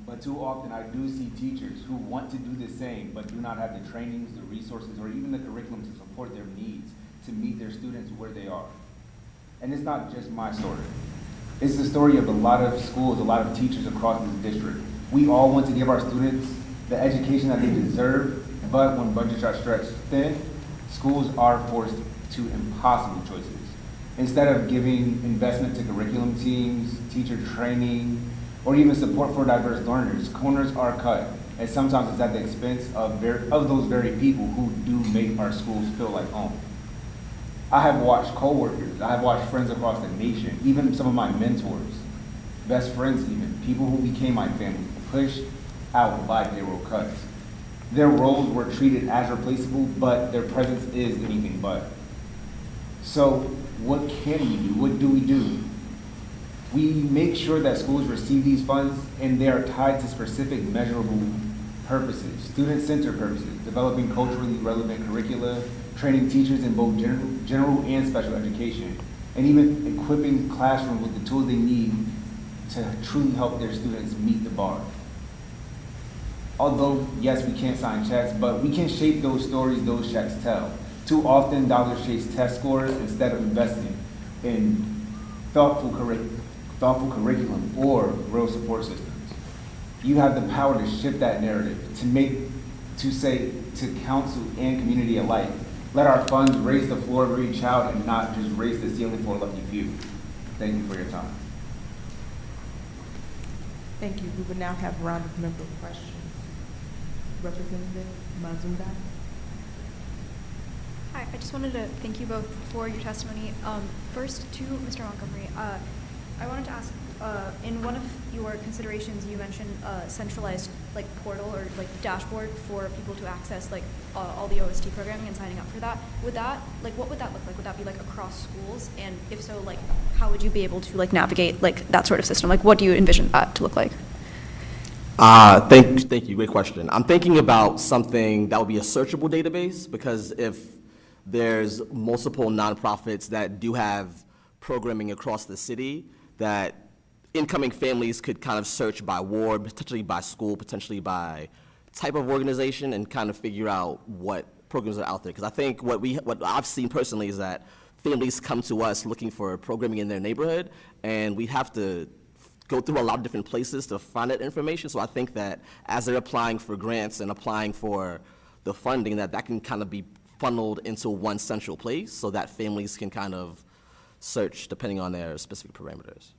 But too often I do see teachers who want to do the same, but do not have the trainings, the resources, or even the curriculum to support their needs to meet their students where they are. And it's not just my story. It's the story of a lot of schools, a lot of teachers across this district. We all want to give our students the education that they deserve, but when budgets are stretched thin, schools are forced to impossible choices. Instead of giving investment to curriculum teams, teacher training, or even support for diverse learners, corners are cut. And sometimes it's at the expense of those very people who do make our schools feel like home. I have watched coworkers, I have watched friends across the nation, even some of my mentors, best friends even, people who became my family, pushed out by payroll cuts. Their roles were treated as replaceable, but their presence is anything but. So what can we do? What do we do? We make sure that schools receive these funds and they are tied to specific measurable purposes, student-centered purposes, developing culturally relevant curricula, training teachers in both general and special education, and even equipping classrooms with the tools they need to truly help their students meet the bar. Although, yes, we can't sign checks, but we can shape those stories those checks tell. Too often, dollars chase test scores instead of investing in thoughtful curriculum or real support systems. You have the power to shift that narrative, to say to council and community alike, let our funds raise the floor of every child and not just raise the ceiling for a lucky few. Thank you for your time. Thank you. We will now have a round of member questions. Representative Mazumdar. Hi, I just wanted to thank you both for your testimony. First, to Mr. Montgomery, I wanted to ask, in one of your considerations, you mentioned a centralized like portal or like dashboard for people to access like all the OST programming and signing up for that. Would that, like, what would that look like? Would that be like across schools? And if so, like, how would you be able to like navigate like that sort of system? Like, what do you envision that to look like? Thank you. Great question. I'm thinking about something that would be a searchable database, because if there's multiple nonprofits that do have programming across the city, that incoming families could kind of search by ward, potentially by school, potentially by type of organization, and kind of figure out what programs are out there. Because I think what I've seen personally is that families come to us looking for programming in their neighborhood, and we have to go through a lot of different places to find that information. So I think that as they're applying for grants and applying for the funding, that can kind of be funneled into one central place so that families can kind of search depending on their specific parameters.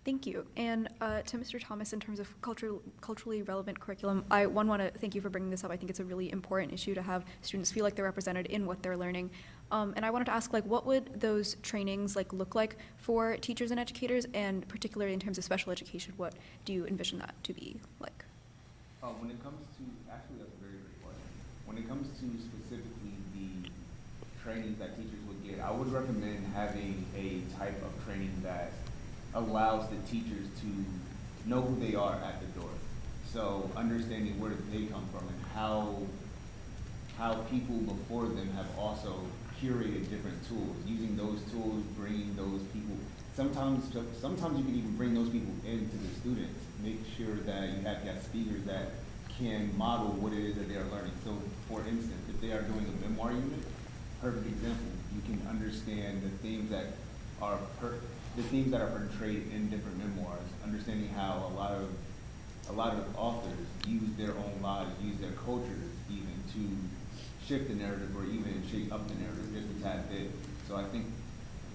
Thank you. And to Mr. Thomas, in terms of culturally relevant curriculum, I want to thank you for bringing this up. I think it's a really important issue to have students feel like they're represented in what they're learning. And I wanted to ask, like, what would those trainings like look like for teachers and educators, and particularly in terms of special education, what do you envision that to be like? When it comes to, actually that's a very good question. When it comes to specifically the trainings that teachers would get, I would recommend having a type of training that allows the teachers to know who they are at the door. So understanding where they come from and how people before them have also curated different tools, using those tools, bringing those people. Sometimes you can even bring those people into the students, make sure that you have guest speakers that can model what it is that they are learning. So for instance, if they are doing a memoir unit, perfect example, you can understand the themes that are portrayed in different memoirs, understanding how a lot of authors use their own lives, use their cultures even to shift the narrative or even shape up the narrative just a tad bit. So I think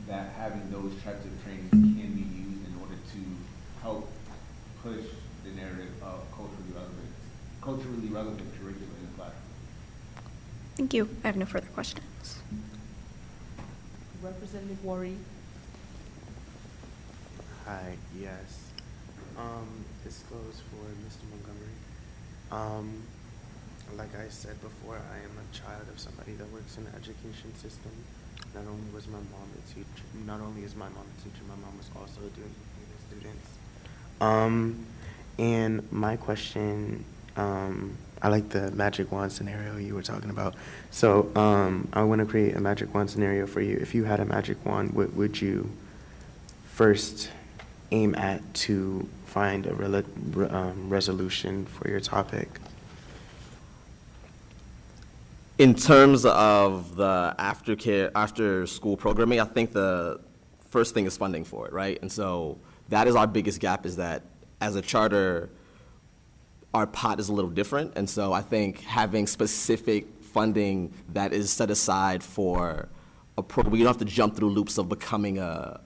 that having those types of trainings can be used in order to help push the narrative of culturally relevant curriculum in the classroom. Thank you. I have no further questions. Representative Worry. Hi, yes. This goes for Mr. Montgomery. Like I said before, I am a child of somebody that works in the education system. Not only is my mom a teacher, my mom was also doing the students. And my question, I like the magic wand scenario you were talking about. So I want to create a magic wand scenario for you. If you had a magic wand, what would you first aim at to find a resolution for your topic? In terms of the after school programming, I think the first thing is funding for it, right? And so that is our biggest gap, is that as a charter, our pot is a little different. And so I think having specific funding that is set aside for a program, we don't have to jump through loops of becoming a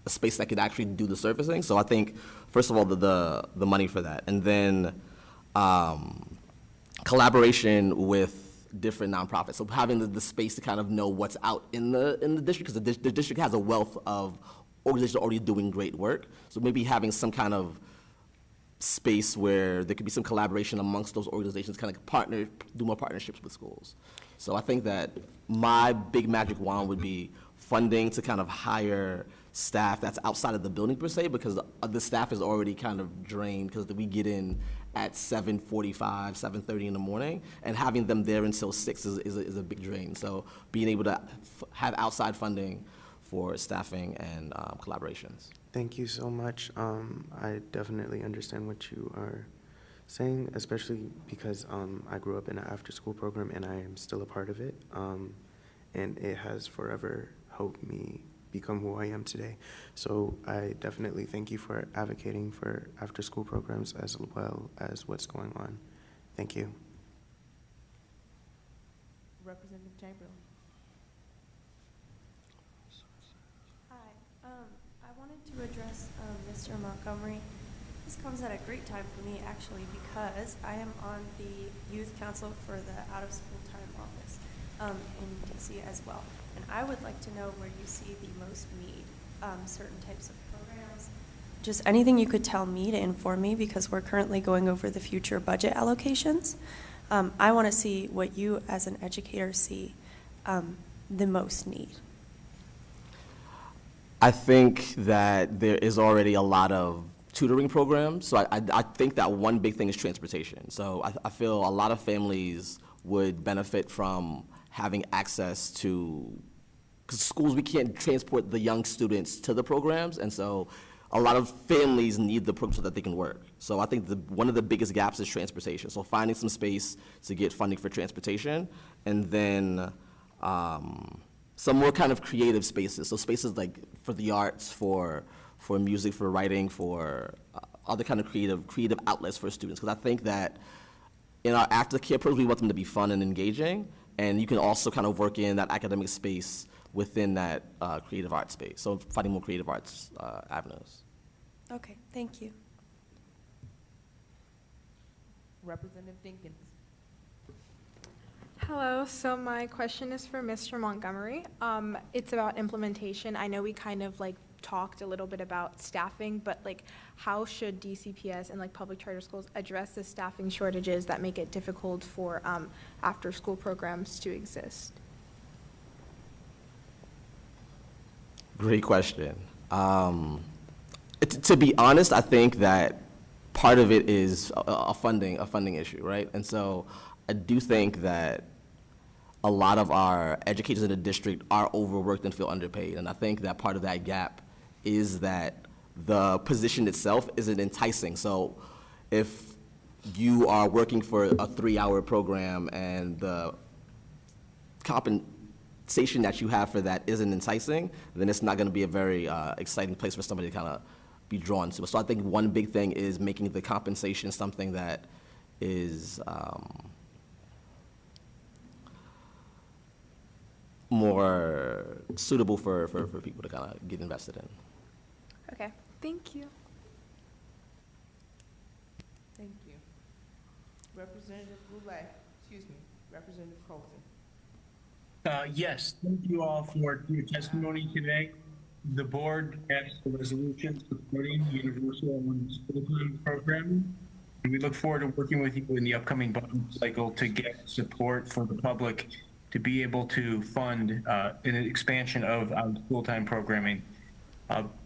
space that could actually do the servicing. So I think, first of all, the money for that. And then collaboration with different nonprofits. So having the space to kind of know what's out in the district, because the district has a wealth of organizations already doing great work. So maybe having some kind of space where there could be some collaboration amongst those organizations, kind of do more partnerships with schools. So I think that my big magic wand would be funding to kind of hire staff that's outside of the building per se, because the staff is already kind of drained, because we get in at 7:45, 7:30 in the morning, and having them there until 6 is a big drain. So being able to have outside funding for staffing and collaborations. Thank you so much. I definitely understand what you are saying, especially because I grew up in an after-school program and I am still a part of it, and it has forever helped me become who I am today. So I definitely thank you for advocating for after-school programs as well as what's going on. Thank you. Representative Chamberlain. Hi, I wanted to address Mr. Montgomery. This comes at a great time for me, actually, because I am on the youth council for the out-of-school time office. in DC as well. And I would like to know where you see the most need, certain types of programs. Just anything you could tell me to inform me, because we're currently going over the future budget allocations. I want to see what you as an educator see the most need. I think that there is already a lot of tutoring programs. So I think that one big thing is transportation. So I feel a lot of families would benefit from having access to, because schools, we can't transport the young students to the programs, and so a lot of families need the program so that they can work. So I think one of the biggest gaps is transportation. So finding some space to get funding for transportation, and then some more kind of creative spaces. So spaces like for the arts, for music, for writing, for other kind of creative outlets for students. Because I think that in our aftercare programs, we want them to be fun and engaging, and you can also kind of work in that academic space within that creative arts space. So finding more creative arts avenues. Okay, thank you. Representative Dinkins. Hello, so my question is for Mr. Montgomery. It's about implementation. I know we kind of like talked a little bit about staffing, but like how should DCPS and like public charter schools address the staffing shortages that make it difficult for after school programs to exist? Great question. To be honest, I think that part of it is a funding issue, right? And so I do think that a lot of our educators in the district are overworked and feel underpaid. And I think that part of that gap is that the position itself isn't enticing. So if you are working for a 3-hour program and the compensation that you have for that isn't enticing, then it's not going to be a very exciting place for somebody to kind of be drawn to. So I think one big thing is making the compensation something that is more suitable for people to kind of get invested in. Okay, thank you. Thank you. Representative Goulet, excuse me, Representative Colson. Yes, thank you all for your testimony today. The board passed a resolution supporting universal and school-time programming, and we look forward to working with you in the upcoming budget cycle to get support for the public to be able to fund an expansion of school-time programming.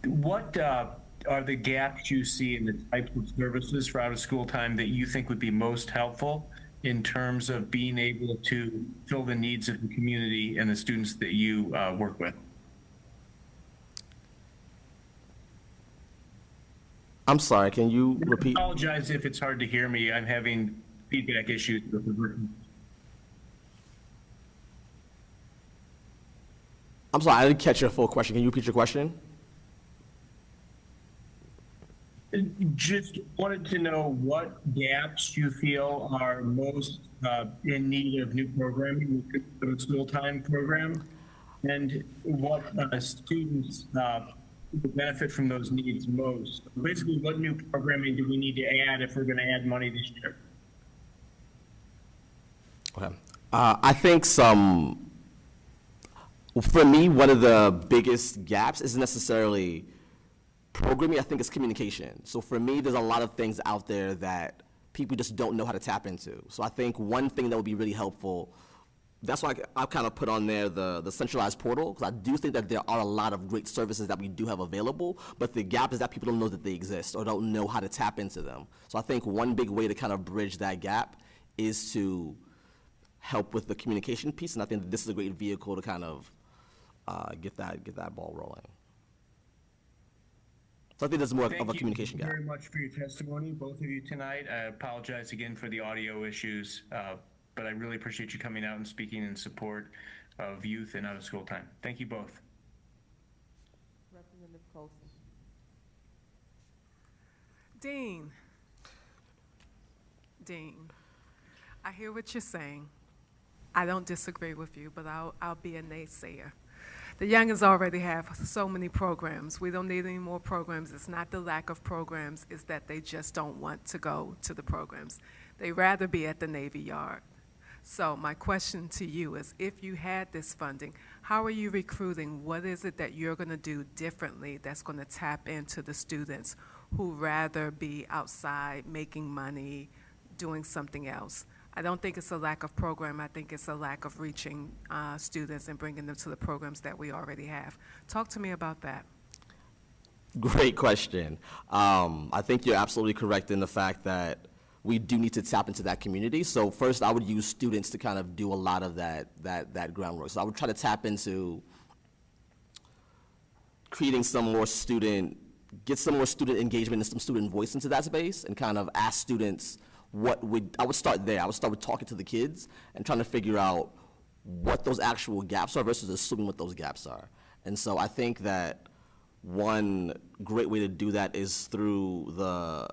What are the gaps you see in the types of services for out-of-school time that you think would be most helpful in terms of being able to fill the needs of the community and the students that you work with? I'm sorry, can you repeat? I apologize if it's hard to hear me. I'm having feedback issues with the I'm sorry, I didn't catch your full question. Can you repeat your question? Just wanted to know what gaps you feel are most in need of new programming with the school-time program, and what students would benefit from those needs most. Basically, what new programming do we need to add if we're going to add money this year? Okay. I think for me, one of the biggest gaps isn't necessarily programming. I think it's communication. So for me, there's a lot of things out there that people just don't know how to tap into. So I think one thing that would be really helpful, that's why I've kind of put on there the centralized portal, because I do think that there are a lot of great services that we do have available, but the gap is that people don't know that they exist or don't know how to tap into them. So I think one big way to kind of bridge that gap is to help with the communication piece, and I think that this is a great vehicle to kind of get that ball rolling. So I think there's more of a communication gap. Thank you very much for your testimony, both of you tonight. I apologize again for the audio issues, but I really appreciate you coming out and speaking in support of youth and out of school time. Thank you both. Representative Colson. Dean, I hear what you're saying. I don't disagree with you, but I'll be a naysayer. The youngins already have so many programs. We don't need any more programs. It's not the lack of programs, it's that they just don't want to go to the programs. They'd rather be at the Navy Yard. So my question to you is, if you had this funding, how are you recruiting? What is it that you're going to do differently that's going to tap into the students who rather be outside making money, doing something else? I don't think it's a lack of program. I think it's a lack of reaching students and bringing them to the programs that we already have. Talk to me about that. Great question. I think you're absolutely correct in the fact that we do need to tap into that community. So first, I would use students to kind of do a lot of that groundwork. So I would try to tap into creating get some more student engagement and some student voice into that space, and kind of ask students I would start there. I would start with talking to the kids and trying to figure out what those actual gaps are versus assuming what those gaps are. And so I think that one great way to do that is through the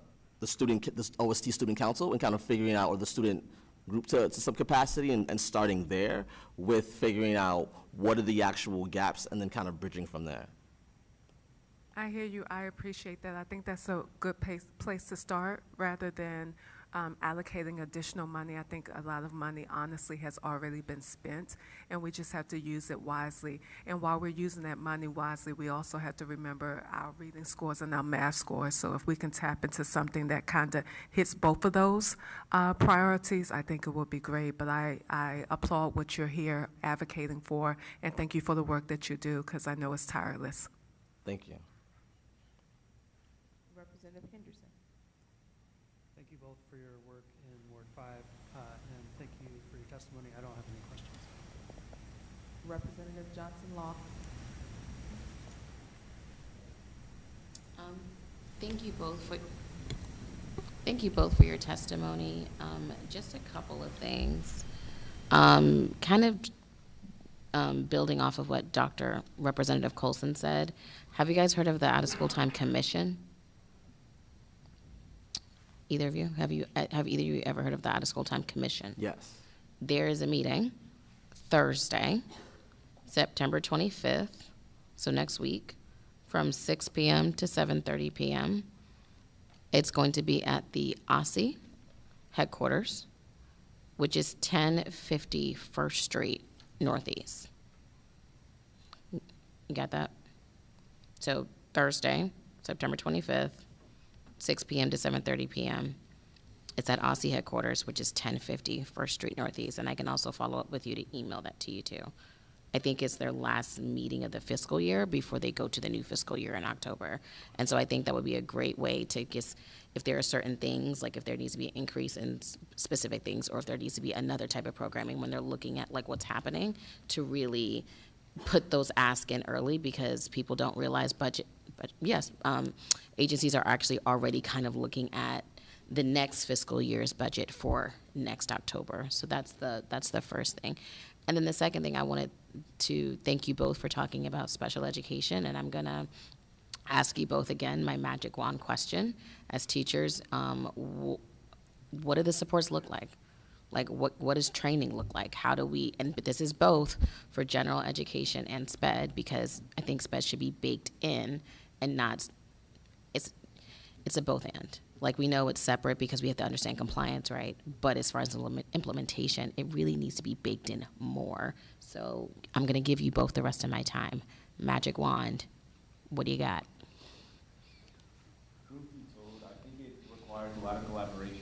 OST Student Council, and kind of figuring out, or the student group to some capacity, and starting there with figuring out what are the actual gaps, and then kind of bridging from there. I hear you. I appreciate that. I think that's a good place to start, rather than allocating additional money. I think a lot of money, honestly, has already been spent, and we just have to use it wisely. And while we're using that money wisely, we also have to remember our reading scores and our math scores. So if we can tap into something that kind of hits both of those priorities, I think it would be great. But I applaud what you're here advocating for, and thank you for the work that you do, because I know it's tireless. Thank you. Representative Henderson. Thank you both for your work in Ward 5, and thank you for your testimony. I don't have any questions. Representative Johnson Law. Thank you both for your testimony. Just a couple of things. Kind of building off of what Representative Colson said. Have you guys heard of the Out-of-School Time Commission? Either of you? Have either of you ever heard of the Out-of-School Time Commission? Yes. There is a meeting Thursday, September 25th, so next week, from 6 p.m. to 7:30 p.m. It's going to be at the OSSI headquarters, which is 1050 First Street Northeast. You got that? So Thursday, September 25th, 6 p.m. to 7:30 p.m. It's at OSSI headquarters, which is 1050 First Street Northeast, and I can also follow up with you to email that to you too. I think it's their last meeting of the fiscal year before they go to the new fiscal year in October. And so I think that would be a great way to just, if there are certain things, like if there needs to be an increase in specific things, or if there needs to be another type of programming when they're looking at like what's happening, to really put those asks in early, because people don't realize agencies are actually already kind of looking at the next fiscal year's budget for next October. So that's the first thing. And then the second thing, I wanted to thank you both for talking about special education, and I'm gonna ask you both again my magic wand question. As teachers, what do the supports look like? Like what does training look like? How do we, and this is both for general education and SPED, because I think SPED should be baked in and not, it's a both and. Like, we know it's separate because we have to understand compliance, right? But as far as implementation, it really needs to be baked in more. So I'm gonna give you both the rest of my time. Magic wand, what do you got? Truth be told, I think it requires a lot of collaboration.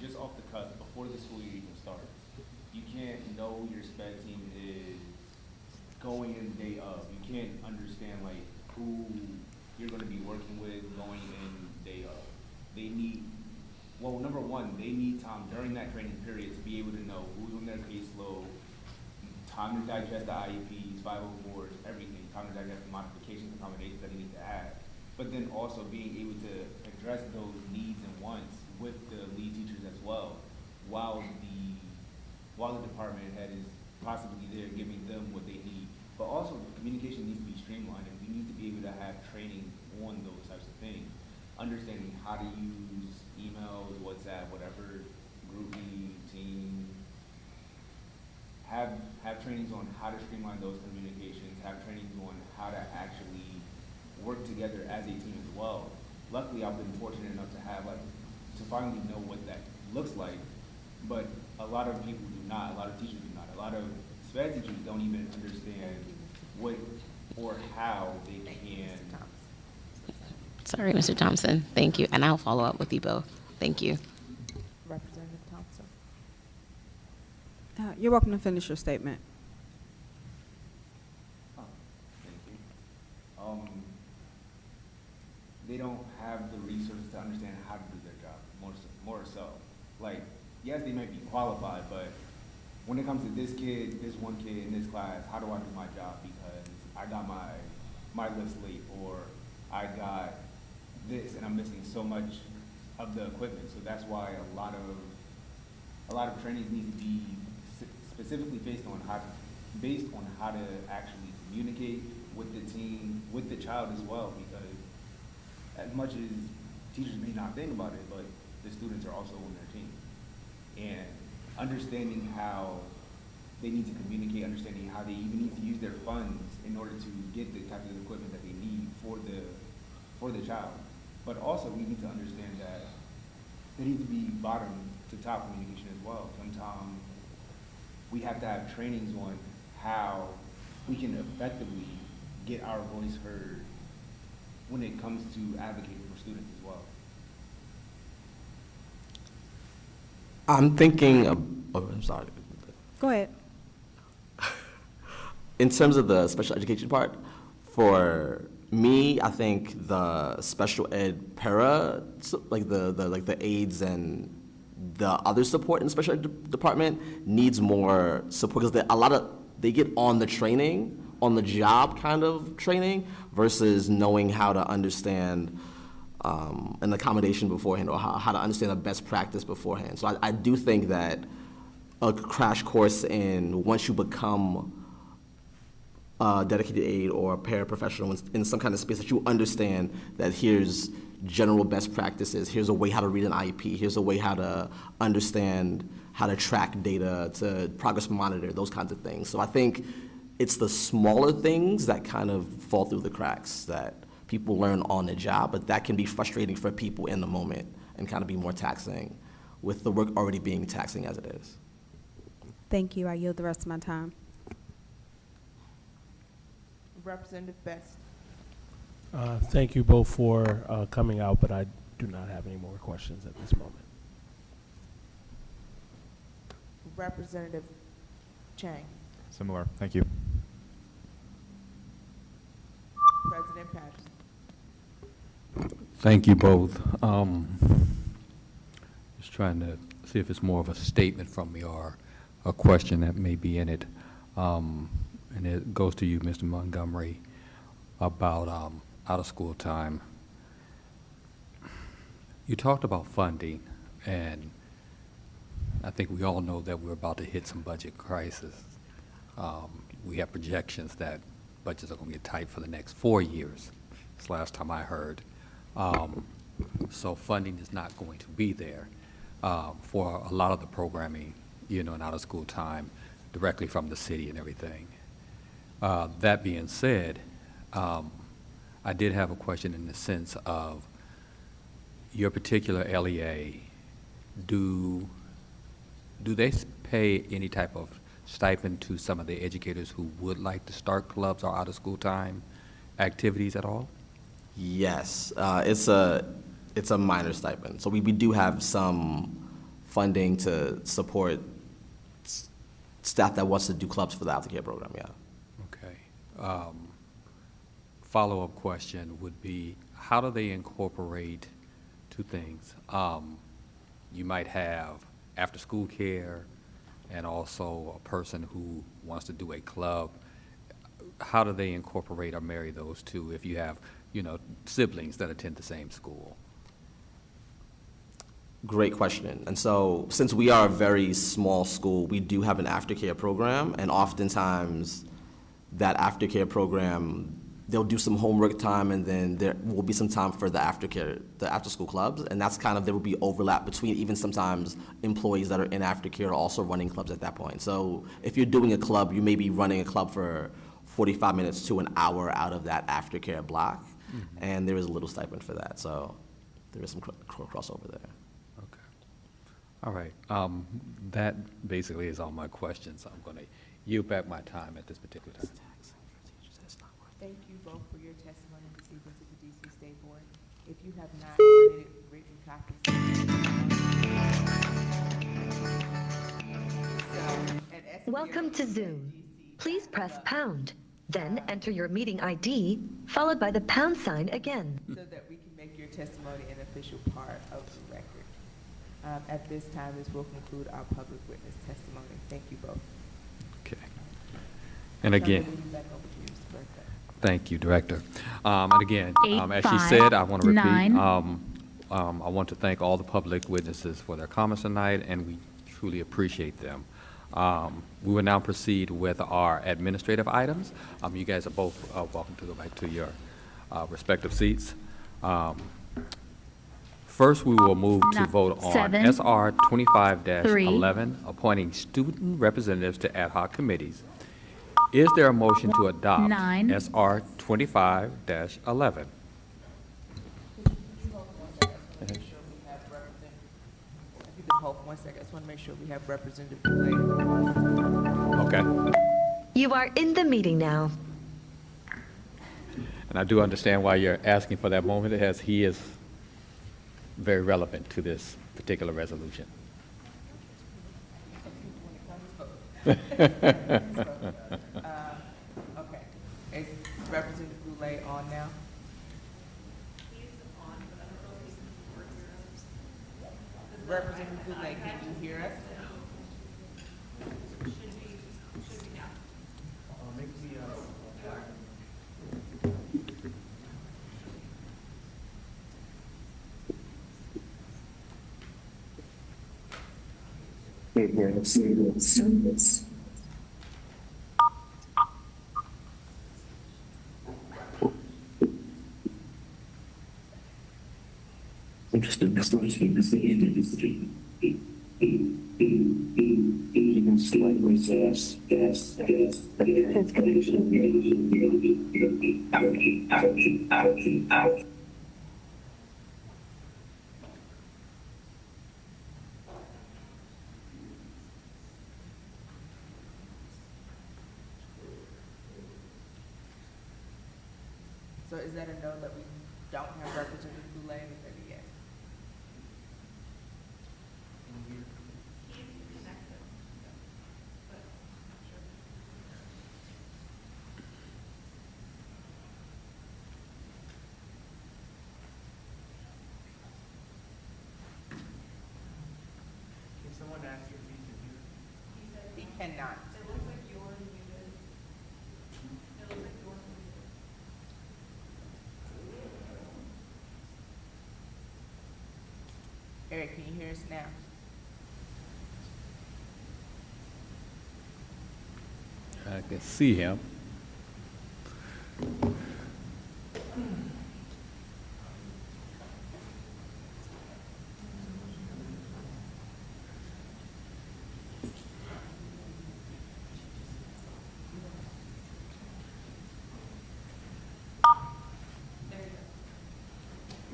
Just off the cusp, before the school year even starts. You can't know your SPED team is going in the day of. You can't understand like who you're gonna be working with going in day of. They need, well, number one, they need time during that training period to be able to know who's on their caseload, time to digest the IEPs, 504s, everything, time to digest the modifications, accommodations that they need to add. But then also being able to address those needs and wants with the lead teachers as well, while the department head is possibly there giving them what they need. But also communication needs to be streamlined, and we need to be able to have training on those types of things. Understanding how to use emails, WhatsApp, whatever, GroupMe, Teams. Have trainings on how to streamline those communications. Have trainings on how to actually work together as a team as well. Luckily, I've been fortunate enough to have to finally know what that looks like. But a lot of people do not, a lot of teachers do not, a lot of SPED teachers don't even understand what or how they can. Sorry, Mr. Thompson. Thank you. And I'll follow up with you both. Thank you. Representative Thompson. You're welcome to finish your statement. Thank you. They don't have the resources to understand how to do their job, more so. Like, yes, they might be qualified, but when it comes to this kid, this one kid in this class, how do I do my job? Because I got my list late, or I got this and I'm missing so much of the equipment. So that's why a lot of trainings need to be specifically based on how to actually communicate with the team, with the child as well, because as much as teachers may not think about it, but the students are also on their team. And understanding how they need to communicate, understanding how they even need to use their funds in order to get the type of equipment that they need for the child. But also we need to understand that there needs to be bottom to top communication as well. Sometimes we have to have trainings on how we can effectively get our voice heard when it comes to advocating for students as well. I'm thinking of, I'm sorry. Go ahead. In terms of the special education part, for me, I think the special ed para, like the aides and the other support in the special ed department needs more support, because they get on the training, on the job kind of training, versus knowing how to understand an accommodation beforehand, or how to understand a best practice beforehand. So I do think that a crash course in, once you become a dedicated aide or a paraprofessional in some kind of space, that you understand that here's general best practices, here's a way how to read an IEP, here's a way how to understand how to track data, to progress monitor, those kinds of things. So I think it's the smaller things that kind of fall through the cracks that people learn on the job, but that can be frustrating for people in the moment and kind of be more taxing, with the work already being taxing as it is. Thank you. I yield the rest of my time. Representative Best. Thank you both for coming out, but I do not have any more questions at this moment. Representative Chang. Similar. Thank you. President Patterson. Thank you both. Just trying to see if it's more of a statement from me or a question that may be in it. And it goes to you, Mr. Montgomery, about out-of-school time. You talked about funding, and I think we all know that we're about to hit some budget crisis. We have projections that budgets are going to get tight for the next 4 years. That's the last time I heard. So funding is not going to be there for a lot of the programming, in out-of-school time, directly from the city and everything. That being said, I did have a question in the sense of your particular LEA. Do they pay any type of stipend to some of the educators who would like to start clubs or out-of-school time activities at all? Yes, it's a minor stipend. So we do have some funding to support staff that wants to do clubs for the aftercare program, yeah. Okay. Follow-up question would be, how do they incorporate two things? You might have after-school care and also a person who wants to do a club. How do they incorporate or marry those two if you have, siblings that attend the same school? Great question. And so since we are a very small school, we do have an aftercare program, and oftentimes that aftercare program, they'll do some homework time, and then there will be some time for the aftercare, the after-school clubs, and that's kind of, there will be overlap between even sometimes employees that are in aftercare are also running clubs at that point. So if you're doing a club, you may be running a club for 45 minutes to an hour out of that aftercare block, and there is a little stipend for that. So there is some crossover there. All right. That basically is all my questions. I'm going to yield back my time at this particular time. Thank you both for your testimony this evening to the DC State Board. If you have not submitted written copies. Welcome to Zoom. Please press pound, then enter your meeting ID, followed by the pound sign again. So that we can make your testimony an official part of the record. At this time, this will conclude our public witness testimony. Thank you both. Okay. And again, thank you, Director. And again, as she said, I want to repeat, I want to thank all the public witnesses for their comments tonight, and we truly appreciate them. We will now proceed with our administrative items. You guys are both welcome to go back to your respective seats. First, we will move to vote on SR 25-11, appointing student representatives to ad hoc committees. Is there a motion to adopt SR 25-11? Hold 1 second. I just want to make sure we have Representative Boulay. Okay. You are in the meeting now. And I do understand why you're asking for that moment, as he is very relevant to this particular resolution. Okay. Is Representative Boulay on now? Representative Boulay, can you hear us? I'm just a starting this thing into this street. You can slightly fast. So is that a no that we don't have Representative Boulay, or is that a yes? Can someone ask if he can hear? He cannot. It looks like you're muted. It looks like you're muted. Eric, can you hear us now? I can see him.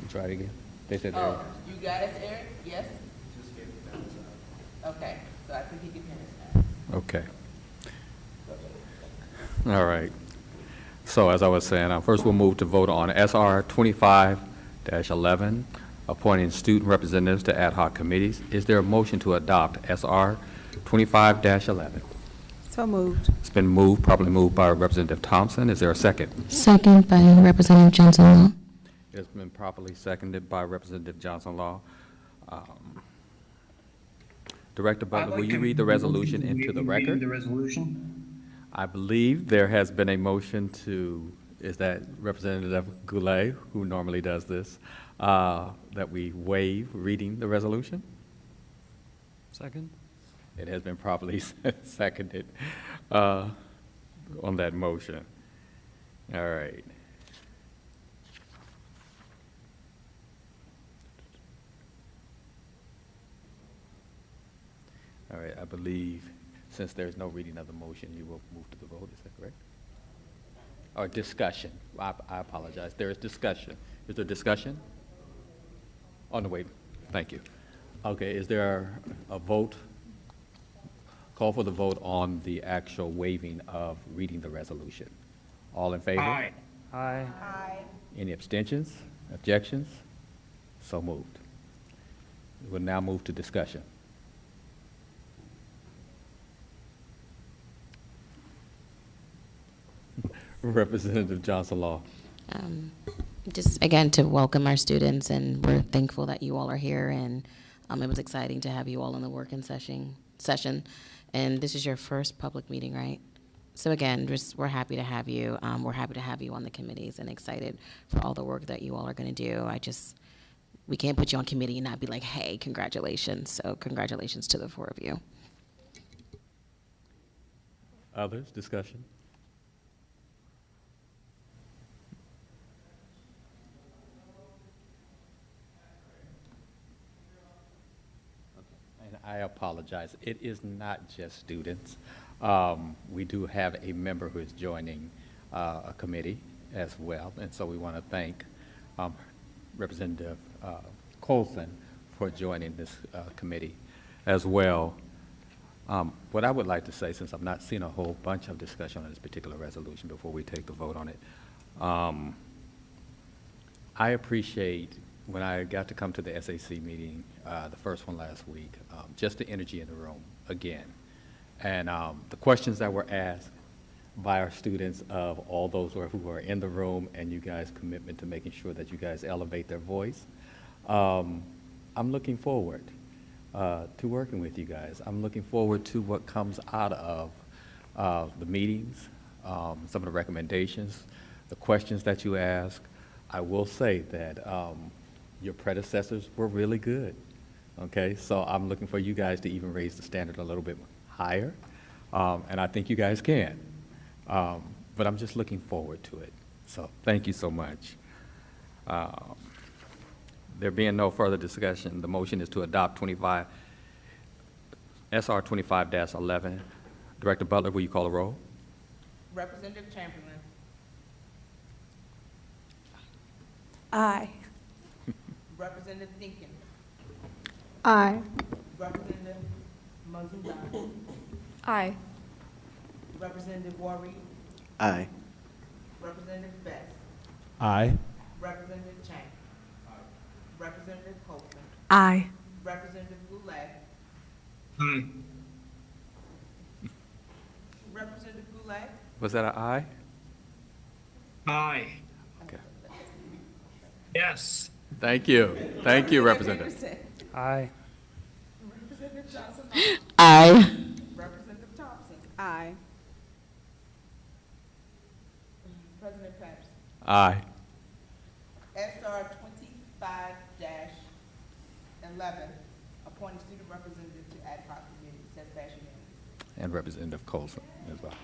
Try it again. They said Oh, you got us, Eric? Yes? Okay, so I think he can hear us now. okay. All right. So as I was saying, first we'll move to vote on SR 25-11, appointing student representatives to ad hoc committees. Is there a motion to adopt SR 25-11? So moved. It's been moved, properly moved by Representative Thompson. Is there a second? Second by Representative Johnson-Law. It's been properly seconded by Representative Johnson-Law. Director Butler, will you read the resolution into the record? The resolution? I believe there has been a motion to, is that Representative Goulet, who normally does this, that we waive reading the resolution? Second? It has been properly seconded on that motion. All right. All right, I believe, since there's no reading of the motion, you will move to the vote, is that correct? Or discussion, I apologize, there is discussion. Is there discussion? On the way, thank you. Okay, is there a vote? Call for the vote on the actual waiving of reading the resolution. All in favor? Aye. Aye. Any abstentions, objections? So moved. We'll now move to discussion. Representative Johnson Law. Just again to welcome our students, and we're thankful that you all are here, and it was exciting to have you all in the working session. And this is your first public meeting, right? So again, we're happy to have you. We're happy to have you on the committees and excited for all the work that you all are going to do. We can't put you on committee and not be like, hey, congratulations. So congratulations to the four of you. Others, discussion? And I apologize. It is not just students. We do have a member who is joining a committee as well, and so we want to thank Representative Colson for joining this committee as well. What I would like to say, since I'm not seeing a whole bunch of discussion on this particular resolution before we take the vote on it, I appreciate when I got to come to the SAC meeting, the first one last week, just the energy in the room again. And the questions that were asked by our students of all those who are in the room, and you guys' commitment to making sure that you guys elevate their voice. I'm looking forward to working with you guys. I'm looking forward to what comes out of the meetings, some of the recommendations, the questions that you ask. I will say that your predecessors were really good, okay? So I'm looking for you guys to even raise the standard a little bit higher, and I think you guys can. But I'm just looking forward to it. So thank you so much. There being no further discussion, the motion is to adopt SR 25-11. Director Butler, will you call a roll? Representative Chamberlain. Aye. Representative Dinkin. Aye. Representative Mazzulla. Aye. Representative Worry. Aye. Representative Best. Aye. Representative Chang. Representative Colson. Aye. Representative Goulet. Aye. Representative Goulet. Was that an aye? Aye. Okay. Yes. Thank you. Thank you, Representative. Henderson. Aye. Representative Johnson. Aye. Representative Thompson. Aye. President Patterson. Aye. SR 25-11, appointing student representative to ad hoc committee, says pass unanimous. And Representative Colson as well.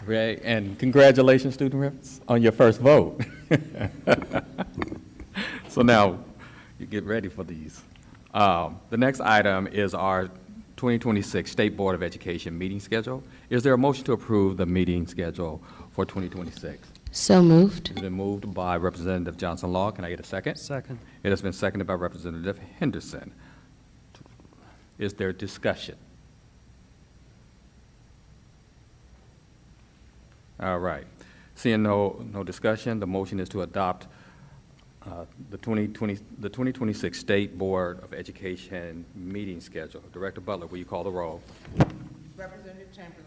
Right, and congratulations, student reps, on your first vote. So now, you get ready for these. The next item is our 2026 State Board of Education meeting schedule. Is there a motion to approve the meeting schedule for 2026? So moved. It's been moved by Representative Johnson Law. Can I get a second? Second. It has been seconded by Representative Henderson. Is there discussion? All right. Seeing no discussion, the motion is to adopt the 2026 State Board of Education meeting schedule. Director Butler, will you call the roll? Representative Chamberlain.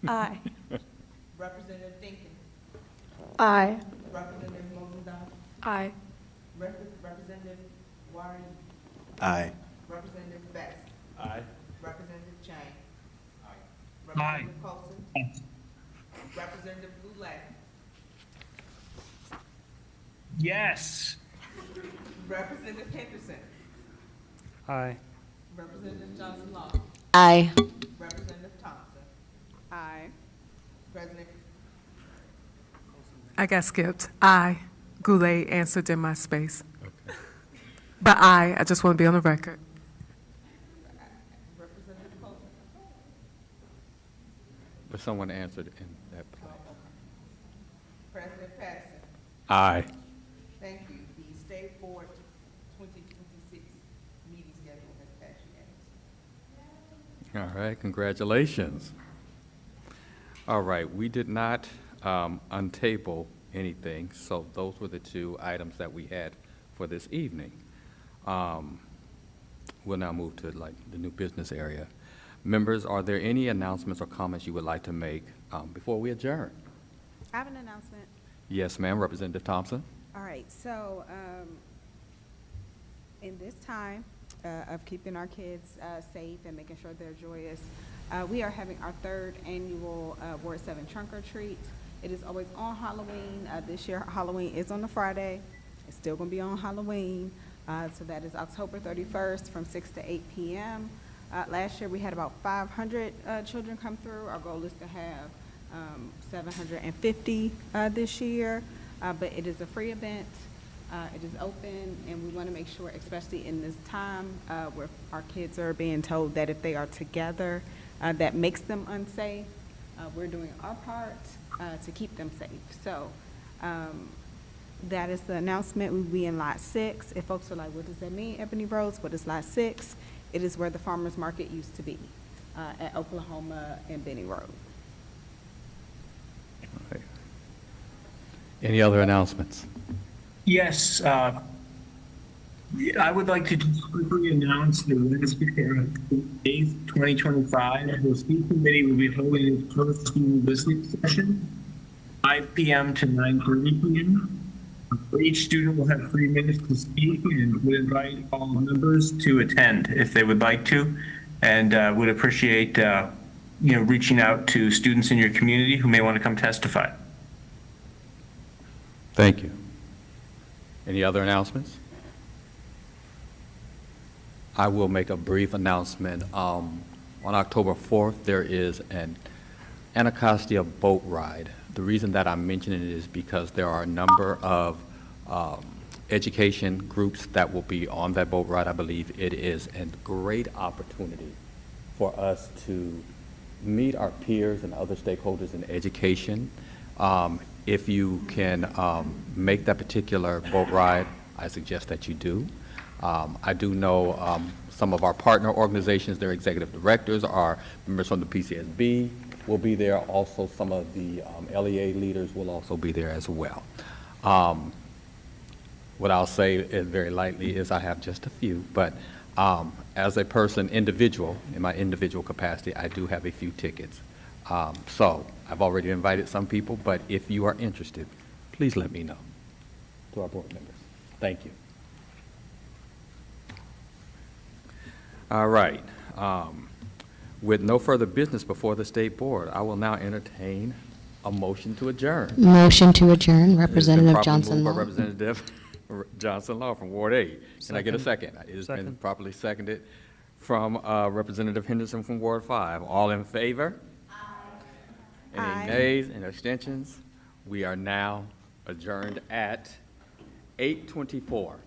Aye. Representative Dinkin. Aye. Representative Mazzulla. Aye. Representative Warren. Aye. Representative Best. Aye. Representative Chang. Aye. Representative Colson. Representative Goulet. Yes. Representative Henderson. Aye. Representative Johnson Law. Aye. Representative Thompson. Aye. President. I got skipped. Aye. Goulet answered in my space. But I just want to be on the record. Representative Colson. But someone answered in that place. President Patterson. Aye. Thank you. The State right, congratulations. All right, we did not untable anything, so those were the two items that we had for this evening. We'll now move to like the new business area. Members, are there any announcements or comments you would like to make before we adjourn? I have an announcement. Yes, ma'am, Representative Thompson. All right, so in this time of keeping our kids safe and making sure they're joyous, we are having our 3rd annual Ward 7 Trunk or Treat. It is always on Halloween. This year, Halloween is on the Friday. It's still going to be on Halloween. So that is October 31st from 6 to 8 p.m. Last year, we had about 500 children come through. Our goal is to have 750 this year, but it is a free event. It is open, and we want to make sure, especially in this time where our kids are being told that if they are together, that makes them unsafe. We're doing our part to keep them safe. So that is the announcement. We'll be in Lot 6. If folks are like, what does that mean, Ebony Rose? What is Lot 6? It is where the farmer's market used to be at Oklahoma and Benny Road. Okay. Any other announcements? Yes, I would like to just quickly announce that Wednesday, October 8th, 2025, the school committee will be holding its first school listening session, 5 p.m. to 9:30 p.m. Each student will have 3 minutes to speak, and would invite all members to attend if they would like to, and would appreciate reaching out to students in your community who may want to come testify. Thank you. Any other announcements? I will make a brief announcement. On October 4th, there is an Anacostia boat ride. The reason that I'm mentioning it is because there are a number of education groups that will be on that boat ride. I believe it is a great opportunity for us to meet our peers and other stakeholders in education. If you can make that particular boat ride, I suggest that you do. I do know some of our partner organizations, their executive directors, are members from the PCSB will be there. Also, some of the LEA leaders will also be there as well. What I'll say is very lightly is I have just a few, but as a person, individual, in my individual capacity, I do have a few tickets. So I've already invited some people, but if you are interested, please let me know. To our board members. Thank you. All right. With no further business before the State Board, I will now entertain a motion to adjourn. Motion to adjourn, Representative Johnson Law. Law. Representative Johnson Law from Ward 8. Can I get a second? It has been Second. properly seconded from Representative Henderson from Ward 5. All in favor? Aye. Any nays and abstentions? We are now adjourned at 8:24.